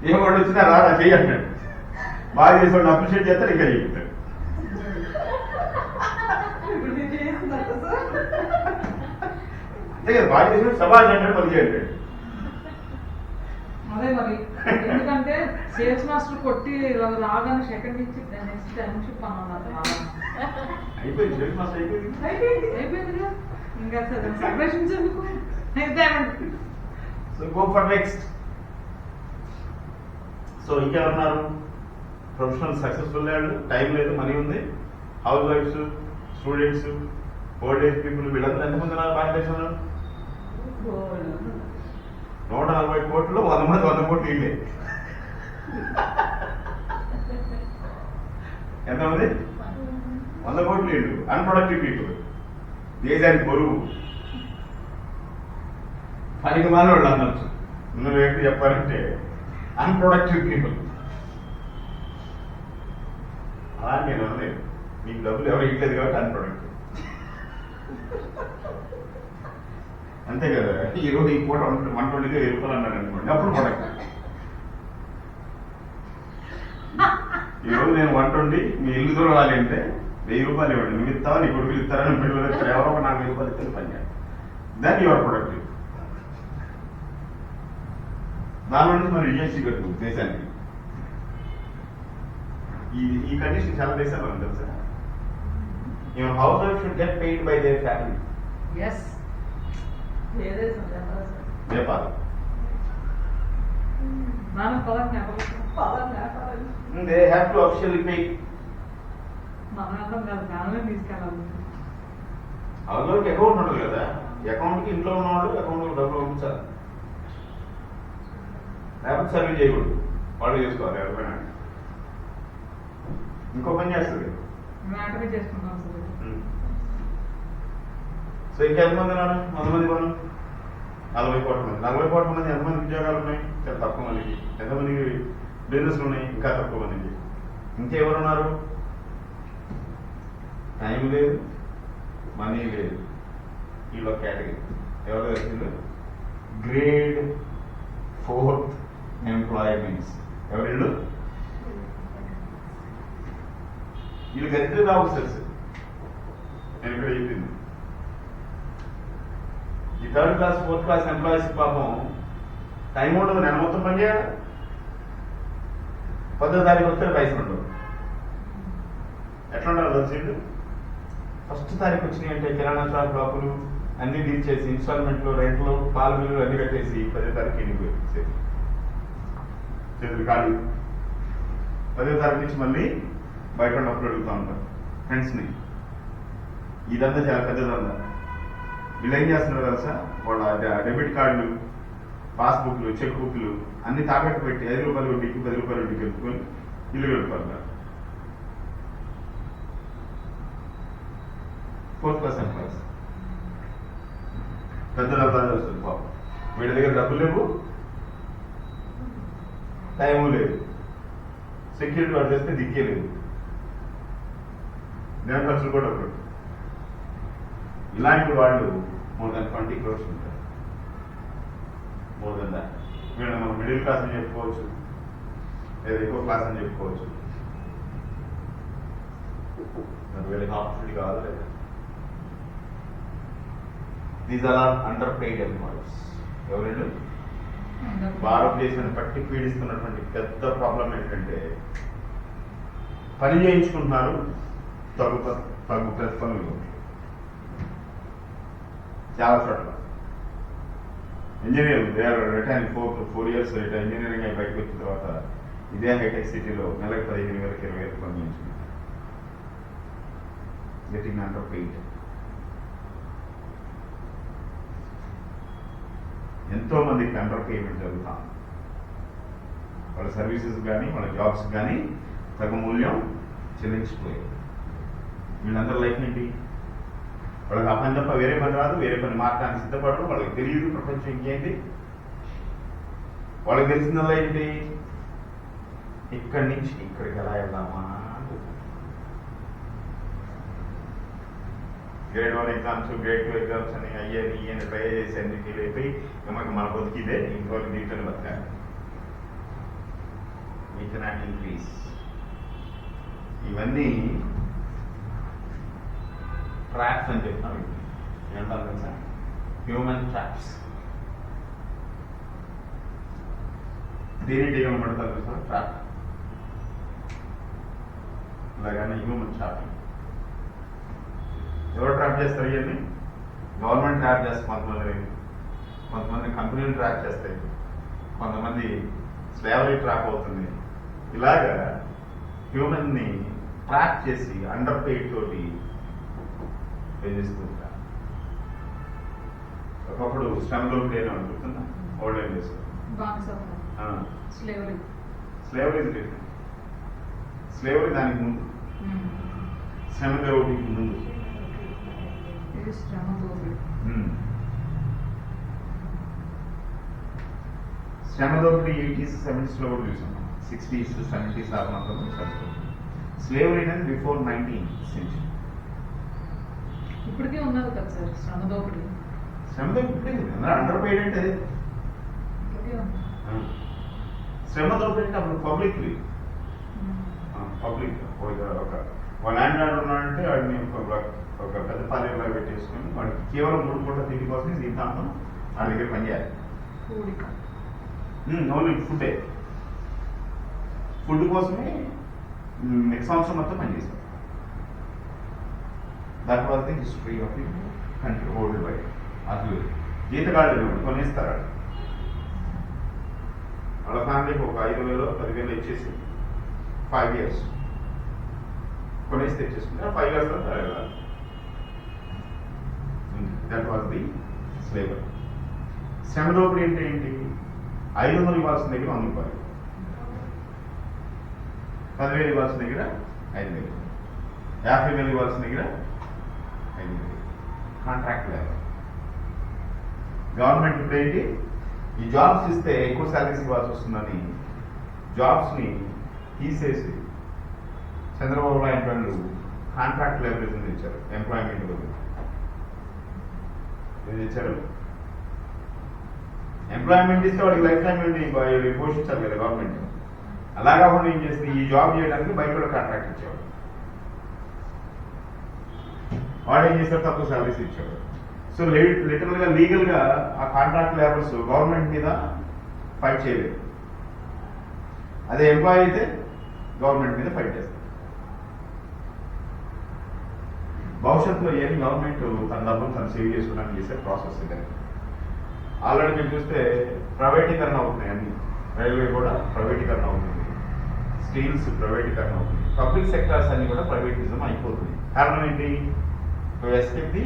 S6: ఏ వాడు వచ్చినా రారా చెయ్యండి, బాగా చేసేవాడిని అప్రిషియేట్ చేస్తారు, ఇంకా చెప్తాడు. అంతే కదా, బాగా చేసేవాడు సభాష్ అంటాడు, పని చేయండి.
S2: అదే మరి, ఎందుకంటే సేల్స్ మాస్టర్ కొట్టి రాగానే సెకండ్ ఇచ్చి నెక్స్ట్ టైంషిప్ అన్నారు.
S6: అయిపోయింది, సేల్స్ మాస్టర్
S2: అయిపోయింది ఇంకా సెలబ్రేషన్స్ ఎందుకు. So
S6: go for next. So ఇంకెవరున్నారు? ప్రొఫెషనల్ సక్సెస్ఫుల్ వాళ్ళు, టైం లేదు, మనీ ఉంది, హౌస్ వైఫ్స్, స్టూడెంట్స్, ఓల్డ్ ఏజ్ పీపుల్, వీళ్ళందరూ ఎంతమంది ఉన్నారు భారతదేశంలో? 140 కోట్లు, 100 మంది 100 కోట్లు ఇల్లే. ఎంతమంది? 100 కోట్లు ఇల్లు. అన్ప్రొడక్టివ్ పీపుల్, దేశానికి బరువు, పనికి మాల వాళ్ళు అనొచ్చు. నువ్వు ఏంటి చెప్పాలంటే అన్ప్రొడక్టివ్ పీపుల్. అలా నేను అనలేదు, మీకు డబ్బులు ఎవరు ఇవ్వలేదు కాబట్టి అన్ప్రొడక్టివ్. అంతే కదా. ఈరోజు ఈ పూట 120 రూపాయలు అన్నారు అనుకోండి, అప్పుడు ప్రొడక్ట్. ఈరోజు నేను 120, మీ ఇల్లు దూరాలి అంటే 1000 రూపాయలు ఇవ్వండి. నువ్వు ఇస్తావా, నీ కొడుకులు ఇస్తారని పిల్లలు ఇస్తారు, ఎవరో 4000 రూపాయలు ఇస్తే పని చేయాలి. దాన్ని యువర్ ప్రొడక్టివ్. దాని నుంచి మనం జిఎస్టీ కట్టు దేశానికి. ఈ కండిషన్ చాలా దేశాలు ఉంది తెలుసా. Your housewife should get paid by their family.
S2: Yes, ఏదే సార్
S6: నేపాల్.
S2: మనం Pawan Nepali
S6: They have to officially pay.
S2: మనం అర్థం కాదు, ఫ్యామిలీ తీసుకెళ్ళాలి.
S6: హౌస్లోకి అకౌంట్ ఉండదు కదా, అకౌంట్కి ఇంట్లో ఉన్నవాళ్ళు అకౌంట్కి డబ్బులు పంపించాలి. లేకపోతే సర్వీస్ చేయకూడదు, వాళ్ళు చేసుకోవాలి ఎవరైనా. ఇంకో పని చేస్తుంది.
S2: మ్యాటర్ చేసుకుంటాం సార్.
S6: సో ఇంకా ఎంతమంది ఉన్నారు? 100 మంది మనం 40 కోట్ల మంది. 40 కోట్ల మంది ఎంతమంది ఉద్యోగాలు ఉన్నాయి? చాలా తక్కువ మందికి. ఎంతమందికి బిజినెస్లు ఉన్నాయి? ఇంకా తక్కువ మందికి. ఇంకెవరు ఉన్నారు? టైం లేదు, మనీ లేదు. వీళ్ళ కేటగిరీ ఎవరు తెలిసింది? Grade 4th employments. ఎవరు వీళ్ళు? వీళ్ళు గరిద్ర రావచ్చు తెలుసు. నేను ఇక్కడ చెప్పింది ఈ 3rd class 4th class employees పాపం టైం ఉండదు, నెల మొత్తం పని చేయాలి. 10వ తారీఖు వస్తే పైసలు ఉండవు. ఎట్లా ఉండాలి తెలిసింది? ఫస్ట్ తారీఖు వచ్చినాయి అంటే కిరాణా షాప్ లోపలు అన్ని డీల్ చేసి ఇన్స్టాల్మెంట్లు, రెంట్లు, పాల బిల్లులు అన్ని కట్టేసి 10వ తారీఖు ఇంటికి చేతులు ఖాళీ. 10వ తారీఖు నుంచి మళ్ళీ బయట డబ్బులు అడుగుతూ ఉంటారు ఫ్రెండ్స్ని. ఇదంతా చాలా పెద్దదంతా. వీళ్ళు ఏం చేస్తున్నారు తెలుసా? వాళ్ళ డెబిట్ కార్డులు, పాస్బుక్లు, చెక్ బుక్లు అన్ని తాకట్టు పెట్టి 5 రూపాయలు వడ్డీకి 10 రూపాయలు వడ్డీకి ఎత్తుకొని ఇల్లు గడుపుతారు. 4th క్లాస్ ఎంప్లాయీస్ పెద్ద డబ్బాలు వస్తుంది పాపం. వీళ్ళ దగ్గర డబ్బులు లేవు, టైము లేదు, సెక్యూరిటీ వాడు చేస్తే దిక్కే లేదు, నెల ఖర్చులు కూడా ఒకటి. ఇలాంటి వాళ్ళు more than 20 crores ఉంటారు. More than that. వీళ్ళని మనం మిడిల్ క్లాస్ అని చెప్పుకోవచ్చు, లేదా ఎక్కువ క్లాస్ అని చెప్పుకోవచ్చు. వీళ్ళకి ఆపర్చునిటీ కావాలి లేదా? These are underpaid employees. ఎవరు? భారతదేశాన్ని పట్టి పీడిస్తున్నటువంటి పెద్ద ప్రాబ్లం ఏంటంటే పని చేయించుకుంటున్నారు, తగ్గు ప్రతిఫలం. చాలా చోట్ల ఇంజనీర్ రిటైన్ 4 years ఇంజనీరింగ్ అయి బయటకు వచ్చిన తర్వాత ఇదే హైటెక్ సిటీలో నెలకు 15,000 20,000 పని చేయించుకుంటారు. Getting under paid. ఎంతో మందికి అండర్ పేమెంట్ జరుగుతాం. వాళ్ళ సర్వీసెస్ కానీ వాళ్ళ జాబ్స్ కానీ తగు మూల్యం చెల్లించిపోయాయి. వీళ్ళందరూ లైఫ్ ఏంటి? వాళ్ళకి ఆ పని తప్ప వేరే పని రాదు, వేరే పని మార్చడానికి సిద్ధపడరు, వాళ్ళకి తెలియదు ప్రపంచం ఇంకేంటి. వాళ్ళకి తెలిసిందల్లా ఏంటి? ఇక్కడి నుంచి ఇక్కడికి ఎలా వెళ్దామా. గ్రేడ్ 1 ఎగ్జామ్స్, గ్రేడ్ 2 ఎగ్జామ్స్ అని అయ్యని ఇయ్యని ట్రై చేసి అన్ని ఫీల్ అయిపోయి మనకి మన బతికిదే ఇంకో దీంట్లో బతకాలి. We cannot increase. ఇవన్నీ ట్రాప్స్ అని చెప్తాను. ఏమంటారు తెలుసా? Human traps. దేని ఏమబడతారు తెలుసా? ట్రాప్. అలాగనే హ్యూమన్ ట్రాపింగ్. ఎవరు ట్రాప్ చేస్తారు? ఇవన్నీ గవర్నమెంట్ ట్రాప్ చేస్తారు. కొంతమంది కంపెనీలు ట్రాప్ చేస్తాయి, కొంతమంది స్లేవరీ ట్రాప్ అవుతుంది. ఇలాగా హ్యూమన్ని ట్రాప్ చేసి అండర్ పెయిడ్ తోటి వేధిస్తూ ఉంటారు. ఒకప్పుడు శ్రమ దోపిడీ అని అనుకుంటున్నా old days.
S2: Slavery
S6: slavery different. Slavery దానికి ముందు, శ్రమ దోపిడీకి ముందు.
S2: ఇది శ్రమ దోపిడీ.
S6: శ్రమ దోపిడీ 80s 70s లో కూడా చూసాం. 60s 70s ఆ మాత్రం స్లేవరీ అనేది బిఫోర్ 19th century.
S2: ఇప్పటికే ఉన్నది కదా సార్ శ్రమ దోపిడీ.
S6: శ్రమ దోపిడీ అండర్ పెయిడ్ అంటే
S2: ఇప్పటికే ఉంది.
S6: శ్రమ దోపిడీ అంటే అప్పుడు పబ్లిక్ ఒక ల్యాండ్ లార్డ్ ఉన్నాడంటే వాడిని ఒక పెద్ద పాలెంలో పెట్టేసుకుని వాడికి కేవలం 3 పూట తిండి కోసం జీవితాంతం వాడి దగ్గర పనిచేయాలి.
S2: కూడిక.
S6: ఓన్లీ ఫుడ్డే, ఫుడ్ కోసమే నెక్స్ట్ సంవత్సరం మొత్తం పనిచేస్తాం. That was the history of the country world wide. అసలు జీతగాళ్ళు కొనేస్తారు వాళ్ళ ఫ్యామిలీకి ఒక 5,000 10,000 ఇచ్చేసి 5 years కొనేసి తెచ్చేసుకుంటారు. 5 years that was the slavery. శ్రమ దోపిడీ అంటే ఏంటి? 500 ఇవ్వాల్సిన దగ్గర 100 రూపాయలు, 10,000 ఇవ్వాల్సిన దగ్గర 5,000, 50,000 ఇవ్వాల్సిన దగ్గర 5,000. Contract labour. గవర్నమెంట్ ఇప్పుడు ఏంటి, ఈ జాబ్స్ ఇస్తే ఎక్కువ శాలరీస్ ఇవ్వాల్సి వస్తుందని జాబ్స్ని తీసేసి చంద్రబాబు నాయుడు వాళ్ళు కాంట్రాక్ట్ లేబర్ ఇచ్చారు. ఎంప్లాయ్మెంట్ ఇచ్చారు. ఎంప్లాయ్మెంట్ ఇస్తే వాడికి లైఫ్ టైం పోషించాలి కదా గవర్నమెంట్. అలా కాకుండా ఏం చేసింది, ఈ జాబ్ చేయడానికి బయట కూడా కాంట్రాక్ట్ ఇచ్చేవాడు. వాడు ఏం చేశాడు, తక్కువ సర్వీస్ ఇచ్చాడు. సో లిటరల్ గా లీగల్ గా ఆ కాంట్రాక్ట్ లేబర్స్ గవర్నమెంట్ మీద ఫైట్ చేయలేదు. అదే ఎంప్లాయీ అయితే గవర్నమెంట్ మీద ఫైట్ చేస్తారు. భవిష్యత్తులో ఏమి గవర్నమెంట్ తన డబ్బులు తను సేవ్ చేసుకోవడానికి చేసే ప్రాసెస్ ఇది. ఆల్రెడీ మీరు చూస్తే ప్రైవేటీకరణ అవుతున్నాయి అన్ని. రైల్వే కూడా ప్రైవేటీకరణ అవుతుంది, స్టీల్స్ ప్రైవేటీకరణ అవుతుంది, పబ్లిక్ సెక్టర్స్ అన్ని కూడా ప్రైవేటిజం అయిపోతుంది. కారణం ఏంటి? Escape the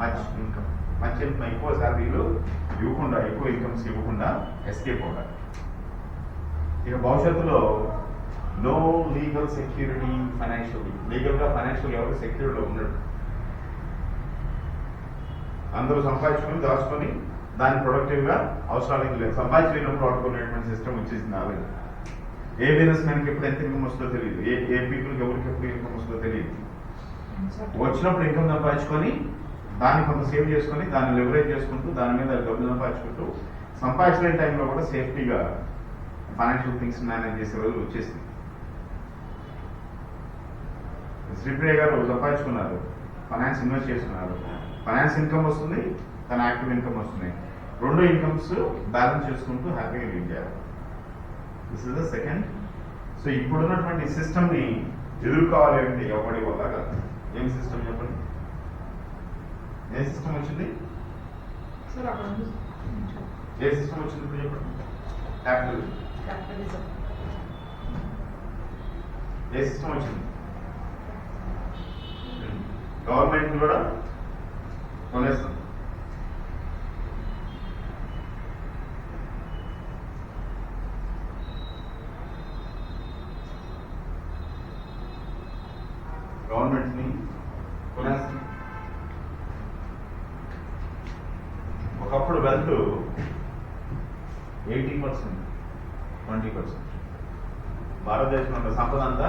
S6: much income. మంచి ఎక్కువ శాలరీలు ఇవ్వకుండా, ఎక్కువ ఇన్కమ్స్ ఇవ్వకుండా ఎస్కేప్ అవుతారు. ఇక భవిష్యత్తులో నో లీగల్ సెక్యూరిటీ ఫైనాన్షియల్. లీగల్గా ఫైనాన్షియల్ ఎవరు సెక్యూరిటీలో ఉండడు. అందరూ సంపాదించుకొని దాచుకొని దాన్ని ప్రొడక్టివ్గా అవసరానికి లేదు. సంపాదించలేనప్పుడు వాడుకునేటువంటి సిస్టమ్ వచ్చేసింది ఆల్రెడీ. ఏ బిజినెస్ మ్యాన్కి ఎప్పుడు ఎంత ఇన్కమ్ వస్తుందో తెలియదు, ఏ పీపుల్కి ఎవరికి ఎప్పుడు ఇన్కమ్ వస్తుందో తెలియదు. వచ్చినప్పుడు ఇన్కమ్ సంపాదించుకొని దాన్ని కొంత సేవ్ చేసుకొని దాన్ని లెవరేజ్ చేసుకుంటూ దాని మీద డబ్బులు సంపాదించుకుంటూ సంపాదించలేని టైంలో కూడా సేఫ్టీగా ఫైనాన్షియల్ థింగ్స్ మేనేజ్ చేసే రోజులు వచ్చేసింది. శ్రీప్రియ గారు సంపాదించుకున్నారు, ఫైనాన్స్ ఇన్వెస్ట్ చేసుకున్నారు, ఫైనాన్స్ ఇన్కమ్ వస్తుంది, తన యాక్టివ్ ఇన్కమ్ వస్తుంది. 2 ఇన్కమ్స్ బ్యాలెన్స్ చేసుకుంటూ హ్యాపీగా లీడ్ చేయాలి. This is the second. So ఇప్పుడున్నటువంటి సిస్టమ్ని ఎదుర్కోవాలి అంటే ఎవరి వల్ల కాదు. ఏం సిస్టమ్ చెప్పండి? ఏ సిస్టమ్ వచ్చింది?
S2: సార్ అక్కడ ఉంది.
S6: ఏ సిస్టమ్ వచ్చింది ఇప్పుడు చెప్పండి? క్యాపిటలిజం.
S2: క్యాపిటలిజం.
S6: ఏ సిస్టమ్ వచ్చింది? గవర్నమెంట్ కూడా కొనేస్తుంది. గవర్నమెంట్ ని కొనేస్తుంది. ఒకప్పుడు వెల్త్ 80%, 20%. భారతదేశంలో ఉన్న సంపద అంతా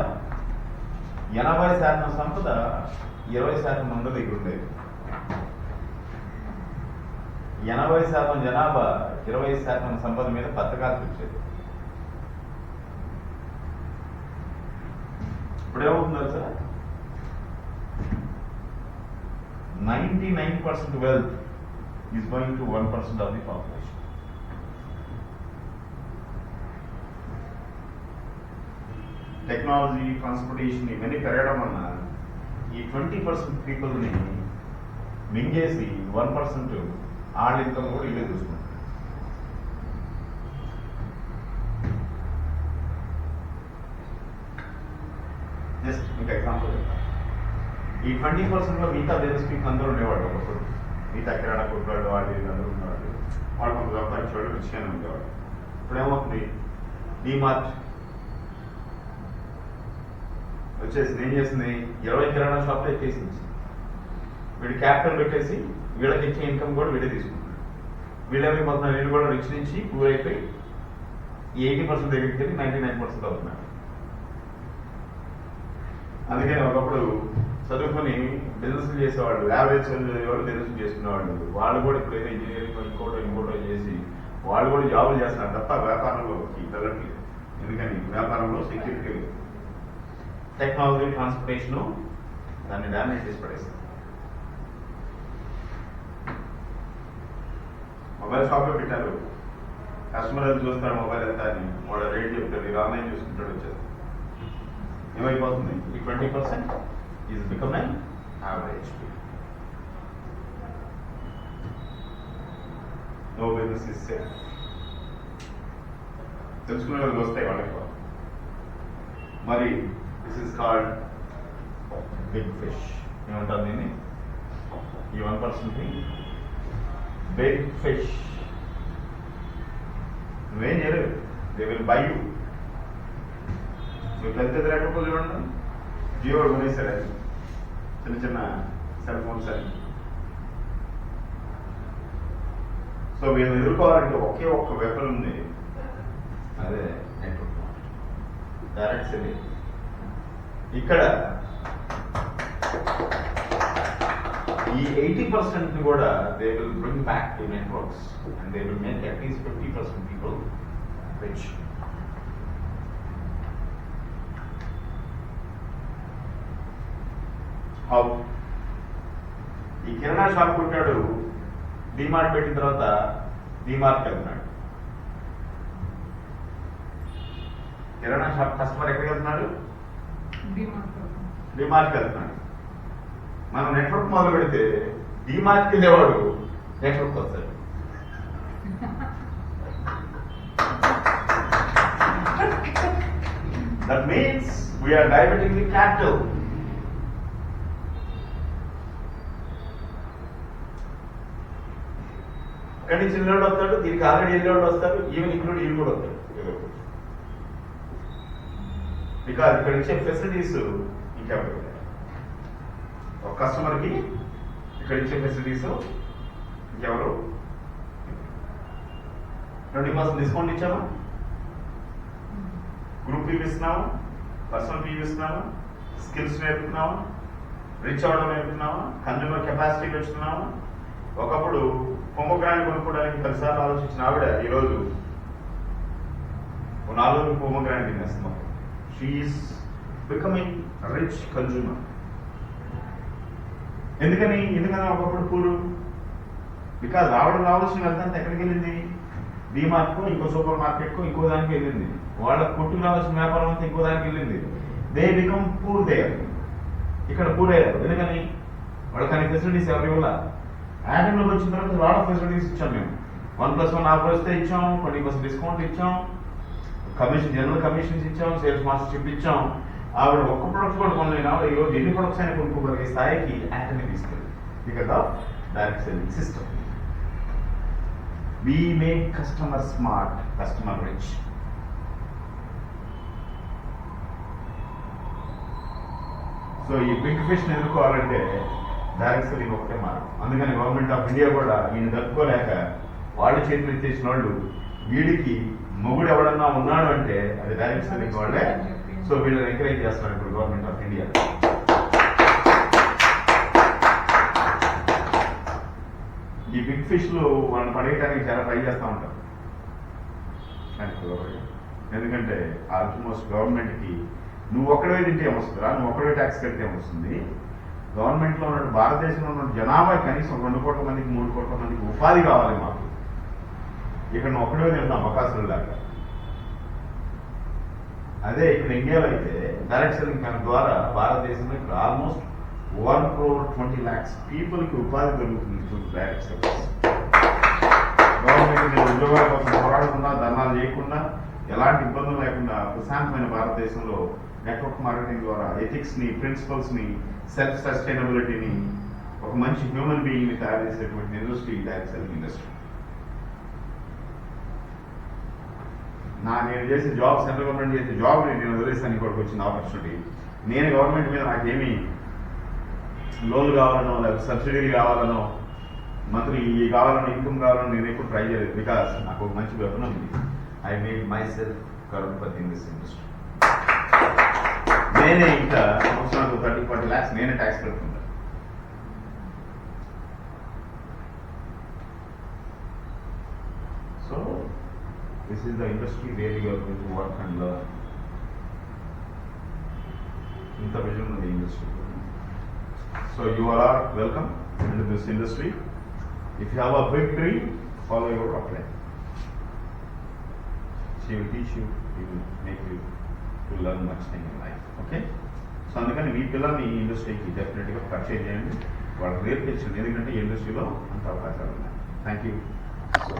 S6: 80% సంపద 20% మంది దగ్గర ఉండేది. 80% జనాభా 20% సంపద మీద పథకాలు వచ్చేది. ఇప్పుడు ఏమవుతుందో sir, 99% wealth is going to 1% of the population. Technology, transportation ఇవన్నీ పెరగడం వలన ఈ 20% పీపుల్ని మింగేసి 1% వాళ్ళ ఇన్కమ్ కూడా ఇవే చూసుకుంటారు. మీకు ఎగ్జాంపుల్ చెప్తాను. ఈ 20%లో మిగతా బిజినెస్ పీపుల్ అందరూ ఉండేవాడు ఒకప్పుడు. మిగతా కిరాణా కొట్టువాళ్ళు వాళ్ళు అందరూ ఉండేవాళ్ళు. వాళ్ళు కొంత సంపాదించేవాళ్ళు, రిచ్గానే ఉండేవాడు. ఇప్పుడు ఏమవుతుంది, డీమార్ట్ వచ్చేసి ఏం చేసింది, 20 కిరాణా షాప్లో ఎక్కేసింది. వీడు క్యాపిటల్ పెట్టేసి వీళ్ళకి ఇచ్చే ఇన్కమ్ కూడా వీడే తీసుకుంటాడు. వీళ్ళకి మొత్తం వీళ్ళు కూడా రిచ్ నుంచి పూర్ అయిపోయి 80% దగ్గరికి వెళ్ళి 99% అవుతున్నారు. అందుకని ఒకప్పుడు చదువుకొని బిజినెస్ చేసేవాళ్ళు, యావరేజ్ చదివేవాళ్ళు బిజినెస్ చేసుకునేవాళ్ళు, వాళ్ళు కూడా ఇప్పుడు ఏదో ఇంజనీరింగ్ ఇంకోటో చేసి వాళ్ళు కూడా జాబులు చేస్తున్నారు తప్ప వ్యాపారంలోకి వెళ్ళట్లేదు. ఎందుకని వ్యాపారంలో సెక్యూరిటీ లేదు. టెక్నాలజీ ట్రాన్స్పోర్టేషన్ దాన్ని డామేజ్ చేసి పడేస్తారు. మొబైల్ షాప్లో పెట్టారు, కస్టమర్ అది చూస్తాడు మొబైల్ ఎంత అని, వాడు రేట్ చెప్తాడు, ఇది ఆన్లైన్ చూసుకుంటాడు, వచ్చేది ఏమైపోతుంది, ఈ 20% is becoming average. No business is safe. తెలుసుకునే వాళ్ళు వస్తాయి వాళ్ళకి. మరి this is called big fish. ఏమంటారు దీన్ని, ఈ 1%ని బిగ్ ఫిష్. నువ్వేం చేయలేవు, దే విల్ బై యూ. నువ్వు పెద్ద రేపటి చూడండి, జియో కొనేసాడు అది, చిన్న చిన్న సెల్ ఫోన్స్ అని. సో వీళ్ళని ఎదుర్కోవాలంటే ఒకే ఒక్క వెపన్ ఉంది, అదే నెట్వర్క్ డైరెక్ట్ సెల్లింగ్. ఇక్కడ ఈ 80% కూడా they will bring back to networks and they will make at least 50% people rich. How? ఈ కిరాణా షాప్ కొట్టాడు, డిమార్ట్ పెట్టిన తర్వాత డిమార్ట్కి వెళ్తున్నాడు. కిరాణా షాప్ కస్టమర్ ఎక్కడికి వెళ్తున్నాడు, డిమార్ట్కి వెళ్తున్నాడు. మనం నెట్వర్క్ మొదలు పెడితే డిమార్ట్కి వెళ్ళేవాడు నెట్వర్క్ వస్తాడు. That means we are diverting the capital. ఇక్కడి నుంచి వెళ్ళేవాడు వస్తాడు, దీనికి ఆల్రెడీ వెళ్ళేవాడు వస్తాడు, ఈవెన్ ఇక్కడ వీళ్ళు కూడా వస్తాడు. బికాజ్ ఇక్కడ ఇచ్చే ఫెసిలిటీస్ ఇంకెవరు, ఒక కస్టమర్కి ఇక్కడ ఇచ్చే ఫెసిలిటీస్ ఇంకెవరు. 20% డిస్కౌంట్ ఇచ్చామా, గ్రూప్ ఫీవ్ ఇస్తున్నామా, పర్సనల్ ఫీవ్ ఇస్తున్నామా, స్కిల్స్ నేర్పుతున్నామా, రిచ్ అవడం నేర్పుతున్నామా, కన్జ్యూమర్ కెపాసిటీ పెంచుతున్నామా. ఒకప్పుడు పొమ్మగ్రాండ్ కొనుక్కోవడానికి 10 సార్లు ఆలోచించిన ఆవిడ ఈరోజు 4 పొమ్మగ్రాండ్ తినేస్తున్నాం. She is becoming rich consumer. ఎందుకని ఒకప్పుడు పూరు, బికాజ్ ఆవిడ రావాల్సిన వెళ్తాంత ఎక్కడికి వెళ్ళింది, డీమార్ట్కు, ఇంకో సూపర్ మార్కెట్కు, ఇంకో దానికి వెళ్ళింది. వాళ్ళ కొట్టుకు రావాల్సిన వ్యాపారం అంతా ఇంకో దానికి వెళ్ళింది. They become poor there. ఇక్కడ పూర్ అయ్యారు. ఎందుకని వాళ్ళకి ఫెసిలిటీస్ ఎవరి వల్ల. యాడెంలోకి వచ్చిన తర్వాత లాట్ ఆఫ్ ఫెసిలిటీస్ ఇచ్చాం మేము. 1+1 ఆఫర్ వస్తే ఇచ్చాం, 20% డిస్కౌంట్ ఇచ్చాం, కమిషన్, జనరల్ కమిషన్స్ ఇచ్చాం, సేల్స్ మాస్టర్షిప్ ఇచ్చాం. ఆవిడ ఒక్క ప్రొడక్ట్స్ కూడా కొనలేని ఆవిడ ఈరోజు ఎన్ని ప్రొడక్ట్స్ అయినా కొనుక్కోగలిగే స్థాయికి యాటని తీసుకెళ్ళి. Because of direct selling system. We make customer smart, customer rich. So ఈ బిగ్ ఫిష్ ని ఎదుర్కోవాలంటే డైరెక్ట్ సెల్లింగ్ ఒకటే మార్గం. అందుకని గవర్నమెంట్ ఆఫ్ ఇండియా కూడా ఈయన తట్టుకోలేక వాళ్ళు చేతులు ఎత్తేసిన వాళ్ళు, వీడికి మొగుడు ఎవడన్నా ఉన్నాడు అంటే అది డైరెక్ట్ సెల్లింగ్ వాళ్ళే. సో వీళ్ళని ఎంకరేజ్ చేస్తున్నారు ఇప్పుడు గవర్నమెంట్ ఆఫ్ ఇండియా. ఈ బిగ్ ఫిష్ లో వాళ్ళని పడేయడానికి చాలా ట్రై చేస్తూ ఉంటారు. ఎందుకంటే ఆల్మోస్ట్ గవర్నమెంట్ కి నువ్వు ఒక్కడే తింటే ఏమొస్తుందా, నువ్వు ఒక్కడే ట్యాక్స్ కడితే ఏమొస్తుంది. గవర్నమెంట్ లో ఉన్న భారతదేశంలో ఉన్న జనాభా కనీసం 2 కోట్ల మందికి 3 కోట్ల మందికి ఉపాధి కావాలి మాకు. ఇక్కడ నువ్వు ఒక్కడే తింటాం అవకాశం దాకా. అదే ఇక్కడ ఇండియాలో అయితే డైరెక్ట్ సెల్లింగ్ ప్లాన్ ద్వారా భారతదేశంలో ఇక్కడ ఆల్మోస్ట్ 1,20,00,000 పీపుల్ కి ఉపాధి దొరుకుతుంది డైరెక్ట్ సెల్లింగ్. గవర్నమెంట్ ఉద్యోగాల కోసం పోరాడకుండా, ధర్నాలు చేయకుండా, ఎలాంటి ఇబ్బందులు లేకుండా ప్రశాంతమైన భారతదేశంలో నెట్వర్క్ మార్కెటింగ్ ద్వారా ఎథిక్స్ని, ప్రిన్సిపల్స్ని, సెల్ఫ్ సస్టైనబిలిటీని, ఒక మంచి హ్యూమన్ బీయింగ్ని తయారు చేసేటువంటి ఇండస్ట్రీ డైరెక్ట్ సెల్లింగ్ ఇండస్ట్రీ. నేను చేసే జాబ్, సెంట్రల్ గవర్నమెంట్ చేసే జాబ్ నేను వదిలేసాను. ఇక్కడికి వచ్చిన ఆపర్చునిటీ. నేను గవర్నమెంట్ మీద నాకేమీ లోన్లు కావాలనో, లేకపోతే సబ్సిడీలు కావాలనో, మంత్లీ కావాలనో, ఇన్కమ్ కావాలనో నేను ఎప్పుడు ట్రై చేయలేదు. బికాస్ నాకు ఒక మంచి వెపన్ ఉంది. I made my self crorepati in this industry. నేనే ఇంకా సంవత్సరానికి 30-40 lakhs నేనే ట్యాక్స్ పెడుతుంటా. So this is the industry where you are going to work and learn. ఇంత విజన్ ఉంది industry. So you are welcome into this industry. If you have a big dream, follow your upline. She will teach you, she will make you to learn much thing in life. Okay? So అందుకని మీ పిల్లల్ని ఈ ఇండస్ట్రీకి డెఫినెట్గా పర్చేజ్ చేయండి. వాళ్ళకి నేర్పించండి. ఎందుకంటే ఈ ఇండస్ట్రీలో అంత అవకాశాలు ఉన్నాయి. Thank you. సో